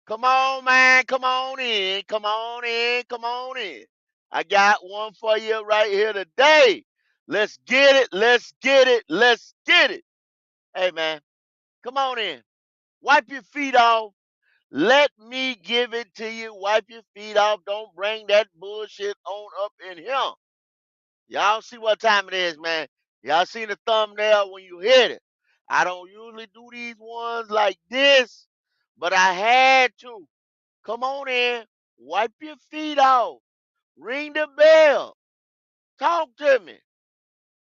Come on, man. Come on in. Come on in. Come on in. I got one for you right here today. Let's get it. Let's get it. Let's get it. Hey, man, come on in. Wipe your feet off. Let me give it to you. Wipe your feet off. Don't bring that bullshit on up in here. Y'all see what time it is, man. Y'all see the thumbnail when you hit it. I don't usually do these ones like this, but I had to. Come on in. Wipe your feet off. Ring the bell. Talk to me.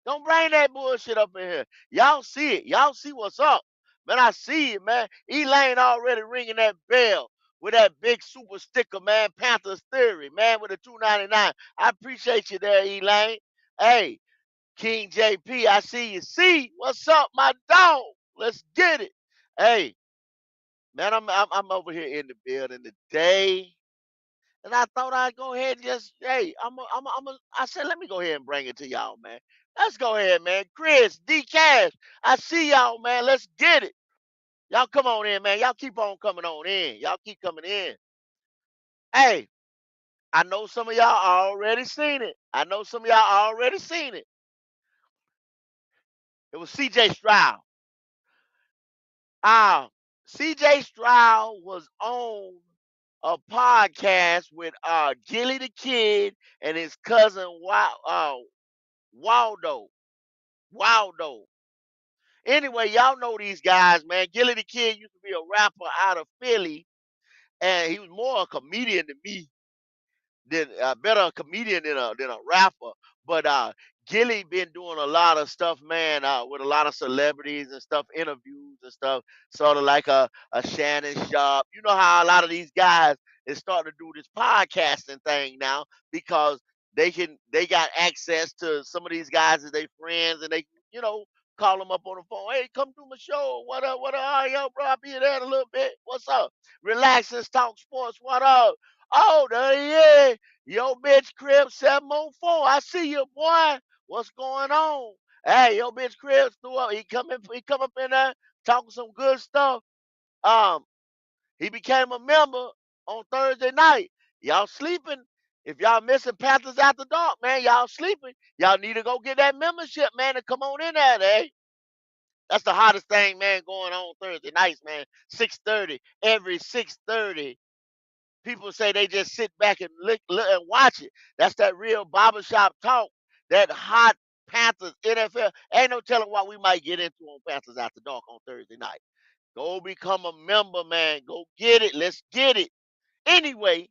Don't bring that bullshit up in here. Y'all see it. Y'all see what's up. Man, I see it, man. Elaine already ringing that bell with that big super sticker, man. Panthers Theory, man, with a 299. I appreciate you there, Elaine. Hey, King JP, I see you. See, what's up, my dog? Let's get it. Hey, man, I'm over here in the building today. And I thought I'd go ahead and just, hey, I said, let me go ahead and bring it to y'all, man. Let's go ahead, man. Chris, D Cash, I see y'all, man. Let's get it. Y'all come on in, man. Y'all keep on coming on in. Y'all keep coming in. Hey, I know some of y'all already seen it. I know some of y'all already seen it. It was CJ Stroud. Uh, CJ Stroud was on a podcast with Gilly the Kid and his cousin Waldo. Waldo. Anyway, y'all know these guys, man. Gilly the Kid used to be a rapper out of Philly, and he was more a comedian than me, than better a comedian than a rapper. But Gilly been doing a lot of stuff, man, with a lot of celebrities and stuff, interviews and stuff, sort of like a Shannon Sharp. You know how a lot of these guys is starting to do this podcasting thing now because they got access to some of these guys as they friends and they call them up on the phone. Hey, come do my show. What up? What up? Oh, yo, bro, I'll be there in a little bit. What's up? Relax and talk sports. What up? Oh, there he is. Yo, bitch, crib 704. I see you, boy. What's going on? Hey, yo, bitch, crib threw up. He come up in there talking some good stuff. Um, he became a member on Thursday night. Y'all sleeping. If y'all missing Panthers after dark, man, y'all sleeping. Y'all need to go get that membership, man, and come on in there, eh? That's the hottest thing, man, going on Thursday nights, man. 6:30. Every 6:30. People say they just sit back and look and watch it. That's that real barbershop talk. That hot Panthers NFL. Ain't no telling what we might get into on Panthers after dark on Thursday night. Go become a member, man. Go get it. Let's get it. Anyway,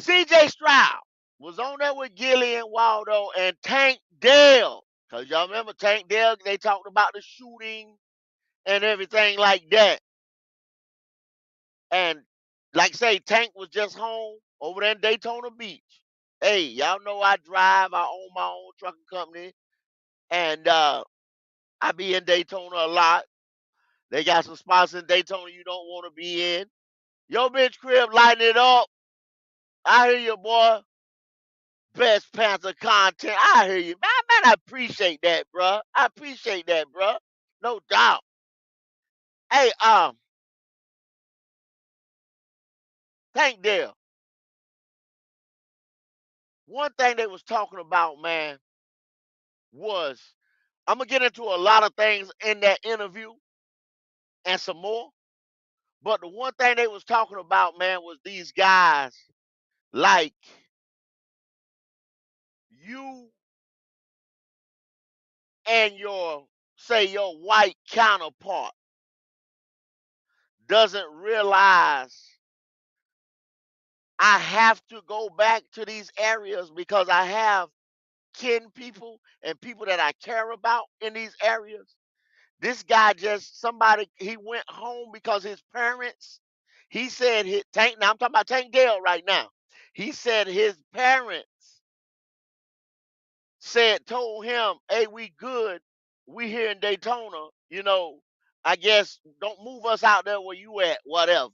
CJ Stroud was on there with Gilly and Waldo and Tank Dell. Because y'all remember Tank Dell, they talked about the shooting and everything like that. And like I say, Tank was just home over there in Daytona Beach. Hey, y'all know I drive, I own my own trucking company, and I be in Daytona a lot. They got some spots in Daytona you don't want to be in. Yo, bitch crib lighting it up. I hear you, boy. Best Panther content. I hear you. Man, I appreciate that, bruh. I appreciate that, bruh. No doubt. Hey, Tank Dell. One thing they was talking about, man, was I'm gonna get into a lot of things in that interview and some more. But the one thing they was talking about, man, was these guys like you and your white counterpart doesn't realize I have to go back to these areas because I have kin people and people that I care about in these areas. This guy he went home because his parents, he said now I'm talking about Tank Dell right now. He said his parents told him, hey, we good. We here in Daytona, I guess don't move us out there where you at, whatever.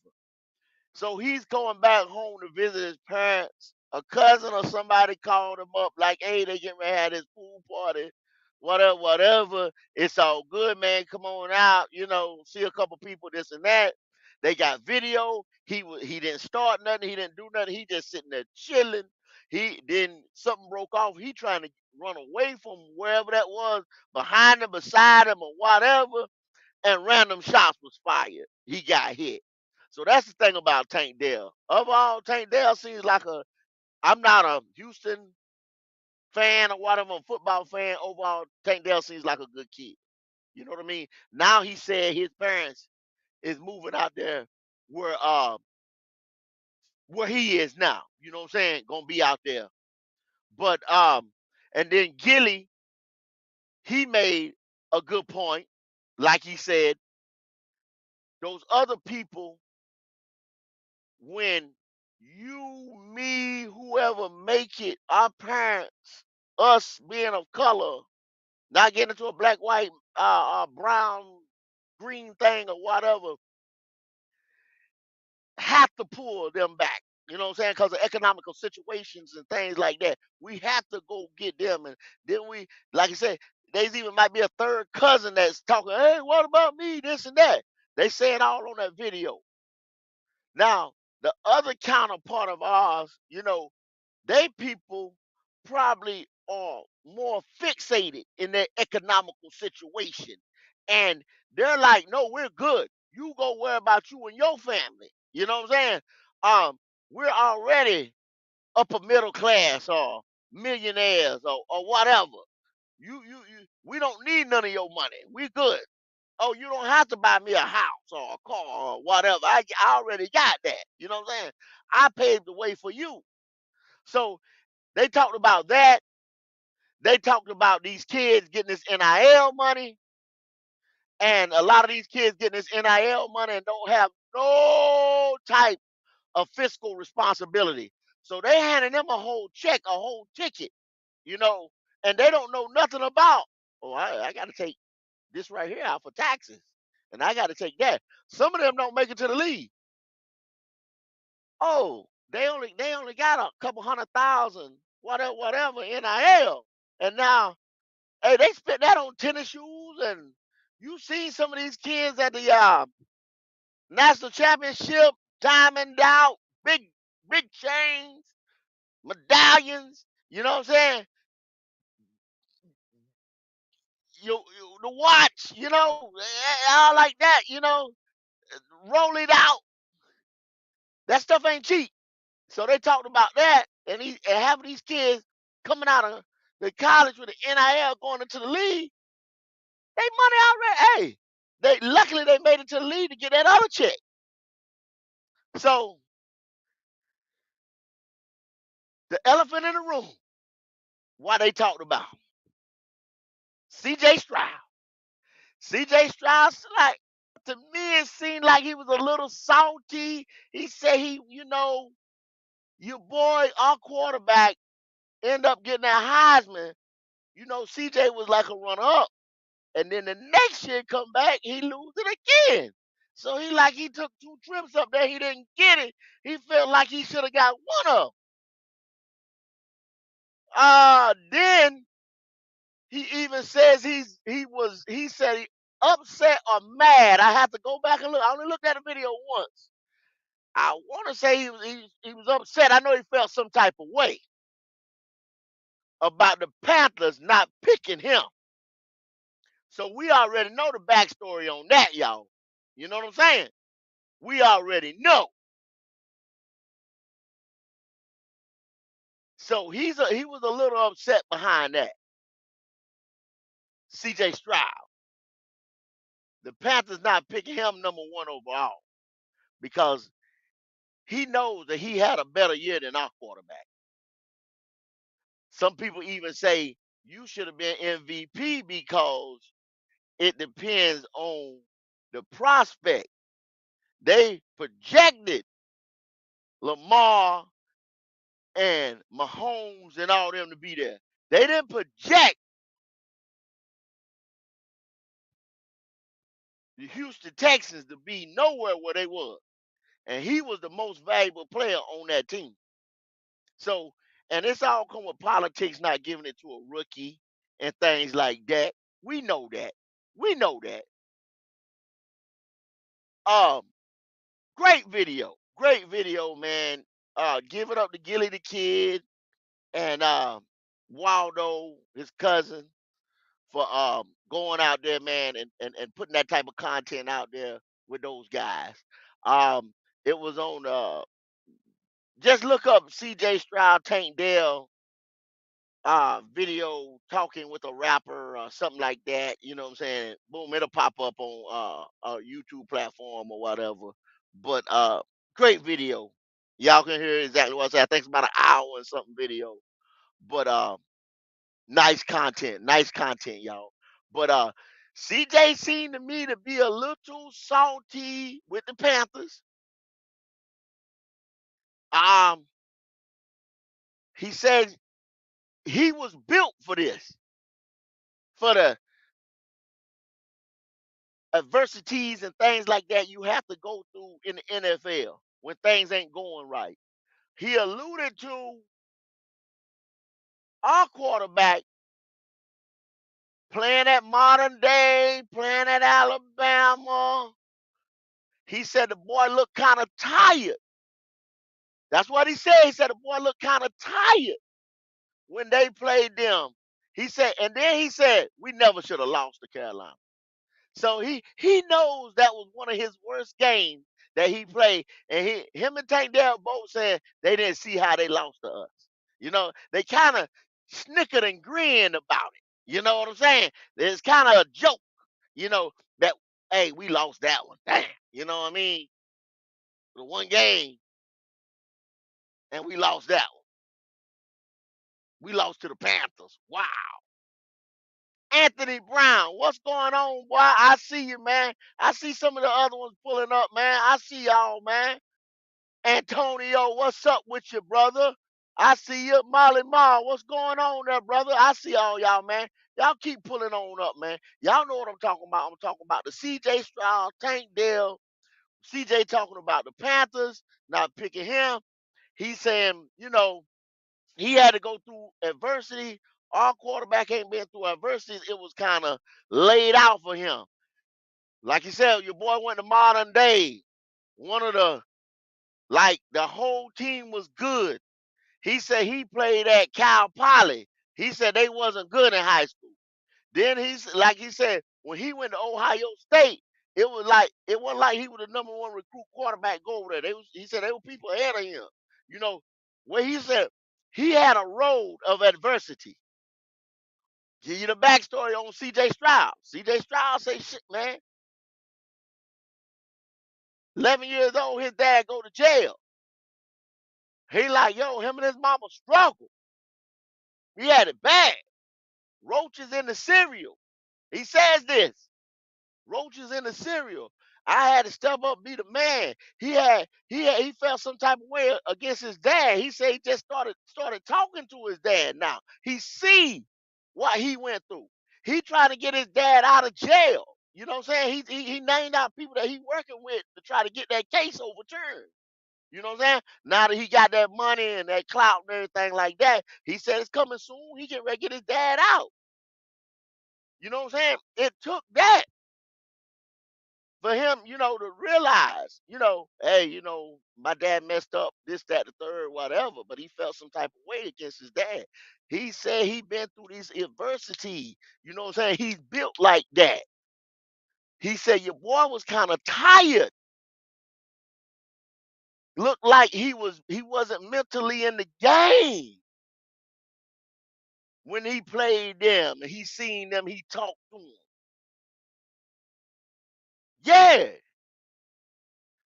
So he's going back home to visit his parents. A cousin or somebody called him up like, hey, they getting ready to have this pool party, whatever, whatever. It's all good, man. Come on out, see a couple people, this and that. They got video. He didn't start nothing. He didn't do nothing. He just sitting there chilling. He then something broke off. He trying to run away from wherever that was, behind him, beside him, or whatever. And random shots was fired. He got hit. So that's the thing about Tank Dell. Overall, Tank Dell seems like a. I'm not a Houston fan or whatever, a football fan. Overall, Tank Dell seems like a good kid. You know what I mean? Now he said his parents is moving out there where where he is now. You know what I'm saying? Gonna be out there. But and then Gilly, he made a good point. Like he said, those other people, when you, me, whoever make it, our parents, us being of color, not getting into a black, white, brown, green thing or whatever, have to pull them back. You know what I'm saying? Because of economical situations and things like that. We have to go get them. And then we, like I said, there's even might be a third cousin that's talking, hey, what about me? This and that. They say it all on that video. Now, the other counterpart of ours, they people probably are more fixated in their economical situation. And they're like, no, we're good. You go worry about you and your family. You know what I'm saying? We're already upper middle class or millionaires or whatever. We don't need none of your money. We good. Oh, you don't have to buy me a house or a car or whatever. I already got that. You know what I'm saying? I paved the way for you. So they talked about that. They talked about these kids getting this NIL money, and a lot of these kids getting this NIL money and don't have no type of fiscal responsibility. So they handing them a whole check, a whole ticket, you know, and they don't know nothing about. Oh, I got to take this right here out for taxes, and I got to take that. Some of them don't make it to the league. Oh, they only got a couple 100,000, whatever NIL, and now hey, they spent that on tennis shoes, and you see some of these kids at the national championship, diamond out, big chains, medallions. You know what I'm saying? The watch, all like that. Roll it out. That stuff ain't cheap. So they talked about that, and having these kids coming out of the college with the NIL going into the league, they money already. Hey, they luckily they made it to the league to get that other check. So the elephant in the room, what they talked about, CJ Stroud. CJ Stroud, like, to me, it seemed like he was a little salty. He said your boy, our quarterback, end up getting that Heisman. CJ was like a runner up. And then the next year come back, he lose it again. So he took 2 trips up there, he didn't get it. He felt like he should have got one of them. Then he even says he said he upset or mad. I have to go back and look. I only looked at the video once. I want to say he was upset. I know he felt some type of way about the Panthers not picking him. So we already know the backstory on that, y'all. You know what I'm saying? We already know. So he was a little upset behind that. CJ Stroud. The Panthers not picking him number one overall because he knows that he had a better year than our quarterback. Some people even say you should have been MVP because it depends on the prospect. They projected Lamar and Mahomes and all them to be there. They didn't project the Houston Texans to be nowhere where they was. And he was the most valuable player on that team. So, and it's all come with politics not giving it to a rookie and things like that. We know that. We know that. Um, Great video, man. Give it up to Gilly the Kid and Waldo, his cousin, for going out there, man, and putting that type of content out there with those guys. Um, it was on just look up CJ Stroud Tank Dell video talking with a rapper or something like that, you know what I'm saying? Boom, it'll pop up on a YouTube platform or whatever. But great video. Y'all can hear exactly what I said. I think it's about an hour and something video. But nice content, y'all. But CJ seemed to me to be a little salty with the Panthers. Um, he said he was built for this, for the adversities and things like that you have to go through in the NFL when things ain't going right. He alluded to our quarterback playing at Modern Day, playing at Alabama. He said the boy looked kind of tired. That's what he said. He said the boy looked kind of tired when they played them. He said, and then he said, we never should have lost to Carolina. So he knows that was one of his worst games that he played, and him and Tank Dell both said they didn't see how they lost to us. You know, they kind of snickered and grinned about it. You know what I'm saying? It's kind of a joke. You know that hey, we lost that one. Damn. You know what I mean? The one game, and we lost that one. We lost to the Panthers. Wow. Anthony Brown, what's going on, boy? I see you, man. I see some of the other ones pulling up, man. I see y'all, man. Antonio, what's up with you, brother? I see you. Molly Ma, what's going on there, brother? I see all y'all, man. Y'all keep pulling on up, man. Y'all know what I'm talking about. I'm talking about the CJ Stroud, Tank Dell. CJ talking about the Panthers, not picking him. He's saying, he had to go through adversity. Our quarterback ain't been through adversity. It was kind of laid out for him. Like you said, your boy went to Modern Day. One of the whole team was good. He said he played at Cal Poly. He said they wasn't good in high school. Then like he said, when he went to Ohio State, it wasn't like he was the number one recruit quarterback go over there. He said there were people ahead of him. You know, where he said he had a road of adversity. Give you the backstory on CJ Stroud. CJ Stroud say shit, man. 11 years old, his dad go to jail. He like, yo, him and his mama struggled. He had it bad. Roaches in the cereal. He says this. Roaches in the cereal. I had to step up, be the man. He felt some type of way against his dad. He said he just started talking to his dad now. He see what he went through. He tried to get his dad out of jail. You know what I'm saying? He named out people that he working with to try to get that case overturned. You know what I'm saying? Now that he got that money and that clout and everything like that, he said it's coming soon. He get ready to get his dad out. You know what I'm saying? It took that for him, to realize, hey, my dad messed up this, that, the third, whatever, but he felt some type of way against his dad. He said he been through this adversity. You know what I'm saying? He's built like that. He said your boy was kind of tired. Looked like he wasn't mentally in the game when he played them and he seen them, he talked to them. Yeah.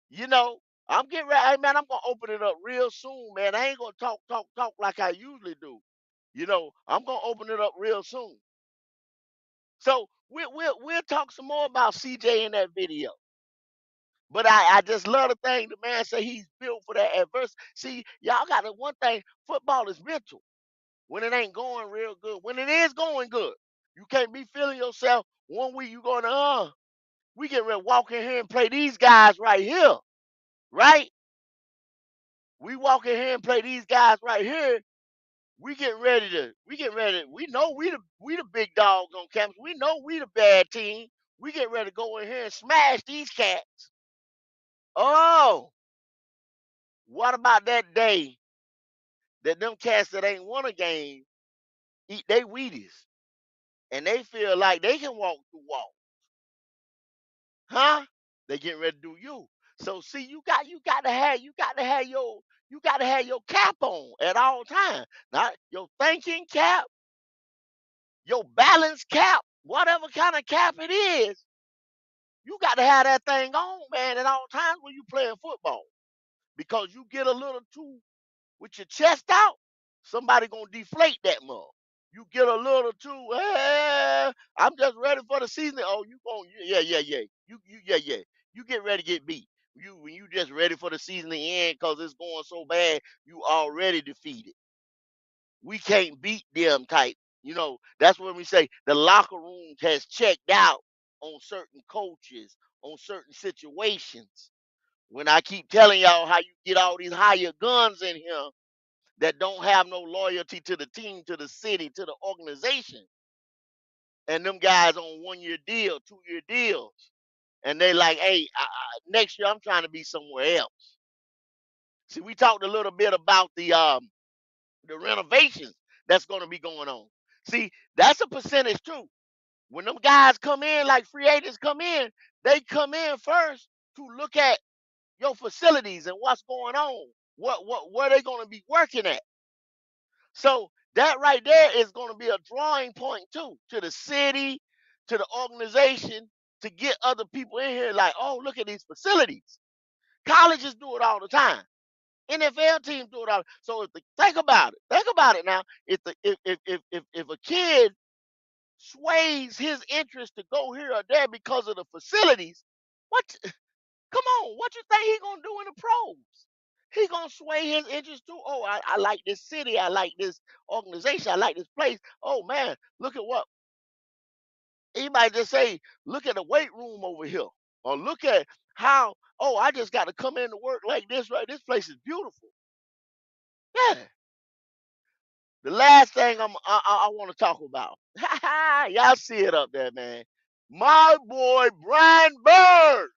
You know, I'm getting ready. Hey, man, I'm gonna open it up real soon, man. I ain't gonna talk like I usually do. I'm gonna open it up real soon. So we'll talk some more about CJ in that video. But I just love the thing the man say he's built for that adversity. See, y'all got the one thing, football is mental. When it ain't going real good, when it is going good, you can't be feeling yourself. One week you going to we get ready to walk in here and play these guys right here, right? We walk in here and play these guys right here. We know we the big dogs on campus. We know we the bad team. We get ready to go in here and smash these cats. Oh, What about that day that them cats that ain't won a game eat they Wheaties and they feel like they can walk through walls? Huh? They getting ready to do you. So see, you got to have your cap on at all times. Not your thinking cap, your balance cap, whatever kind of cap it is. You got to have that thing on, man, at all times when you playing football. Because you get a little too with your chest out, somebody gonna deflate that mug. You get a little too, I'm just ready for the season. Oh, you going, yeah. Yeah. You get ready to get beat. When you just ready for the season to end because it's going so bad, you already defeated. We can't beat them type. That's when we say the locker room has checked out on certain coaches, on certain situations. When I keep telling y'all how you get all these higher guns in here that don't have no loyalty to the team, to the city, to the organization. And them guys on 1 year deal, 2 year deals. And they like, hey, next year I'm trying to be somewhere else. See, we talked a little bit about the renovations that's going to be going on. See, that's a percentage too. When them guys come in, like free agents come in, they come in first to look at your facilities and what's going on. Where they going to be working at. So that right there is going to be a drawing point too, to the city, to the organization, to get other people in here like, oh, look at these facilities. Colleges do it all the time. NFL teams do it all. So think about it. Think about it now. If a kid sways his interest to go here or there because of the facilities, what? Come on, what you think he gonna do in the pros? He gonna sway his interest too. Oh, I like this city. I like this organization. I like this place. Oh man, look at what he might just say. Look at the weight room over here, or look at how. Oh, I just got to come in to work like this. Right, this place is beautiful. Yeah. The last thing I want to talk about. Y'all see it up there, man. My boy Brian Bird.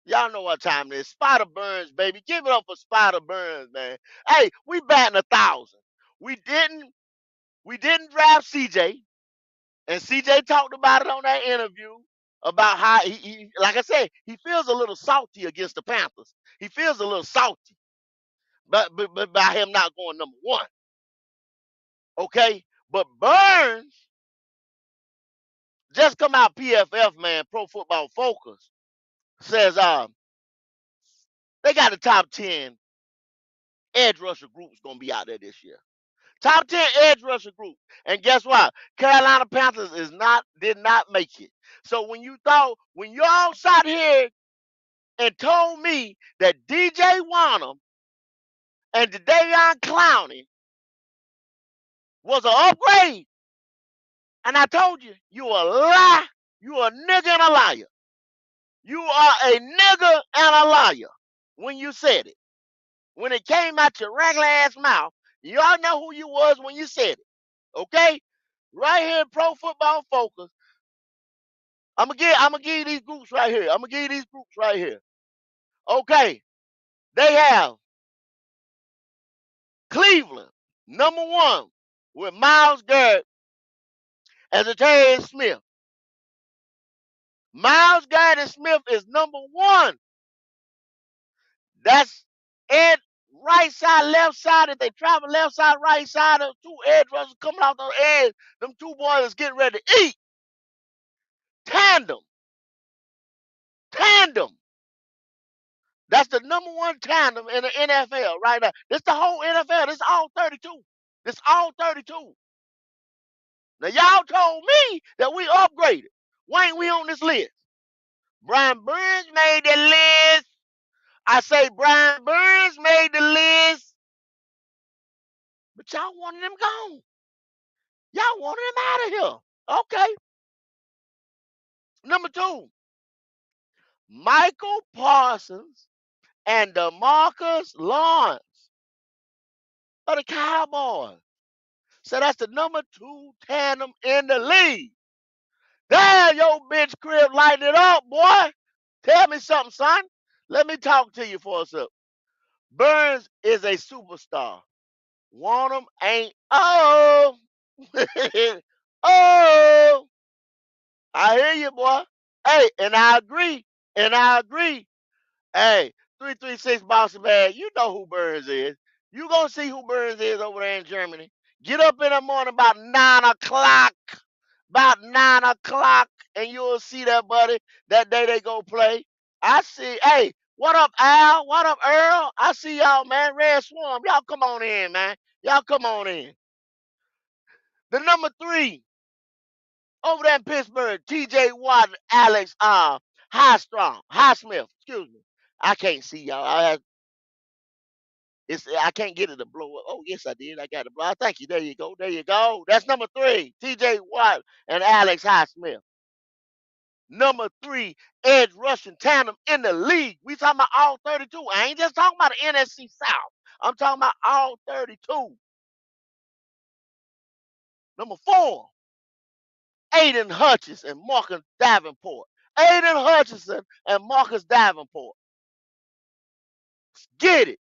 Y'all know what time it is. Spider Burns, baby. Give it up for Spider Burns, man. Hey, we batting 1,000. We didn't draft CJ, and CJ talked about it on that interview about how like I said, he feels a little salty against the Panthers. He feels a little salty, but by him not going number one. Okay, but Burns just come out PFF, man. Pro Football Focus says they got the top 10 edge rusher groups gonna be out there this year. Top 10 edge rusher group. And guess what? Carolina Panthers did not make it. So when y'all sat here and told me that DJ Wanham and Jadeveon Clowney was an upgrade, and I told you, you a lie, you a nigga and a liar. You are a nigga and a liar when you said it. When it came out your regular ass mouth, y'all know who you was when you said it. Okay? Right here in Pro Football Focus. I'm gonna give you these groups right here. I'm gonna give you these groups right here. Okay. They have Cleveland, number one, with Myles Garrett as a Terry Smith. Myles Garrett and Smith is number one. That's Ed right side, left side. If they travel left side, right side, of two edge rushers coming off the edge, them two boys is getting ready to eat. Tandem. Tandem. That's the number one tandem in the NFL right now. This the whole NFL. This all 32. This all 32. Now y'all told me that we upgraded. Why ain't we on this list? Brian Burns made the list. I say Brian Burns made the list. But y'all wanted him gone. Y'all wanted him out of here. Okay. Number two, Michael Parsons and DeMarcus Lawrence of the Cowboys. So that's the number two tandem in the league. There, your bitch crib lighting it up, boy. Tell me something, son. Let me talk to you for a second. Burns is a superstar. Want him ain't. Oh, oh, I hear you, boy. Hey, and I agree. And I agree. Hey, 336 Boston man, you know who Burns is. You gonna see who Burns is over there in Germany. Get up in the morning about 9 o'clock. About 9 o'clock, and you'll see that, buddy. That day they go play. I see. Hey, what up, Al? What up, Earl? I see y'all, man. Red Swarm. Y'all come on in, man. Y'all come on in. The number 3 over there in Pittsburgh, TJ Watt, Alex Highsmith. Excuse me. I can't see y'all. I can't get it to blow up. Oh, yes, I did. I got it blow. Thank you. There you go. There you go. That's number 3, TJ Watt and Alex Highsmith. Number 3, edge rushing tandem in the league. We talking about all 32. I ain't just talking about the NFC South. I'm talking about all 32. Number 4, Aiden Hutchinson and Marcus Davenport. Aiden Hutchinson and Marcus Davenport. Get it.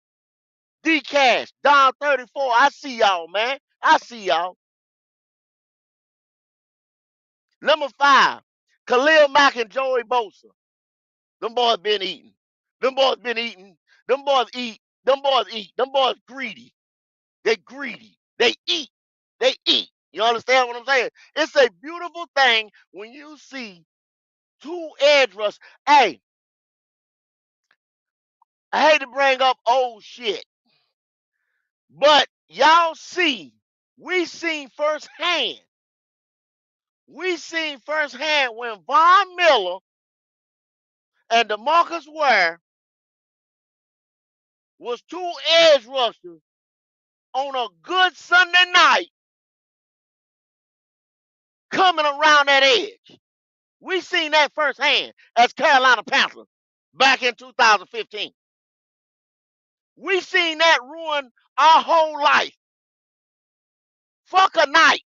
D Cash, Don 34. I see y'all, man. I see y'all. Number 5, Khalil Mack and Joey Bosa. Them boys been eating. Them boys been eating. Them boys eat. Them boys eat. Them boys greedy. They greedy. They eat. They eat. You understand what I'm saying? It's a beautiful thing when you see 2 edge rush. Hey, I hate to bring up old shit, but y'all see, we seen firsthand. We seen firsthand when Von Miller and DeMarcus Ware was 2 edge rushers on a good Sunday night coming around that edge. We seen that firsthand as Carolina Panthers back in 2015. We seen that ruin our whole life. Fuck a night.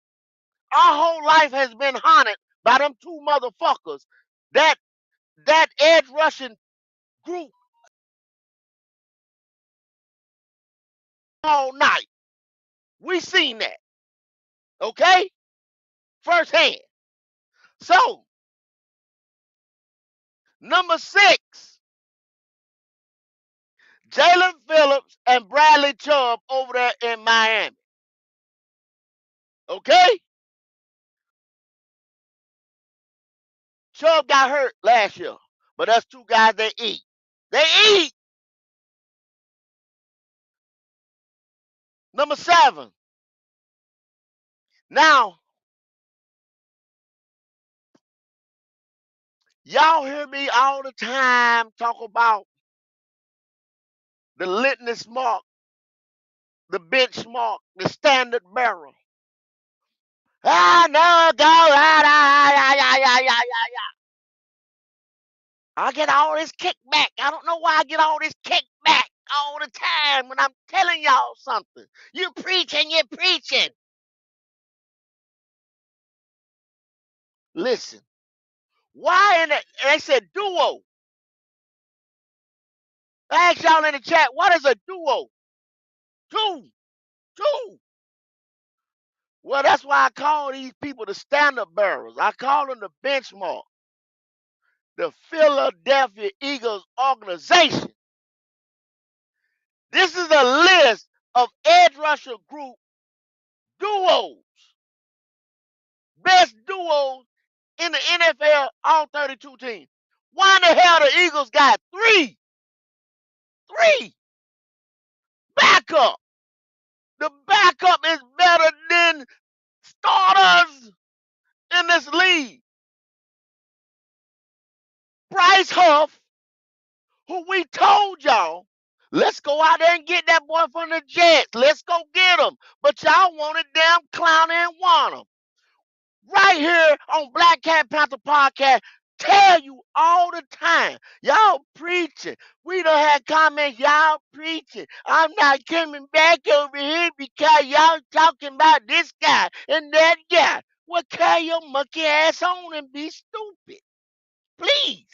Our whole life has been haunted by them 2 motherfuckers. That edge rushing group all night. We seen that. Okay? Firsthand. So, number 6, Jalen Phillips and Bradley Chubb over there in Miami. Okay? Chubb got hurt last year, but that's 2 guys that eat. They eat. Number 7. Now, y'all hear me all the time talk about the litmus mark, the benchmark, the standard bearer. Ah, no, go, I get all this kickback. I don't know why I get all this kickback all the time when I'm telling y'all something. You're preaching. Listen, why in the, they said duo. I asked y'all in the chat, what is a duo? Two. Well, that's why I call these people the standard bearers. I call them the benchmark. The Philadelphia Eagles organization. This is a list of edge rusher group duos. Best duos in the NFL, all 32 teams. Why in the hell the Eagles got 3? 3 backup. The backup is better than starters in this league. Bryce Huff, who we told y'all, let's go out there and get that boy from the Jets. Let's go get him. But y'all wanted damn clown and want him. Right here on Black Cat Panther Podcast, tell you all the time, y'all preaching. We done had comments, y'all preaching. I'm not coming back over here because y'all talking about this guy and that guy. Well, carry your monkey ass on and be stupid. Please.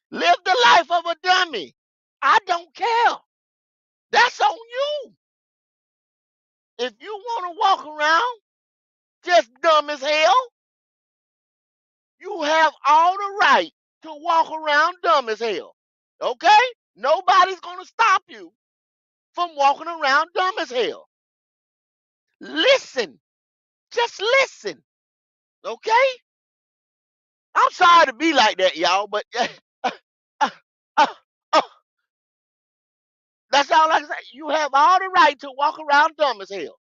Live the life of a dummy. I don't care. That's on you. If you want to walk around just dumb as hell, you have all the right to walk around dumb as hell. Okay? Nobody's going to stop you from walking around dumb as hell. Listen. Just listen. Okay? I'm sorry to be like that, y'all, but uh, uh, uh, that's all I can say. You have all the right to walk around dumb as hell.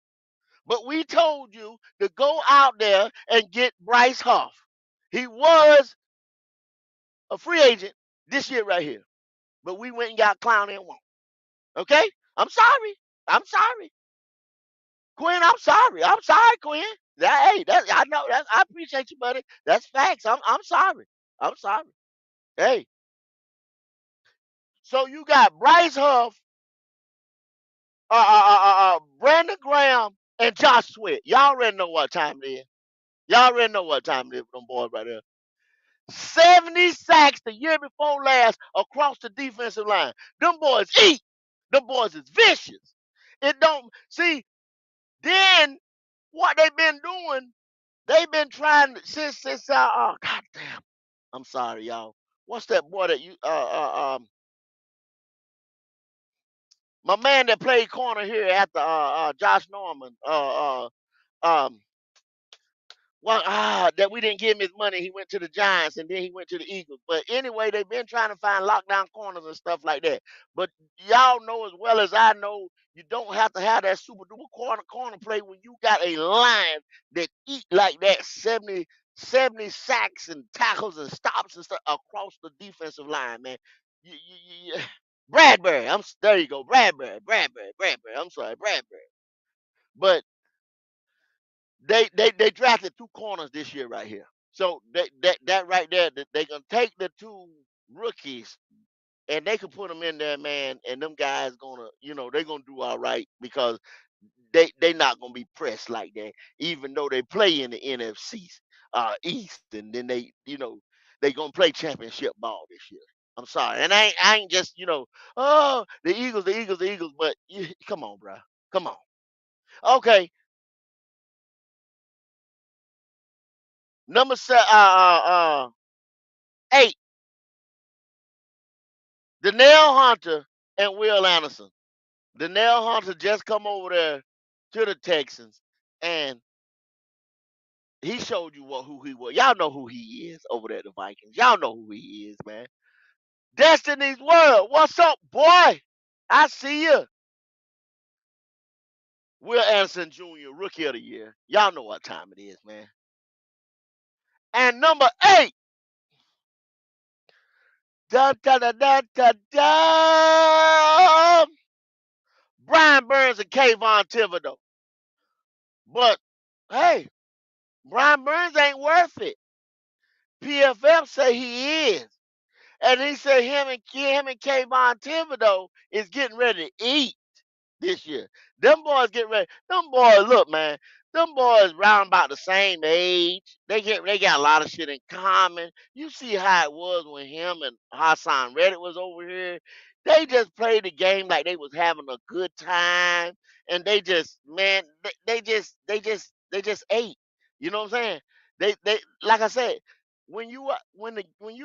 But we told you to go out there and get Bryce Huff. He was a free agent this year right here. But we went and got Clown and one. Okay? I'm sorry. I'm sorry. Quinn, I'm sorry. I'm sorry, Quinn. Hey, I know that I appreciate you, buddy. That's facts. I'm sorry. I'm sorry. Hey. So you got Bryce Huff, Brandon Graham, and Josh Sweat. Y'all already know what time it is. Y'all already know what time it is with them boys right there. 70 sacks the year before last across the defensive line. Them boys eat. Them boys is vicious. It don't see then what they've been doing. They've been trying since God damn. I'm sorry, y'all. What's that boy that you my man that played corner here after Josh Norman um well, that we didn't give him his money. He went to the Giants and then he went to the Eagles. But anyway, they've been trying to find lockdown corners and stuff like that. But y'all know as well as I know, you don't have to have that super duper corner play when you got a line that eat like that 70 sacks and tackles and stops and stuff across the defensive line, man. Bradbury, there you go, Bradbury. I'm sorry, Bradbury. But they drafted two corners this year right here. So that right there, they gonna take the two rookies and they can put them in there, man. And them guys gonna, they gonna do all right because they not gonna be pressed like that, even though they play in the NFC East, and then they gonna play championship ball this year. I'm sorry, and I ain't just oh the Eagles, but come on, bro, come on. Okay, number 8. Danielle Hunter and Will Anderson. Danielle Hunter just come over there to the Texans, and he showed you who he was. Y'all know who he is over there at the Vikings. Y'all know who he is, man. Destiny's World. What's up, boy? I see you. Will Anderson Jr., Rookie of the Year. Y'all know what time it is, man. And number 8. Da, da, da, da, da, da, Brian Burns and Kayvon Thibodeau. But, hey, Brian Burns ain't worth it. PFF say he is. And he said him and Kayvon Thibodeau is getting ready to eat this year. Them boys get ready. Them boys, look, man. Them boys round about the same age. They got a lot of shit in common. You see how it was when him and Hassan Reddick was over here. They just played the game like they was having a good time, and they just, man, they just ate. You know what I'm saying? They like I said, when you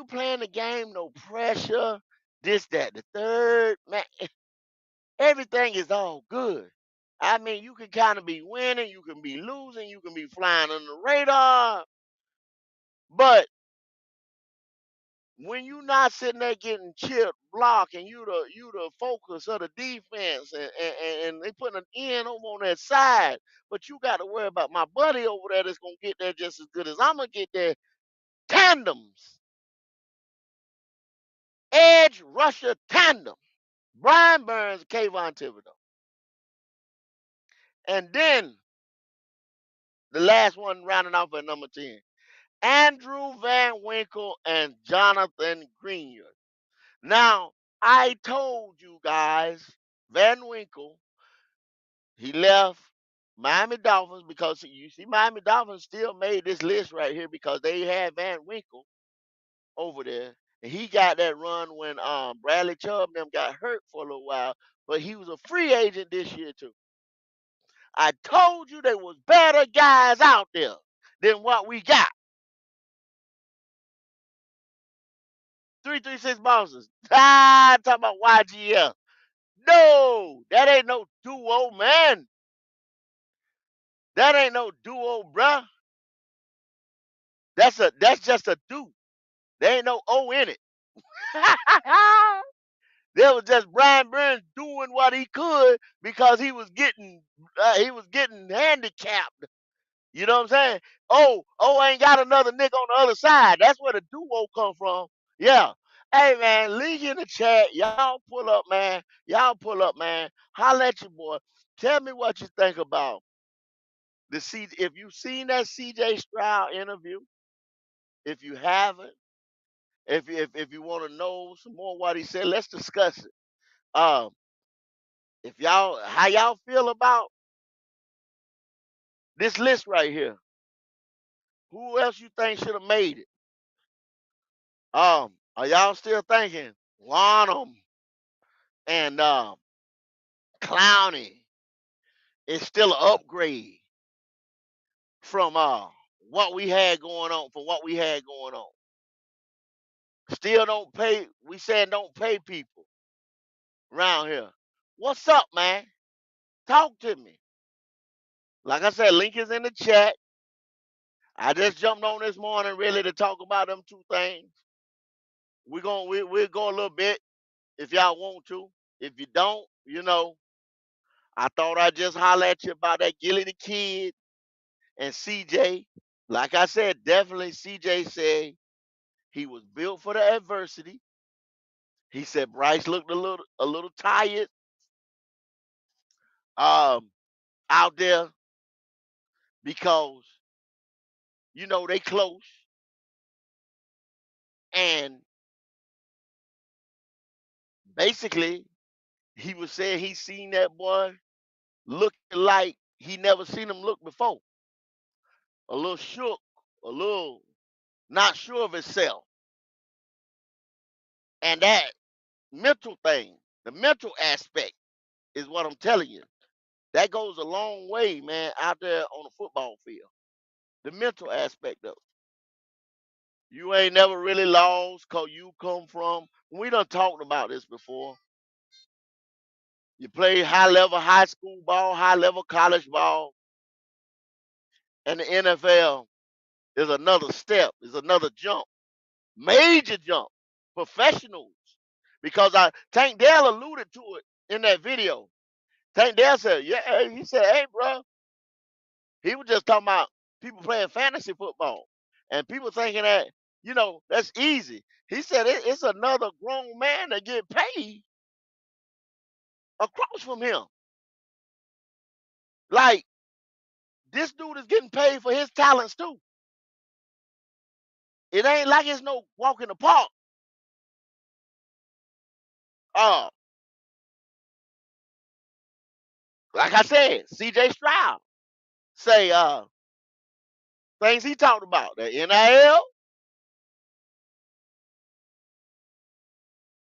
playing the game, no pressure, this that the third, man. Everything is all good. I mean, you can kind of be winning, you can be losing, you can be flying on the radar, but when you not sitting there getting chipped, blocked, and you the focus of the defense, and they putting an end over on that side, but you got to worry about my buddy over there that's gonna get there just as good as I'm gonna get there. Tandems, edge rusher tandem, Brian Burns, Kayvon Thibodeau, and then the last one rounding off at number 10. Andrew Van Winkle and Jonathan Greenwood. Now, I told you guys, Van Winkle, he left Miami Dolphins because you see, Miami Dolphins still made this list right here because they had Van Winkle over there. And he got that run when Bradley Chubb and them got hurt for a little while, but he was a free agent this year too. I told you there was better guys out there than what we got. 336 bosses. Talking about YGL. No, that ain't no duo, man. That ain't no duo, bruh. That's just a do. There ain't no O in it. There was just Brian Burns doing what he could because he was getting handicapped. You know what I'm saying? Oh, ain't got another nigga on the other side. That's where the duo come from. Yeah. Hey man, link in the chat. Y'all pull up, man. Y'all pull up, man. Holla at your boy. Tell me what you think about the C. If you've seen that CJ Stroud interview, if you haven't, if you want to know some more what he said, let's discuss it. Um, if y'all how y'all feel about this list right here? Who else you think should have made it? Are y'all still thinking Wanham and Clowney is still an upgrade from what we had going on from what we had going on? Still don't pay. We said don't pay people around here. What's up, man? Talk to me. Like I said, link is in the chat. I just jumped on this morning really to talk about them two things. We'll go a little bit if y'all want to. If you don't, I thought I'd just holler at you about that Gilly the Kid and CJ. Like I said, definitely CJ said he was built for the adversity. He said Bryce looked a little tired um out there because they close, and basically he was saying he seen that boy looking like he never seen him look before. A little shook, a little not sure of himself. And that mental thing, the mental aspect is what I'm telling you. That goes a long way, man, out there on the football field. The mental aspect of it. You ain't never really lost because you come from, we done talked about this before. You play high level high school ball, high level college ball, and the NFL is another step, is another jump, major jump. Professionals. Because Tank Dell alluded to it in that video. Tank Dell said, yeah, he said, hey, bro, he was just talking about people playing fantasy football and people thinking that, that's easy. He said it's another grown man that get paid across from him. Like, this dude is getting paid for his talents too. It ain't like it's no walk in the park. Uh, like I said, CJ Stroud say things he talked about. The NIL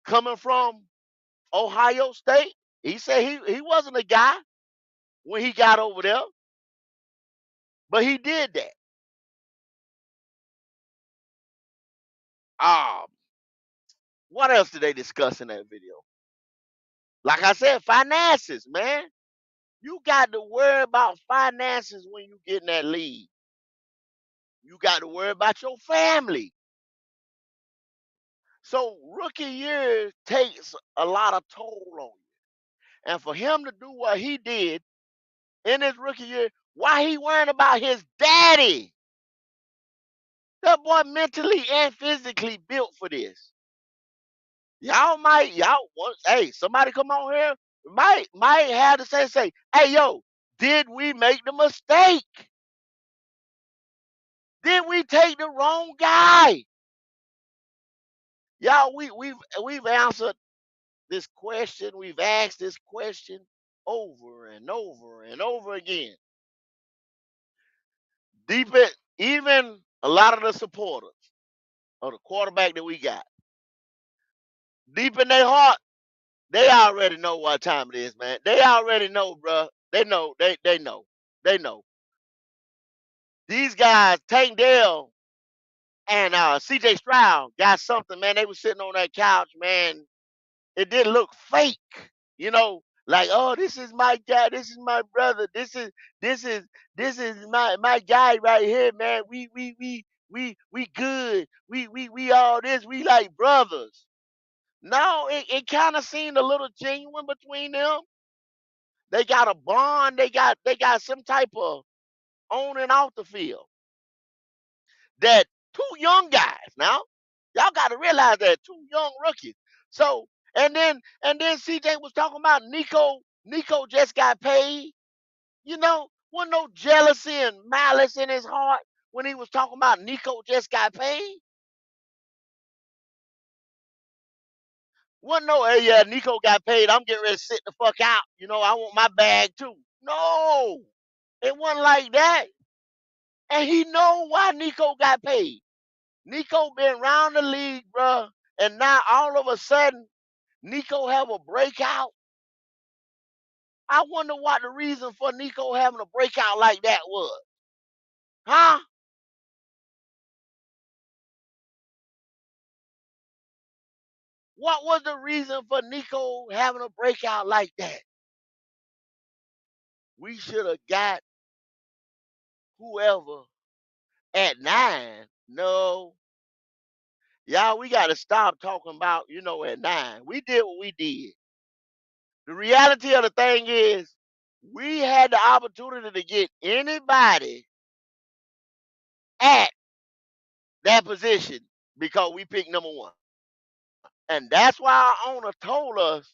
coming from Ohio State. He said he wasn't a guy when he got over there, but he did that. Um, what else did they discuss in that video? Like I said, finances, man. You got to worry about finances when you get in that league. You got to worry about your family. So rookie year takes a lot of toll on you. And for him to do what he did in his rookie year, why he worrying about his daddy? That boy mentally and physically built for this. Hey, somebody come on here, might have to say, hey yo, did we make the mistake? Did we take the wrong guy? Y'all, we've answered this question, we've asked this question over and over and over again. Even a lot of the supporters of the quarterback that we got. Deep in their heart, they already know what time it is, man. They already know, bro. They know. They know. They know. These guys, Tank Dell and CJ Stroud, got something, man. They were sitting on that couch, man. It didn't look fake, like, oh, this is my guy, this is my brother, this is this is my guy right here, man. We good. We all this. We like brothers. No, it kind of seemed a little genuine between them. They got a bond. They got some type of on and off the field. That two young guys now. Y'all got to realize that two young rookies. So and then CJ was talking about Nico. Nico just got paid. Wasn't no jealousy and malice in his heart when he was talking about Nico just got paid. Wasn't no, hey, yeah, Nico got paid. I'm getting ready to sit the fuck out. I want my bag too. No, it wasn't like that. And he know why Nico got paid. Nico been around the league, bruh, and now all of a sudden Nico have a breakout. I wonder what the reason for Nico having a breakout like that was. Huh? What was the reason for Nico having a breakout like that? We should have got whoever at 9. No. Y'all, we got to stop talking about, at 9. We did what we did. The reality of the thing is, we had the opportunity to get anybody at that position because we picked number 1. And that's why our owner told us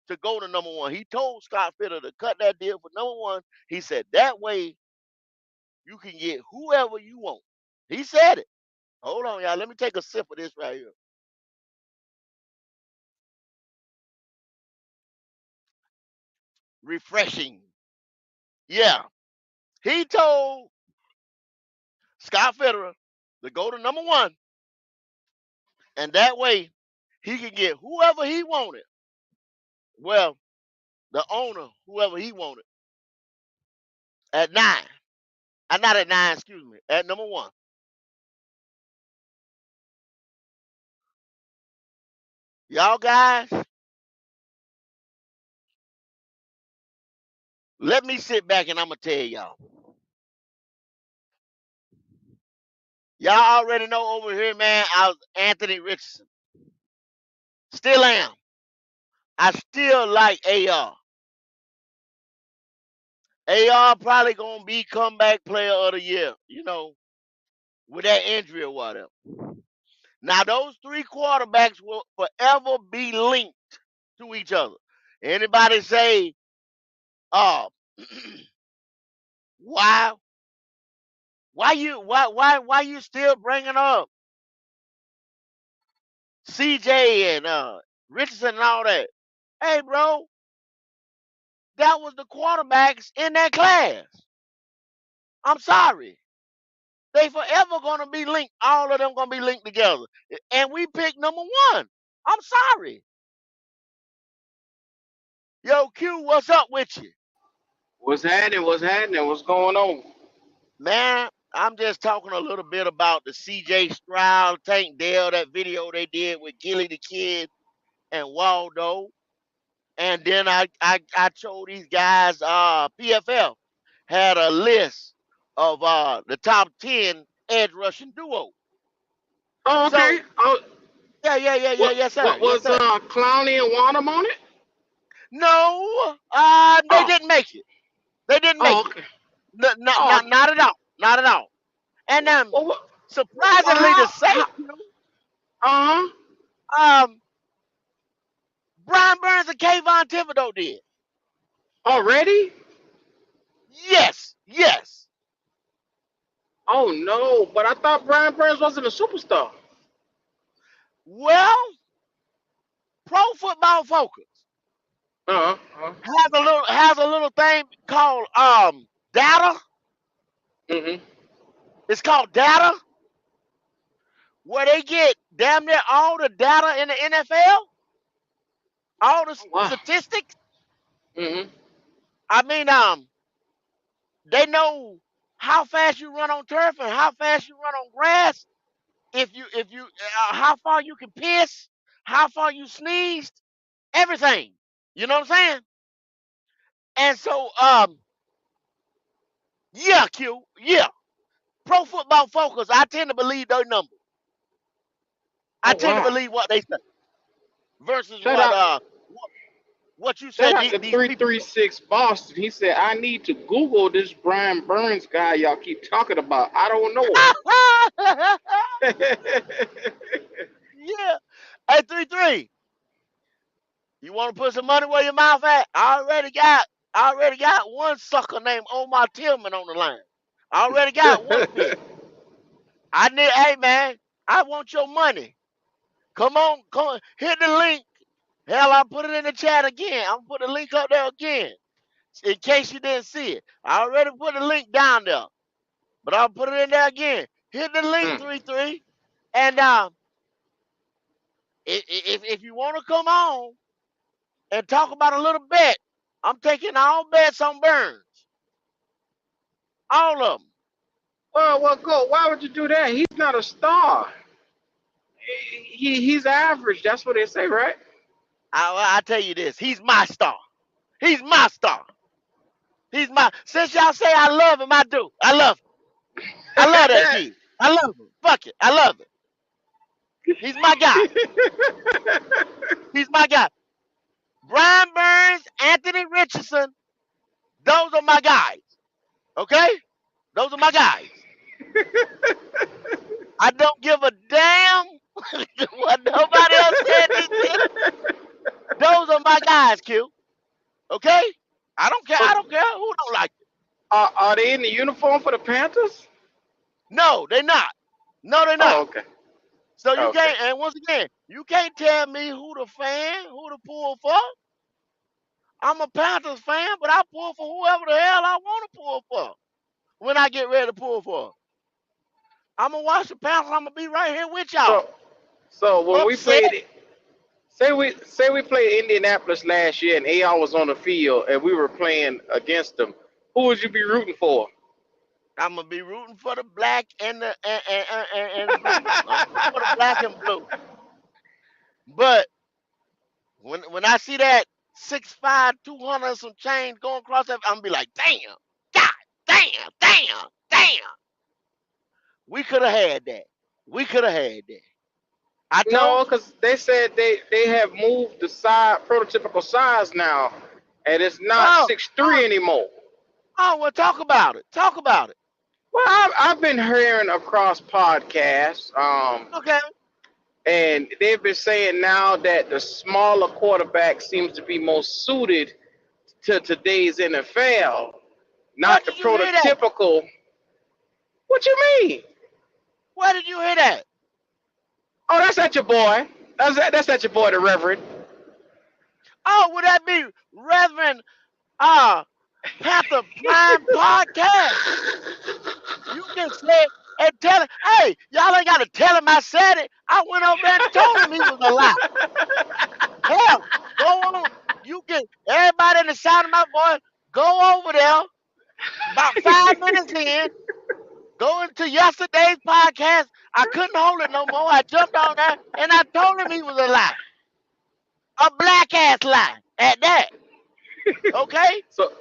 to go to number 1. He told Scott Fitter to cut that deal for number 1. He said that way you can get whoever you want. He said it. Hold on, y'all. Let me take a sip of this right here. Refreshing. Yeah. He told Scott Fitterer to go to number 1. And that way he can get whoever he wanted. Well, the owner, whoever he wanted, at 9. Not at 9, excuse me, at number 1. Y'all guys, let me sit back and I'm going to tell y'all. Y'all already know over here, man, I was Anthony Richardson. Still am. I still like AR. AR probably going to be comeback player of the year, with that injury or whatever. Now, those 3 quarterbacks will forever be linked to each other. Anybody say, oh, why you still bringing up CJ and Richardson and all that? Hey, bro, that was the quarterbacks in that class. I'm sorry. They forever gonna be linked. All of them gonna be linked together. And we picked number 1. I'm sorry. Yo, Q, what's up with you? What's happening? What's happening? What's going on? Man, I'm just talking a little bit about the CJ Stroud, Tank Dell, that video they did with Gilly the Kid and Waldo. And then I told these guys PFL had a list of the top 10 edge rushing duo. Oh, okay. So Oh, yes sir. what Yes was sir. Clowney and Wanham on it? No, they Oh, didn't make it. They didn't oh, make it. okay. Oh, Not at all. Not at all. And well, what, surprisingly to say, how, uh-huh. um, Brian Burns and Kayvon Thibodeau did. Already? Yes, yes. Oh, no, but I thought Brian Burns wasn't a superstar. Well, Pro Football Focus Uh-huh. has a little thing called data. Mm-hmm. It's called data, where they get damn near all the data in the NFL. All the Oh, wow. statistics. Mm-hmm. I mean, they know how fast you run on turf and how fast you run on grass. If you how far you can piss, how far you sneezed, everything. You know what I'm saying? And so, yeah, Q, yeah. Pro Football Focus, I tend to believe their numbers. I Oh, tend to wow. believe what they say versus Shout out, what you shout said out to these people. 336 Boston. He said, I need to Google this Brian Burns guy y'all keep talking about. I don't know him. Yeah. Hey, 3-3. You want to put some money where your mouth at? I already got one sucker named Omar Tillman on the line. I already got one pick. I need, hey man, I want your money. Come on, hit the link. Hell, I'll put it in the chat again. I'm gonna put the link up there again. In case you didn't see it. I already put the link down there. But I'll put it in there again. Hit the link Mm. 3-3. And if you want to come on and talk about a little bet, I'm taking all bets on Burns. All of them. Well, go. Why would you do that? He's not a star. He's average. That's what they say, right? I tell you this. He's my star. He's my star. He's my. Since y'all say I love him, I do. I love him. I love that kid. I love him. Fuck it. I love it. He's my guy. He's my guy. Brian Burns, Anthony Richardson. Those are my guys. Okay? Those are my guys. I don't give a damn what nobody else said this year. Those are my guys, Q. Okay? I don't care. So, I don't care who don't like it. are they in the uniform for the Panthers? No, they're not. No, they're Oh, not. okay. So you Okay. can't, and once again, you can't tell me who the fan, who to pull for. I'm a Panthers fan, but I pull for whoever the hell I want to pull for when I get ready to pull for. I'm going to watch the Panthers. I'm going to be right here with y'all. So, so when we Upset. played, say we played Indianapolis last year and AR was on the field and we were playing against them, who would you be rooting for? I'm gonna be rooting for the black and the and blue. I'm rooting for the black and blue. But when I see that 6'5", 200 some change going across that, I'm gonna be like, damn, God, damn. We could have had that. We could have had that. I No, told you. because they said they have moved the size, prototypical size now, and it's not Oh, 6'3" oh, anymore. oh. Well, talk about it. Talk about it. Well, I've been hearing across podcasts, Okay. and they've been saying now that the smaller quarterback seems to be most suited to today's NFL, Where not the did you hear that? prototypical. What you mean? Where did you hear that? Oh, that's not your boy. That's not your boy, the Reverend. Oh, would that be Reverend uh Panther Prime Podcast? You can say and tell him, hey, y'all ain't got to tell him I said it. I went over there and told him he was a lie. Hell, go on. You can, everybody in the sound of my voice, go over there about 5 minutes in, go into yesterday's podcast. I couldn't hold it no more. I jumped on there and I told him he was a lie. A black ass lie at that. Okay? So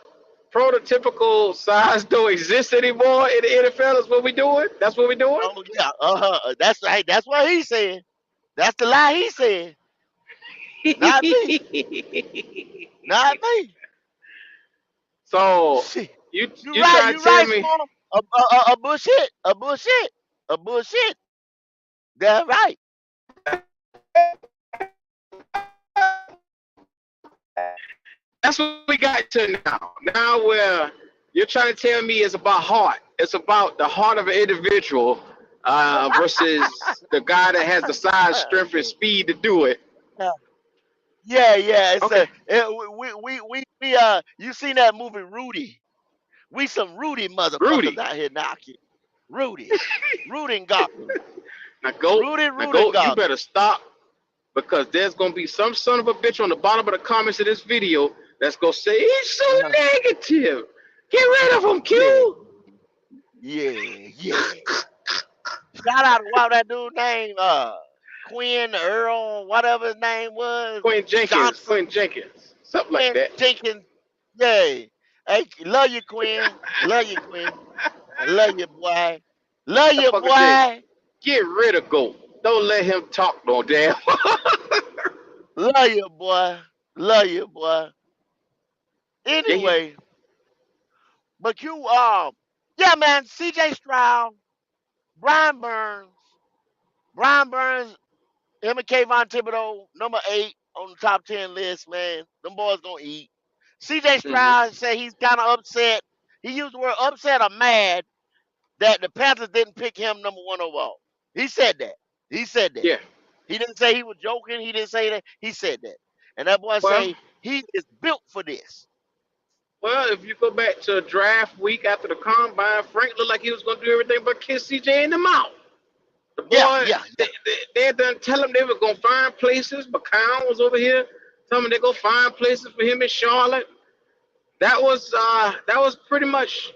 prototypical size don't exist anymore in the NFL. Is what we doing? That's what we doing. Oh yeah. That's hey, that's what he said. That's the lie he said. Not me. Not me. So Shit. you You you right, trying you to tell right, me Swan. A bullshit. A bullshit. A bullshit. That's right. that's what we got to now? Now where you're trying to tell me it's about heart. It's about the heart of an individual versus the guy that has the size, strength, and speed to do it. Yeah. It's Okay, a you seen that movie Rudy? We some Rudy motherfuckers Rudy. out here knocking. Rudy. Rudy and Gotham. Now go, Rudy now and go. You Gotham. better stop. because there's gonna be some son of a bitch on the bottom of the comments of this video that's gonna say he's so Uh-huh. negative. Get rid of him, Yeah, Q. yeah. Shout out to what that dude name, Quinn Earl, whatever his name was, Johnson, Quinn Jenkins, something like Quinn that. Jenkins. Yeah. Hey, love you, Quinn. Love you, Quinn. I love you, boy. Love That you, fucker said, boy. get rid of Goat. Don't let him talk no damn. Love you, boy. Love you, boy. Yeah, he, Anyway, but you, yeah, man, CJ Stroud, Brian Burns, Brian Burns, him and Kayvon Thibodeau, number 8 on the top 10 list, man. Them boys gonna eat. CJ hmm Stroud said he's kind of upset. He used the word upset or mad that the Panthers didn't pick him number 1 overall. He said that. He said that. yeah. He didn't say he was joking. He didn't say that. He said that. And that boy Well, say he is built for this. well, if you go back to draft week after the combine, Frank looked like he was gonna do everything but kiss CJ in the mouth. The Yeah, boy, yeah, yeah. they done tell him they were gonna find places. McCown was over here telling him they go find places for him in Charlotte. That was pretty much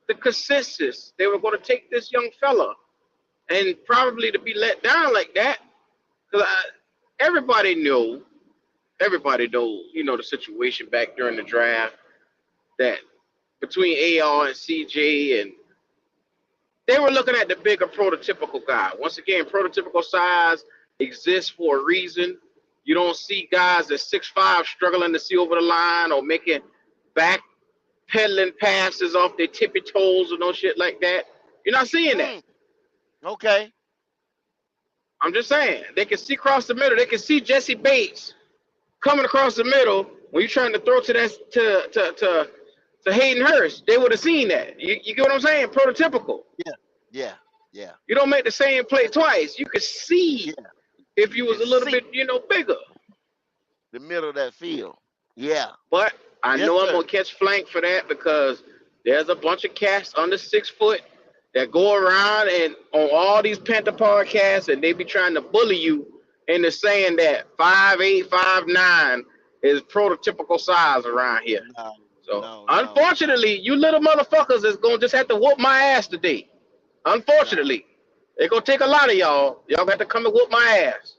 the consensus. They were gonna take this young fella, and probably to be let down like that, because everybody knew, the situation back during the draft that between AR and CJ, and they were looking at the bigger prototypical guy. Once again, prototypical size exists for a reason. You don't see guys at 6'5" struggling to see over the line or making back pedaling passes off their tippy toes or no shit like that. You're not seeing that. Mm, okay. I'm just saying. They can see across the middle. They can see Jesse Bates coming across the middle when you're trying to throw to that to Hayden Hurst. They would have seen that. You get what I'm saying? Prototypical. Yeah, yeah, yeah, You don't make the same play twice. You could see yeah. if You you was can a little see bit, bigger. the middle of that field. Yeah. But I Yes, know I'm sir. gonna catch flank for that because there's a bunch of cats under 6 foot that go around and on all these Panther podcasts, and they be trying to bully you into saying that 5'8", 5'9" is prototypical size around here. No, So no. unfortunately, you little motherfuckers is gonna just have to whoop my ass today. No. Unfortunately, it's gonna take a lot of y'all. Y'all got to come and whoop my ass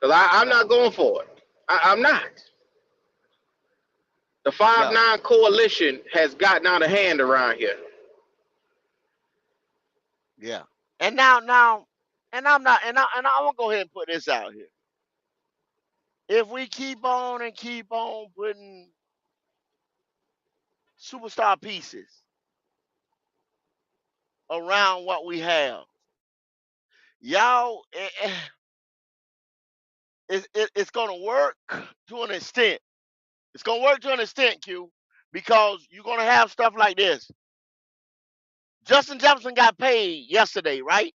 because I'm not No. going for it. I'm not. The No. 5'9" coalition has gotten out of hand around here. Yeah. And now, and I'm not, and I want to go ahead and put this out here. If we keep on and keep on putting superstar pieces around what we have, y'all, it's going to work to an extent. It's going to work to an extent, Q, because you're going to have stuff like this. Justin Jefferson got paid yesterday, right?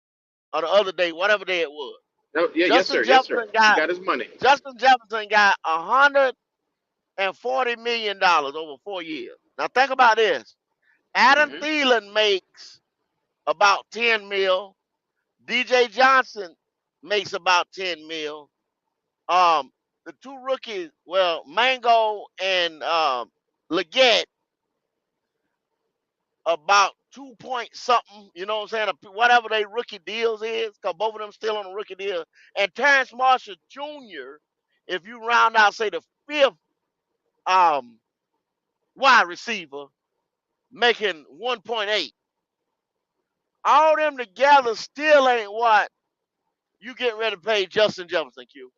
Or the other day, whatever day it was. No, yeah, Justin yes, sir. Jefferson He got got his money. Justin Jefferson got $140 million over 4 years. Now think about this. Adam hmm Thielen makes about 10 mil. DJ Johnson makes about 10 mil. The two rookies, well, Mango and Leggett, about 2 point something, you know what I'm saying? Whatever they rookie deals is, because both of them still on a rookie deal. And Terrence Marshall Jr., if you round out, say, the fifth um, wide receiver, making 1.8. All them together still ain't what you get ready to pay Justin Jefferson, Q.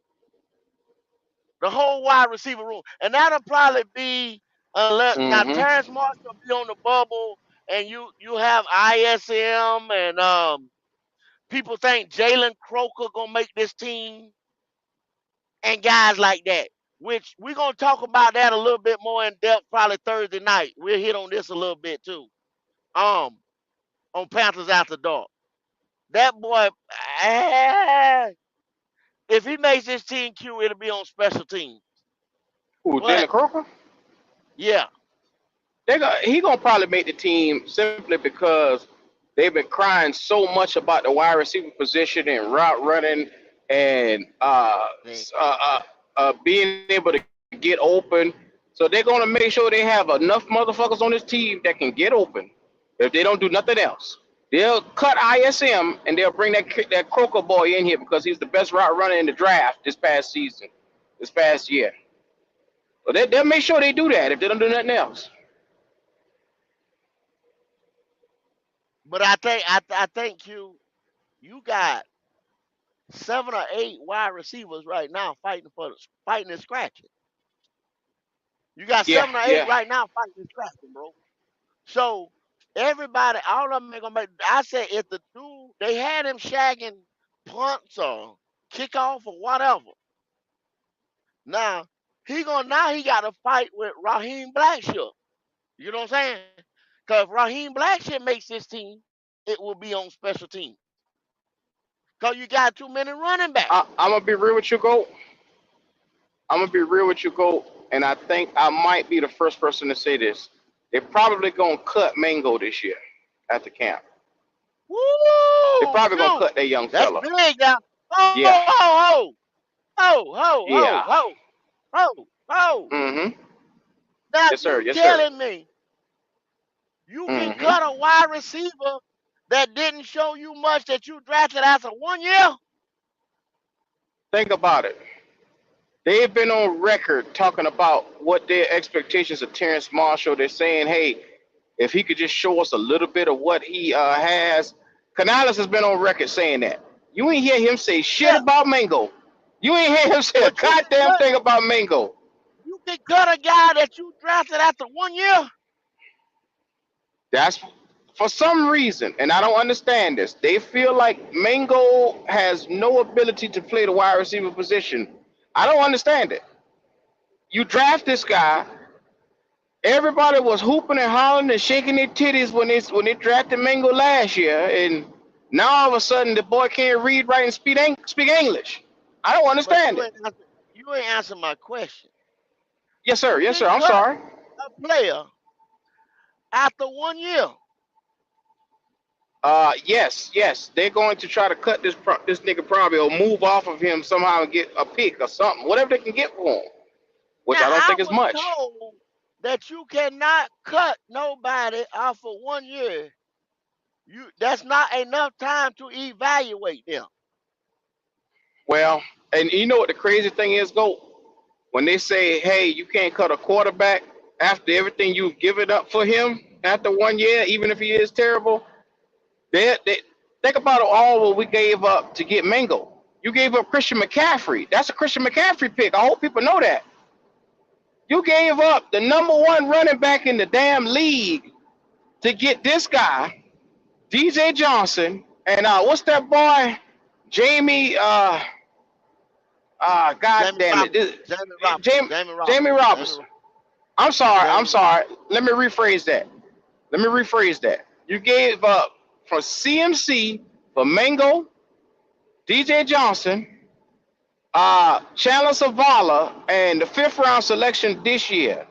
The whole wide receiver room. And that'll probably be, unless now hmm Terrence Marshall will be on the bubble and you have ISM and people think Jalen Croker gonna make this team and guys like that. Which we're gonna talk about that a little bit more in depth probably Thursday night. We'll hit on this a little bit too. Um, on Panthers After Dark. That boy, ah, if he makes this team Q, it'll be on special teams. Who, But Jalen Croker? yeah, He gonna probably make the team simply because they've been crying so much about the wide receiver position and route running and They, being able to get open. So they're gonna make sure they have enough motherfuckers on this team that can get open. If they don't do nothing else, they'll cut ISM and they'll bring that Croker boy in here because he's the best route runner in the draft this past season, this past year. But they'll make sure they do that if they don't do nothing else. but I think you got 7 or 8 wide receivers right now fighting and scratching. You got Yeah, 7 or 8 yeah. right now fighting and scratching, bro. So everybody, all of them ain't gonna make. I said if the dude they had him shagging punts or kickoff or whatever. Now he got to fight with Raheem Blackshear. You know what I'm saying? Because if Raheem Blackshear makes this team, it will be on special teams. Because you got too many running backs. I'm gonna be real with you, Go. I'm gonna be real with you, Go. And I think I might be the first person to say this. They're probably gonna cut Mango this year at the camp. They're Woo! probably gonna Q. cut that young That's fella. big now. Yeah, Ho, ho, ho, ho, ho, ho, yeah. ho, ho, ho. Mm-hmm. Now Yes, sir. you Yes, sir. telling me you can Mm-hmm. cut a wide receiver that didn't show you much that you drafted after 1 year? Think about it. They've been on record talking about what their expectations of Terrence Marshall. They're saying, hey, if he could just show us a little bit of what he has. Canales has been on record saying that. You ain't hear him say shit Yeah, about Mango. You ain't hear him say a but goddamn thing about Mango. you can cut a guy that you drafted after 1 year. That's for some reason, and I don't understand this. They feel like Mango has no ability to play the wide receiver position. I don't understand it. You draft this guy. Everybody was hooping and hollering and shaking their titties when they drafted Mango last year, and now all of a sudden the boy can't read, write, and speak English. I don't But understand it. you ain't answer my question. Yes, sir. You Yes, can sir. I'm cut sorry. a player after 1 year. Yes, yes. They're going to try to cut this nigga probably or move off of him somehow and get a pick or something, whatever they can get for him, which Now I don't I think is was much. told that you cannot cut nobody off for 1 year. That's not enough time to evaluate them. Well, and you know what the crazy thing is, Go? When they say, hey, you can't cut a quarterback after everything you've given up for him after 1 year, even if he is terrible, they think about all what we gave up to get Mingo. You gave up Christian McCaffrey. That's a Christian McCaffrey pick. I hope people know that. You gave up the number one running back in the damn league to get this guy, DJ Johnson, and what's that boy? Jamie, God Jamie damn it. Robinson. Jamie Robinson. Jamie, Jamie Jamie Robinson. Jamie, Robinson. I'm sorry. I'm Jamie sorry. Let me rephrase that. You gave up for CMC, for Mango, DJ Johnson, Chandler Zavala, and the fifth round selection this year.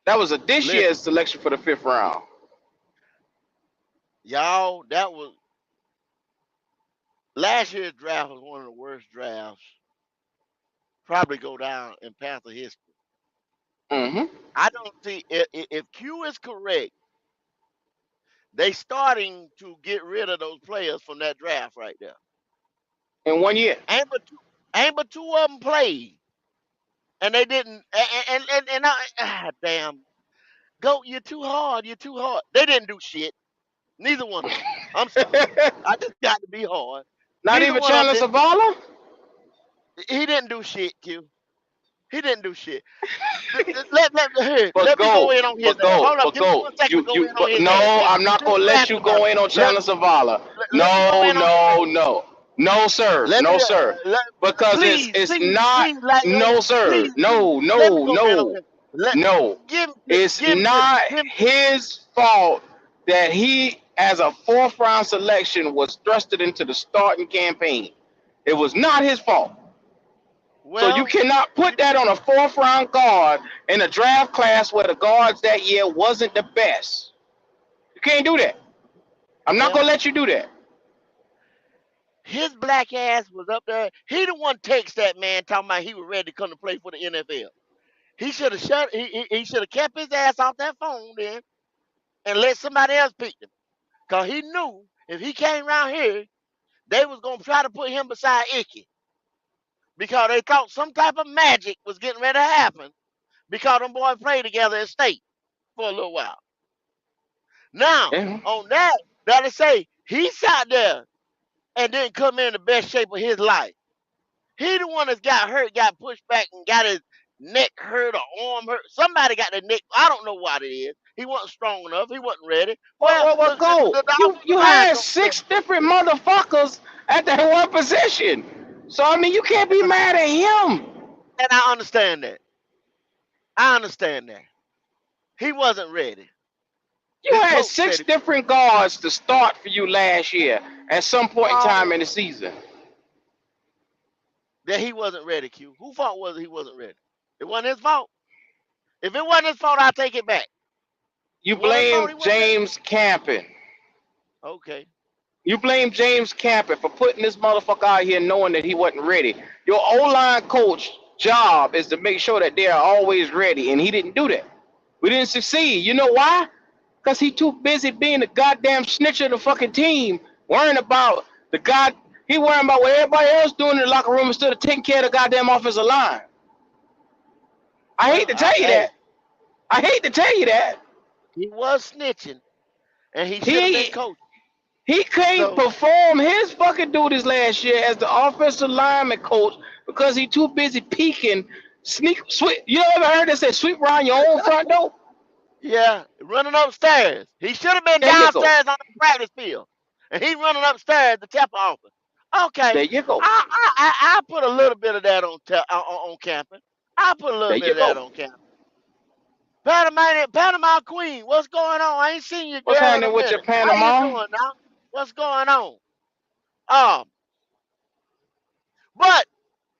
That was a this year's Listen, selection for the fifth round. y'all, that was last year's draft was one of the worst drafts. Probably go down in Panther history. Mm-hmm. I don't see if Q is correct, they starting to get rid of those players from that draft right there. In 1 year. Ain't but two of them played, and they didn't. Damn, go! You're too hard. You're too hard. They didn't do shit. Neither one of them. I'm sorry. I just got to be hard. Not Neither even one of them Chandler did. Zavala? He didn't do shit, Q. He didn't do shit. Here, But let me go go, in on his but ass. go, Hold up, but give me go. 1 second to go in on his ass. No, I'm not Since gonna you let you asking about go it, in on let, Chandler Zavala. let me go No, in on his no, ass. no. No, sir. Let me, No, sir. let, Because please, it's please, not. please, like, No, sir. please, No, let me no, go in on no, him. Let, no. give me, It's give me to me, not give me to me. his fault that he, as a fourth round selection, was thrusted into the starting campaign. It was not his fault. So you Well, cannot you, put that on a fourth round guard in a draft class where the guards that year wasn't the best. You can't do that. I'm not gonna well, let you do that. His black ass was up there. He the one text that man talking about he was ready to come to play for the NFL. He should have shut. He should have kept his ass off that phone then and let somebody else pick him. Cause he knew if he came around here, they was gonna try to put him beside Icky because they thought some type of magic was getting ready to happen because them boys played together in state for a little while. Now Yeah. on that, that'll say he sat there and didn't come in the best shape of his life. He the one that got hurt, got pushed back, and got his neck hurt or arm hurt. Somebody got the neck. I don't know what it is. He wasn't strong enough. He wasn't ready. Well, What go? the You offensive line had don't play. 6 different motherfuckers at that one position. So I mean, you can't be mad at him. And I understand that. I understand that. He wasn't ready. You His had coach six said it. different guards to start for you last year at some point in time Oh, in the season. that he wasn't ready, Q. Who fault was it he wasn't ready? It wasn't his fault. If it wasn't his fault, I'll take it back. You It wasn't his fault blame he wasn't ready. James Campen. Okay. You blame James Campen for putting this motherfucker out here knowing that he wasn't ready. Your O-line coach job is to make sure that they are always ready, and he didn't do that. We didn't succeed. You know why? Because he too busy being the goddamn snitch of the fucking team, worrying about the god. He worrying about what everybody else doing in the locker room instead of taking care of the goddamn offensive line. I hate Well, to tell you hey, that. I hate to tell you that. he was snitching, and he should have been He coached. he can't So perform his fucking duties last year as the offensive lineman coach because he too busy peeking, sweep. You ever heard that say sweep around your own front door? yeah, running upstairs. He should have been There you go. downstairs on the practice field, and he running upstairs to tap office. Okay, There you go. I put a little bit of that on camping. I put a little There bit you of that go. on camping. Panama Queen, what's going on? I ain't seen you, What's girl, in a happening with your minute. How you Panama? doing now? What's going on? Um, but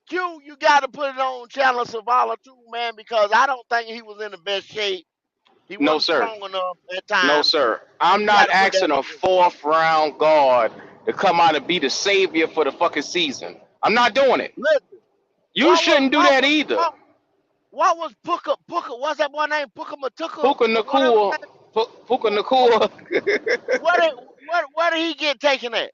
Q, you got to put it on Chandler Savala too, man, because I don't think he was in the best shape. He No, wasn't sir. strong enough at No, times. sir. I'm You got not to put that asking on a him. fourth round guard to come out and be the savior for the fucking season. I'm not doing it. Listen, You shouldn't do that either. what was Puka? What's that boy name? Puka Matuka Puka or whatever. Nakua. Puka Who, who, Nakua. where did he get taken at?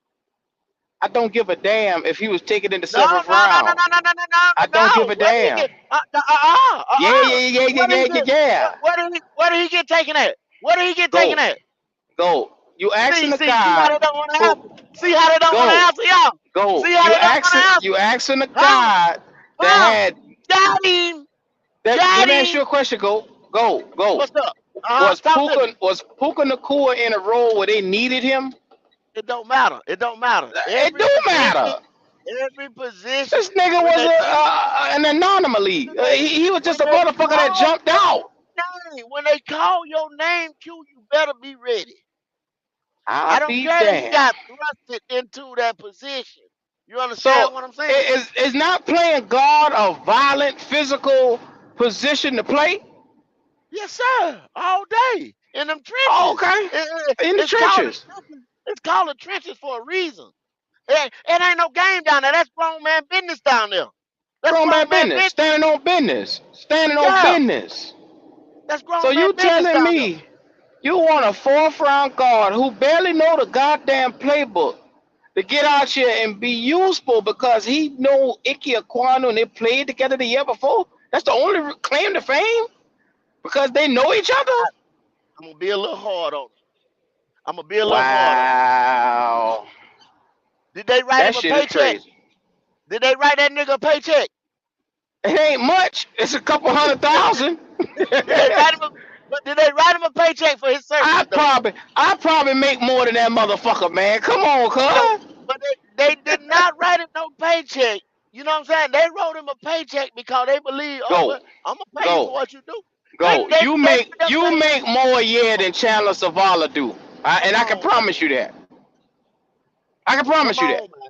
I don't give a damn if he was taken in the No, no, seventh no, no, no, round. no, no, no, no, I don't no. give a Where did he damn. get? Yeah, yeah, yeah, yeah, Where did yeah, he yeah, get? yeah. Where did he get taken at? Where did he get taken Go, at? go. You asking the See how guy they don't want to who answer. See how they don't want to go, answer, y'all. go. See how they don't want to answer. You asking the Huh? guy that Huh? had Got him. that. Let Got me ask you him. a question. Go. What's up? Talk to me. Was Puka Nakua in a role where they needed him? It don't matter. It don't matter. It do matter. Every position This nigga when was they call an anomaly. He was when just a they motherfucker that call jumped out. your name, when they call your name, Q, you better be ready. I'll I don't be care that he damned. got thrusted into that position. You So understand what I'm saying? is not playing guard a violent physical position to play? Yes, sir. All day in them Oh, trenches. okay. In the It's called the trenches. trenches. It's called the trenches for a reason. It ain't no game down there. That's grown man business down there. That's Grown man grown man business. business. Standing on business. Standing on Yeah, business. that's So grown man you business telling down there. me you want a fourth round guard who barely know the goddamn playbook to get out here and be useful because he know Ike Aquano and they played together the year before? That's the only claim to fame? Because they know each other? I'm gonna be a little hard on him. I'm gonna be a little hard on him. Wow. Did they write That him a shit is paycheck? crazy. Did they write that nigga a paycheck? It ain't much. It's a couple hundred thousand. Did they write him a but did they write him a paycheck for his services though? I probably make more than that motherfucker, man. Come on, But cuz. they did not write him no paycheck. You know what I'm saying? They wrote him a paycheck because they believe, oh Go, well, I'm gonna pay you for go, what you do. go. They straight up You say, make more a year than Chandler Zavala do. And come I can on, man. promise you that. I can promise Come you that. on, man.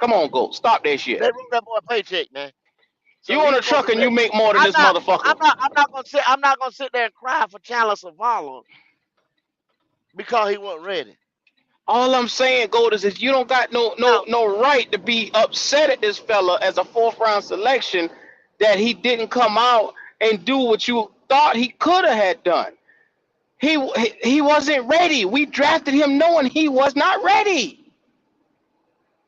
Come on, go. Stop that shit. They wrote that boy a paycheck, man. You So on he's a supposed to truck and you pay. make more than I'm this not motherfucker. I'm not gonna sit there and cry for Chandler Savala because he wasn't ready. All I'm saying, Golders, is you don't got Now, no right to be upset at this fella as a fourth round selection that he didn't come out and do what you thought he could have had done. He wasn't ready. We drafted him knowing he was not ready.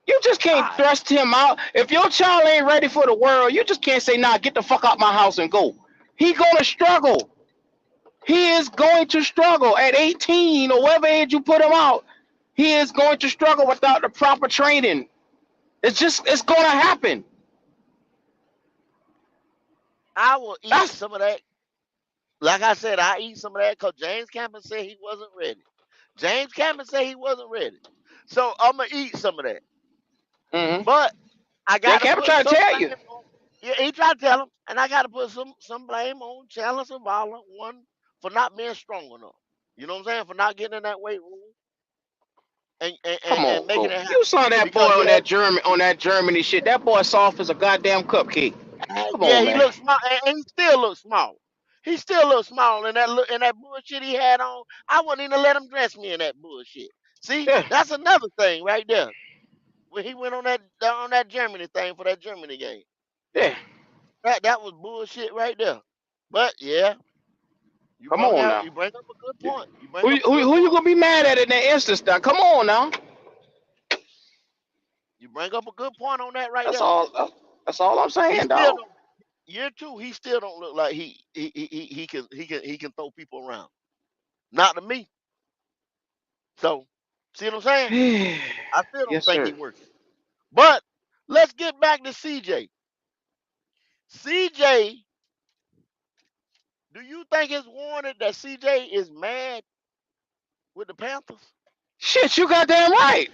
You just all can't right. thrust him out. If your child ain't ready for the world, you just can't say, nah, get the fuck out my house and go. He gonna struggle. He is going to struggle at 18 or whatever age you put him out. He is going to struggle without the proper training. It's gonna happen. I will eat That's some of that. Like I said, I eat some of that because James Cameron said he wasn't ready. James Cameron said he wasn't ready. So I'm gonna eat some of that. mm-hmm. But I They got to kept put trying to some tell you. blame on. Yeah, he tried to tell him, and I got to put some blame on Chandler Zavala, one for not being strong enough. You know what I'm saying? For not getting in that weight room and Come on, making Cole. it You happen. saw that boy Because on yeah, that Germany shit. That boy soft as a goddamn cupcake. Come yeah, on, he man. looks small, and he still looks small. He still looks small in that look in that bullshit he had on. I wouldn't even let him dress me in that bullshit. See, Yeah, that's another thing right there. When he went on that Germany thing for that Germany game, yeah. that was bullshit right there. But yeah, Come on now. you bring up a good point. You Who, bring up a who, good who you point. gonna be mad at in that instance now? Come on now. You bring up a good point on that right That's there. all. That's all I'm He saying, still dog. don't year two, he still don't look like he can throw people around. Not to me. So see what I'm saying? I still don't Yes, think sir. he working. But let's get back to CJ. CJ, do you think it's warranted that CJ is mad with the Panthers? Shit, you goddamn right.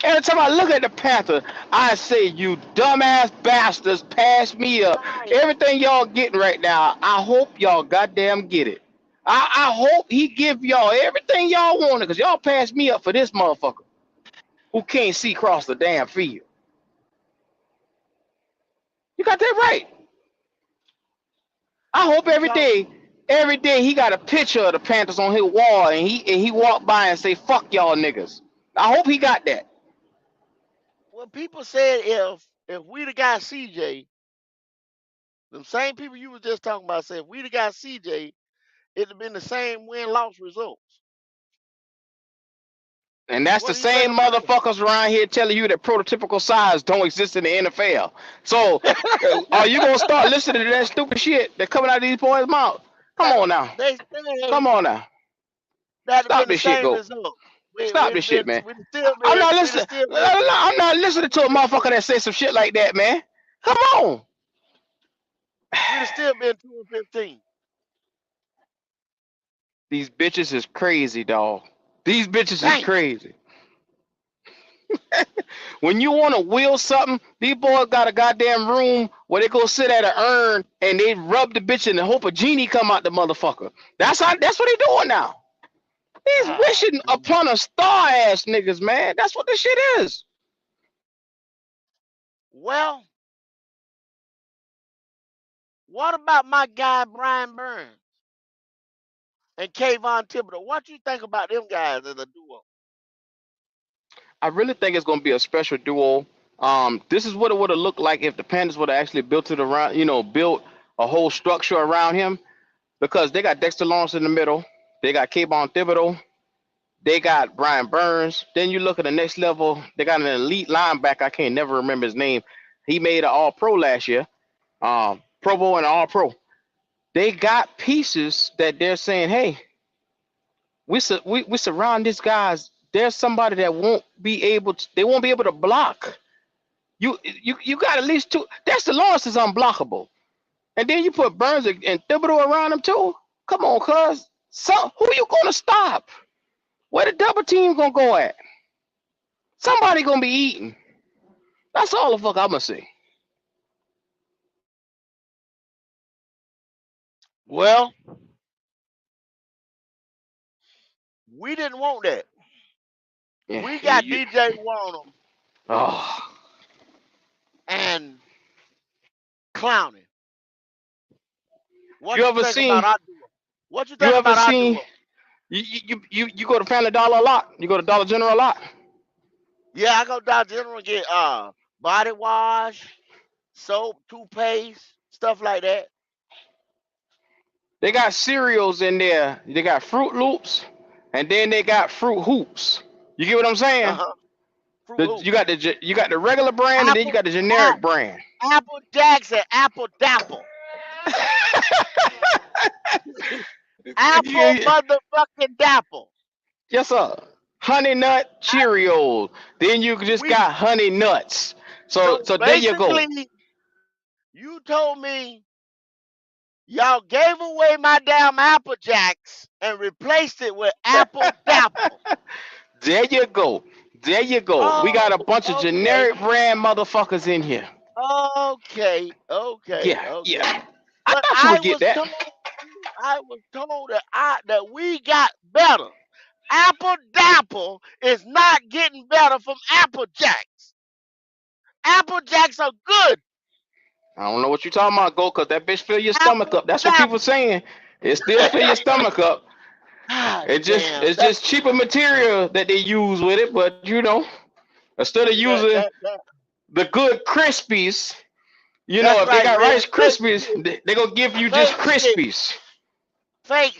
Every time I look at the Panther, I say, you dumbass bastards, pass me up. Right. Everything y'all getting right now, I hope y'all goddamn get it. I hope he give y'all everything y'all wanted, because y'all pass me up for this motherfucker who can't see across the damn field. You got that right. I hope Because every day he got a picture of the Panthers on his wall and he walk by and say, fuck y'all niggas. I hope he got that. when people said if we the guy CJ, the same people you was just talking about said if we the guy CJ, it'd have been the same win-loss results. And that's What the do you think same about motherfuckers around here telling you that prototypical size don't exist in the NFL. So, are you gonna start listening to that stupid shit that coming out of these boys' mouth? Come that? on now, They said come on now, that'd have stop been the this shit, same go. result. Stop this shit, man. We'd have still been I'm not listening to a 2-4. motherfucker that says some shit like that, man. Come on. We'd have still been 2-15. These bitches is crazy, dog. These bitches is Damn. crazy. When you want to will something, these boys got a goddamn room where they go sit at an urn and they rub the bitch in the hope a genie come out the motherfucker. That's what they doing now. He's Ah, wishing gee. upon a star ass niggas, man. That's what this shit is. Well, what about my guy Brian Burns and Kayvon Thibodeau? What you think about them guys as a duo? I really think it's gonna be a special duo. This is what it would have looked like if the Panthers would have actually built it around, built a whole structure around him because they got Dexter Lawrence in the middle, they got Kayvon Thibodeau, they got Brian Burns. Then you look at the next level, they got an elite linebacker. I can't never remember his name. He made an All Pro last year, Pro Bowl and All Pro. They got pieces that they're saying, hey, we surround these guys. There's somebody that they won't be able to block. You got at least two. That's the Lawrence is unblockable. And then you put Burns and Thibodeau around him too. Come on, cuz. So who you gonna stop? Where the double team gonna go at? Somebody gonna be eating. That's all the fuck I'm gonna say. Well, we didn't want that. Yeah, We got DJ Warner oh, and Clowney. What you you ever think about seen? our duo? What you You think ever about our seen? duo? You go to Family Dollar a lot. You go to Dollar General a lot. Yeah, I go down General and get body wash, soap, toothpaste, stuff like that. They got cereals in there. They got Fruit Loops, and then they got Fruit Hoops. You get what I'm saying? Uh-huh. Fruit You Hoops. got the regular brand, and then you Apple got the a- generic brand. Apple Jacks and Apple Dapple. Apple motherfucking Dapple. Yes, sir. Honey Nut I, Cheerios. Then you just we got Honey Nuts. So so there you go. basically you told me y'all gave away my damn Apple Jacks and replaced it with Apple Dapple. There you go. There you go. We got Oh, a bunch of okay. generic brand motherfuckers in here. Okay, okay, Yeah, okay. yeah. I But thought you would get that. I was told that we got better. Apple Dapple is not getting better from Apple Jacks. Apple Jacks are good. I don't know what you're talking about, go, cause that bitch fill your stomach Apple up. That's what people Dapple. saying. It still fill your stomach up. God It just damn. it's just cheaper material that they use with it, but instead of using That the good crispies, that's if they right, got man. Rice Krispies, they gonna give you just Fake shit. Krispies. Fake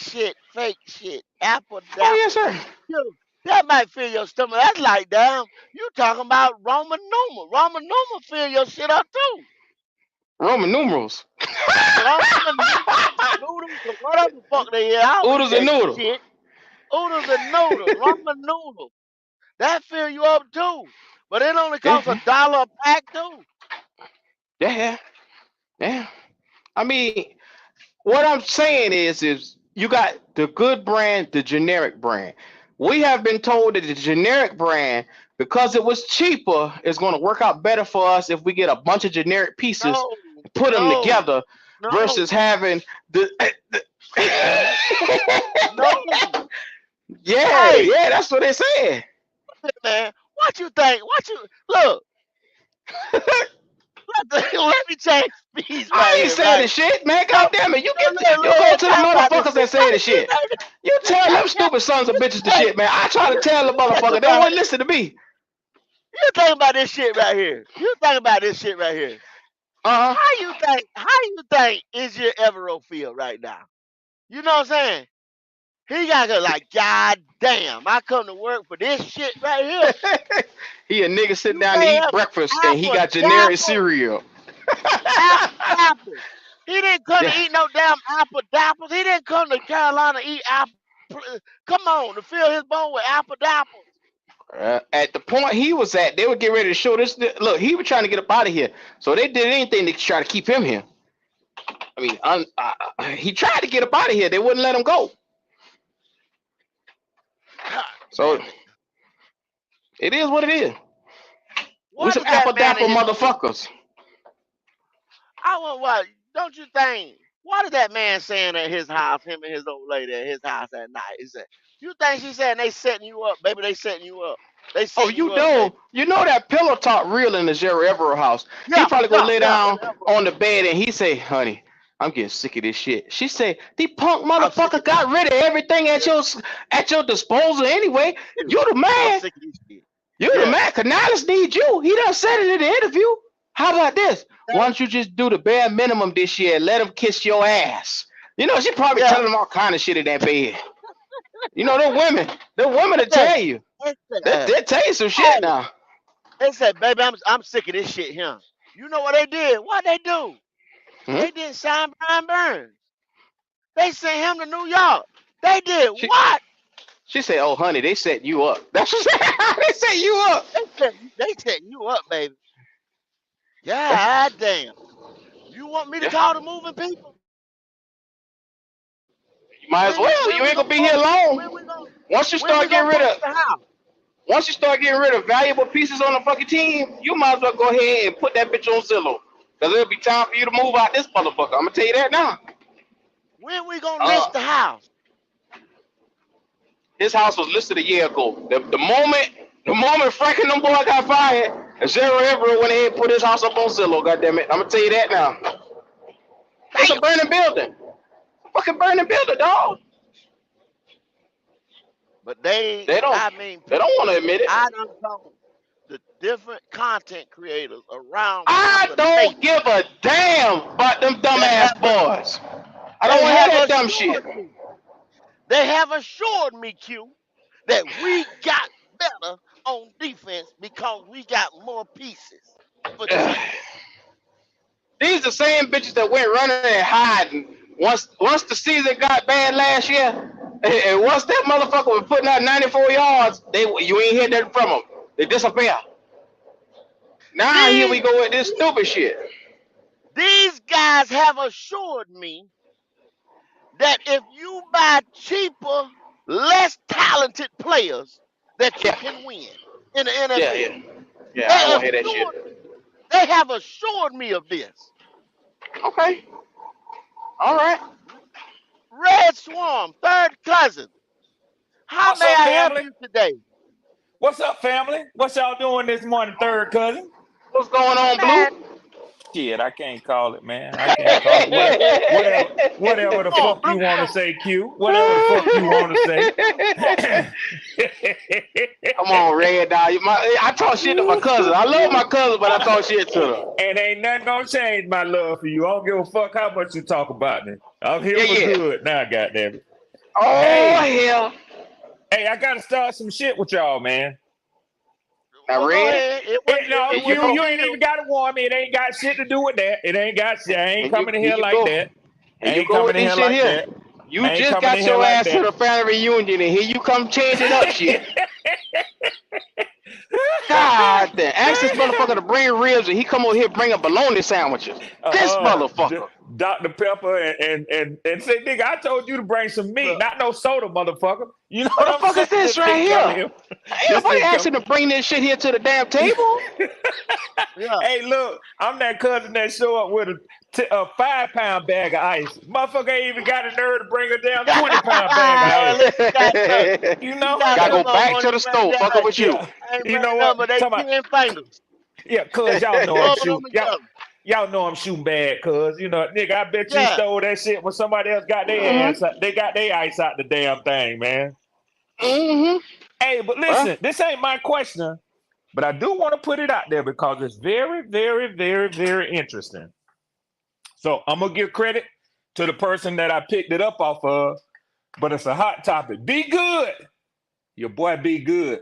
shit. Apple Oh yes, Dapple. sir. You, that might fill your stomach. That's like damn. You talking about Roman numeral. Roman numeral fill your shit up too. Roman numerals. Roman noodles or whatever the fuck they is. I don't eat Oodles and that noodle. shit. Oodles and noodles. Ramen noodles. That fill you up too. But it only costs Yeah, $1 a pack too. yeah, yeah. I mean, what I'm saying is you got the good brand, the generic brand. We have been told that the generic brand, because it was cheaper, is going to work out better for us if we get a bunch of generic pieces No, and put them no, together no, versus having the. no. Yeah, Hey, yeah, that's what they said. man, what you think? What you look? Let me change speeds right I ain't here, saying right? the shit, man. No, God damn it. You go look, to the talk about this motherfuckers shit. that say the You shit. think, You tell them stupid sons of bitches the hey, shit, man. I try to tell the think motherfucker. They about wouldn't it. listen to me. You think about this shit right here. You think about this shit right here. Uh-huh. How you think is your Evero feel right now? You know what I'm saying? He got to like, God damn, I come to work for this shit right here. He a nigga sitting You down to gave eat him breakfast and he apple got generic dapple, cereal. apple dapple. He didn't come to Yeah. eat no damn apple dapples. He didn't come to Carolina to eat apple. Come on, to fill his bone with apple dapples. At the point he was at, they would get ready to show this. Look, he was trying to get up out of here, so they did anything to try to keep him here. I mean, he tried to get up out of here. They wouldn't let him go. God So damn it. it is what it is. We What some is that apple man in dapple his old motherfuckers. I want what? Don't you think? What is that man saying at his house? Him and his old lady at his house at night. He said, "You think she said they setting you up, baby? They setting you up. They Oh, setting you up, baby." you know that pillow talk real in the Jerry Evero house. He Yeah, probably go yeah, lay yeah. down on the bed and he say, "Honey, I'm getting sick of this shit." She say, "The punk I'm sick motherfucker of this got rid of everything shit. at your disposal anyway. Yeah, You the I'm man. sick of this shit. You the Yeah. man. Canales need you. He done said it in the interview. How about this? Why don't you just do the bare minimum this year? Let him kiss your ass." She probably Yeah. telling him all kind of shit in that bed. They're women to Hey, tell you. they said, They tell you some shit hey, now. they said, baby, I'm sick of this shit here. You know what they did? What they do? Hmm? They didn't sign Brian Burns. They sent him to New York. They did She what? she said, "Oh, honey, they set you up." That's what she said. They set you up. They set you up, baby. That's, God damn. You want me to yeah, call the moving people? you might as well. When You we ain't gonna gonna be here post long. Once you when we start getting gonna rid post of the house? once you start getting rid of valuable pieces on the fucking team, you might as well go ahead and put that bitch on Zillow. Cause it'll be time for you to move out this motherfucker. I'm gonna tell you that now. When we gonna Uh, list the house? his house was listed a year ago. The moment Frank and them boy got fired, and Zero Everett went ahead and put his house up on Zillow. Goddamn it! I'm gonna tell you that now. It's a Damn. burning building. Fucking burning building, dog. But they, They don't I mean, they don't want to admit it. I done told the different content creators around I Panther don't Nation give a damn about them that dumbass have boys. I don't they want to have hear that dumb shit. assured me, they have assured me, Q, that we got better on defense because we got more pieces for cheaper. These the same bitches that went running and hiding. Once the season got bad last year, and once that motherfucker was putting out 94 yards, you ain't hear that from them. They disappear. Now here we These go with this stupid shit. these guys have assured me that if you buy cheaper, less talented players, that you Yeah, can win in the yeah, NFL. yeah, yeah. I They don't want to hear that shit. assured me. They have assured me of this. Okay, all right. Red Swarm, third cousin. How What's may up, I help family? you today? What's up, family? What y'all doing this morning, third cousin? What's going on, Blue? Man, Shit, I can't call it, man. I can't call it. Whatever the come on, fuck you Blue. want to say, Q. Whatever the fuck you want to say. Come on, Red Dog. I talk shit to my cousin. I love my cousin, but I talk shit to them. And ain't nothing gonna change my love for you. I don't give a fuck how much you talk about me. I'm here Yeah, for yeah. good now, goddamn it. Oh Hey, hell. I gotta start some shit with y'all, man. Now, Well, go Red, ahead. It It, wasn't. no, It here you Q, wasn't go. you ain't even Bill. gotta warn me. It ain't got shit to do with that. It ain't got shit. I ain't And you coming in here here you like go. that. Here I you ain't go with coming in this here shit like here. that. You I ain't just coming in got here your like ass to that. the family reunion, and here you come changing up shit. God damn. Ask this motherfucker to bring ribs, and he come over here bringing bologna sandwiches. This motherfucker. Dr. Pepper and say, nigga, I told you to bring some meat, Look, not no soda, motherfucker. You know What what the I'm fuck saying? is this This right nigga come here? here. Ain't This nobody nigga asked come. him to bring this shit here to the damn table. yeah. Hey, look, I'm that cousin that show up with a 5-pound bag of ice. Motherfucker ain't even got a nerve to bring a damn 20-pound bag of Well, ice. look, You you know? got a Gotta little go more back money to than the Randy store, fucking Jackson. with you. Yeah. I ain't You know bringing nothing what? but they Talking about, 10 fingers. yeah, cuz y'all know I'm Rubbing them shooting. together. Y'all know I'm shooting bad, cuz you know, nigga, I bet you Yeah. stole that shit when somebody else got their Mm-hmm. ass out. They got their ice out the damn thing, man. Mm-hmm. Hey, but Well, listen, this ain't my question, but I do want to put it out there because it's very, very, very, very interesting. So I'm gonna give credit to the person that I picked it up off of, but it's a hot topic. Be good. Your boy Be Good.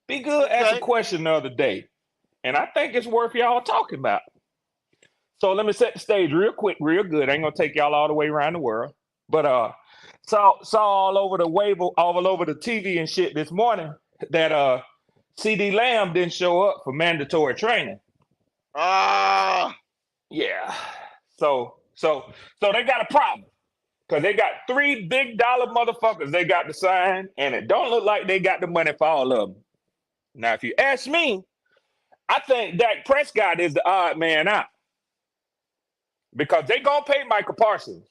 Be Good asked a Okay. question the other day, and I think it's worth y'all talking about. So let me set the stage real quick, real good. I ain't gonna take y'all all the way around the world. But saw all over the wave, all over the TV and shit this morning that CD Lamb didn't show up for mandatory training. Ah, Yeah. So they got a problem. Cause they got $3 big motherfuckers they got to sign, and it don't look like they got the money for all of them. Now, if you ask me, I think Dak Prescott is the odd man out because they gonna pay Michael Parsons,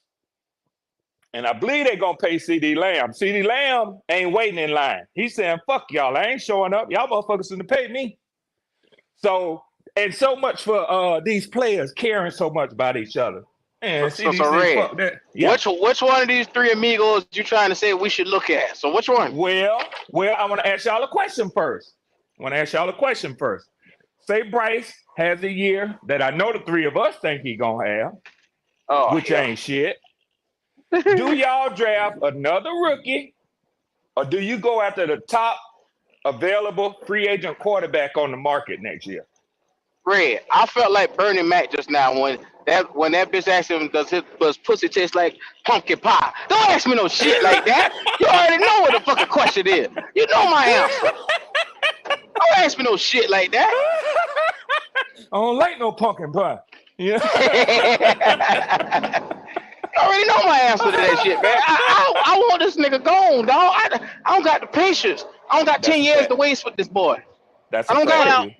and I believe they gonna pay CD Lamb. CD Lamb ain't waiting in line. He's saying, "Fuck y'all, I ain't showing up. Y'all motherfuckers gonna pay me." So and so much for these players caring so much about each other. so, And so, so CDC, Red, fuck that. Yeah. which one of these three amigos you trying to say we should look at? So which one? Well, I want to ask y'all a question first. Say Bryce has a year that I know the three of us think he gonna have, Oh which hell. ain't shit. Do y'all draft another rookie, or do you go after the top available free agent quarterback on the market next year? Red, I felt like Bernie Mac just now when that bitch asked him does pussy taste like pumpkin pie. Don't ask me no shit like that. You already know what the fucking question is. You know my answer. Don't ask me no shit like that. I don't like no pumpkin pie. Yeah. You already know my answer to that shit, man. I want this nigga gone, dog. I don't got the patience. I don't got 10 That's a years to fact. waste with this boy. That's I a don't got fact, it. well, Q.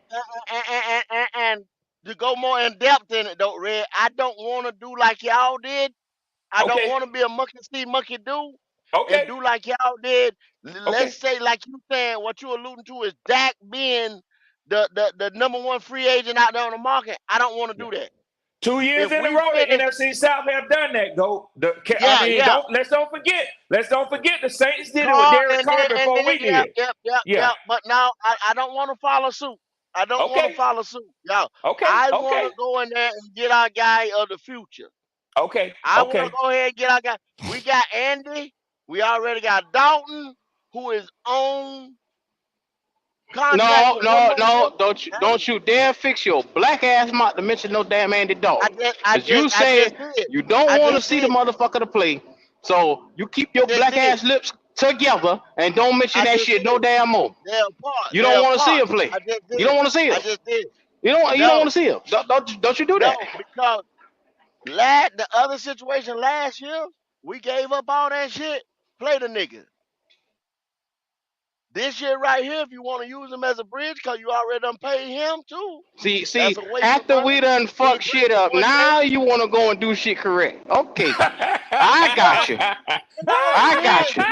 and to go more in depth in it, though, Red, I don't want to do like y'all did. I don't Okay. want to be a monkey see, monkey do, and Okay. do like y'all did. Let's Okay. say, like you saying, what you alluding to is Dak being the number one free agent out there on the market. I don't want to Yeah. do that. 2 years If in a we row, the finish, NFC South have done that. yeah. Let's don't forget the Saints did it with Carl, Derek Carr before we yep, did. yep, yep, Yeah. yep. But now I don't want to follow suit. I don't want to Okay. follow suit, y'all. Okay. I want Okay. to go in there and get our guy of the future. Okay. I want to Okay. go ahead and get our guy. We got Andy. We already got Dalton, who is on contract No, for one no, more year. no, don't you dare fix your black ass mouth to mention no damn Andy Dalton. Cause you I said just did. you don't I want to just see the did. motherfucker to play. So you keep I your just black did. ass lips together and don't mention I that just shit no did. damn more. They're apart. You don't They're want to see apart. him play. I just You did. don't want to see I him. just did. You don't want No, to see him. Don't you do no, that. because the other situation last year, we gave up all that shit. Play the nigga. This year right here, if you want to use him as a bridge, cause you already done paid him too. See, That's a waste of after money. we done Can fuck you bring shit him up, 1 year? now you want to go and do shit correct. Okay, I got you. You know what I'm I saying? got you.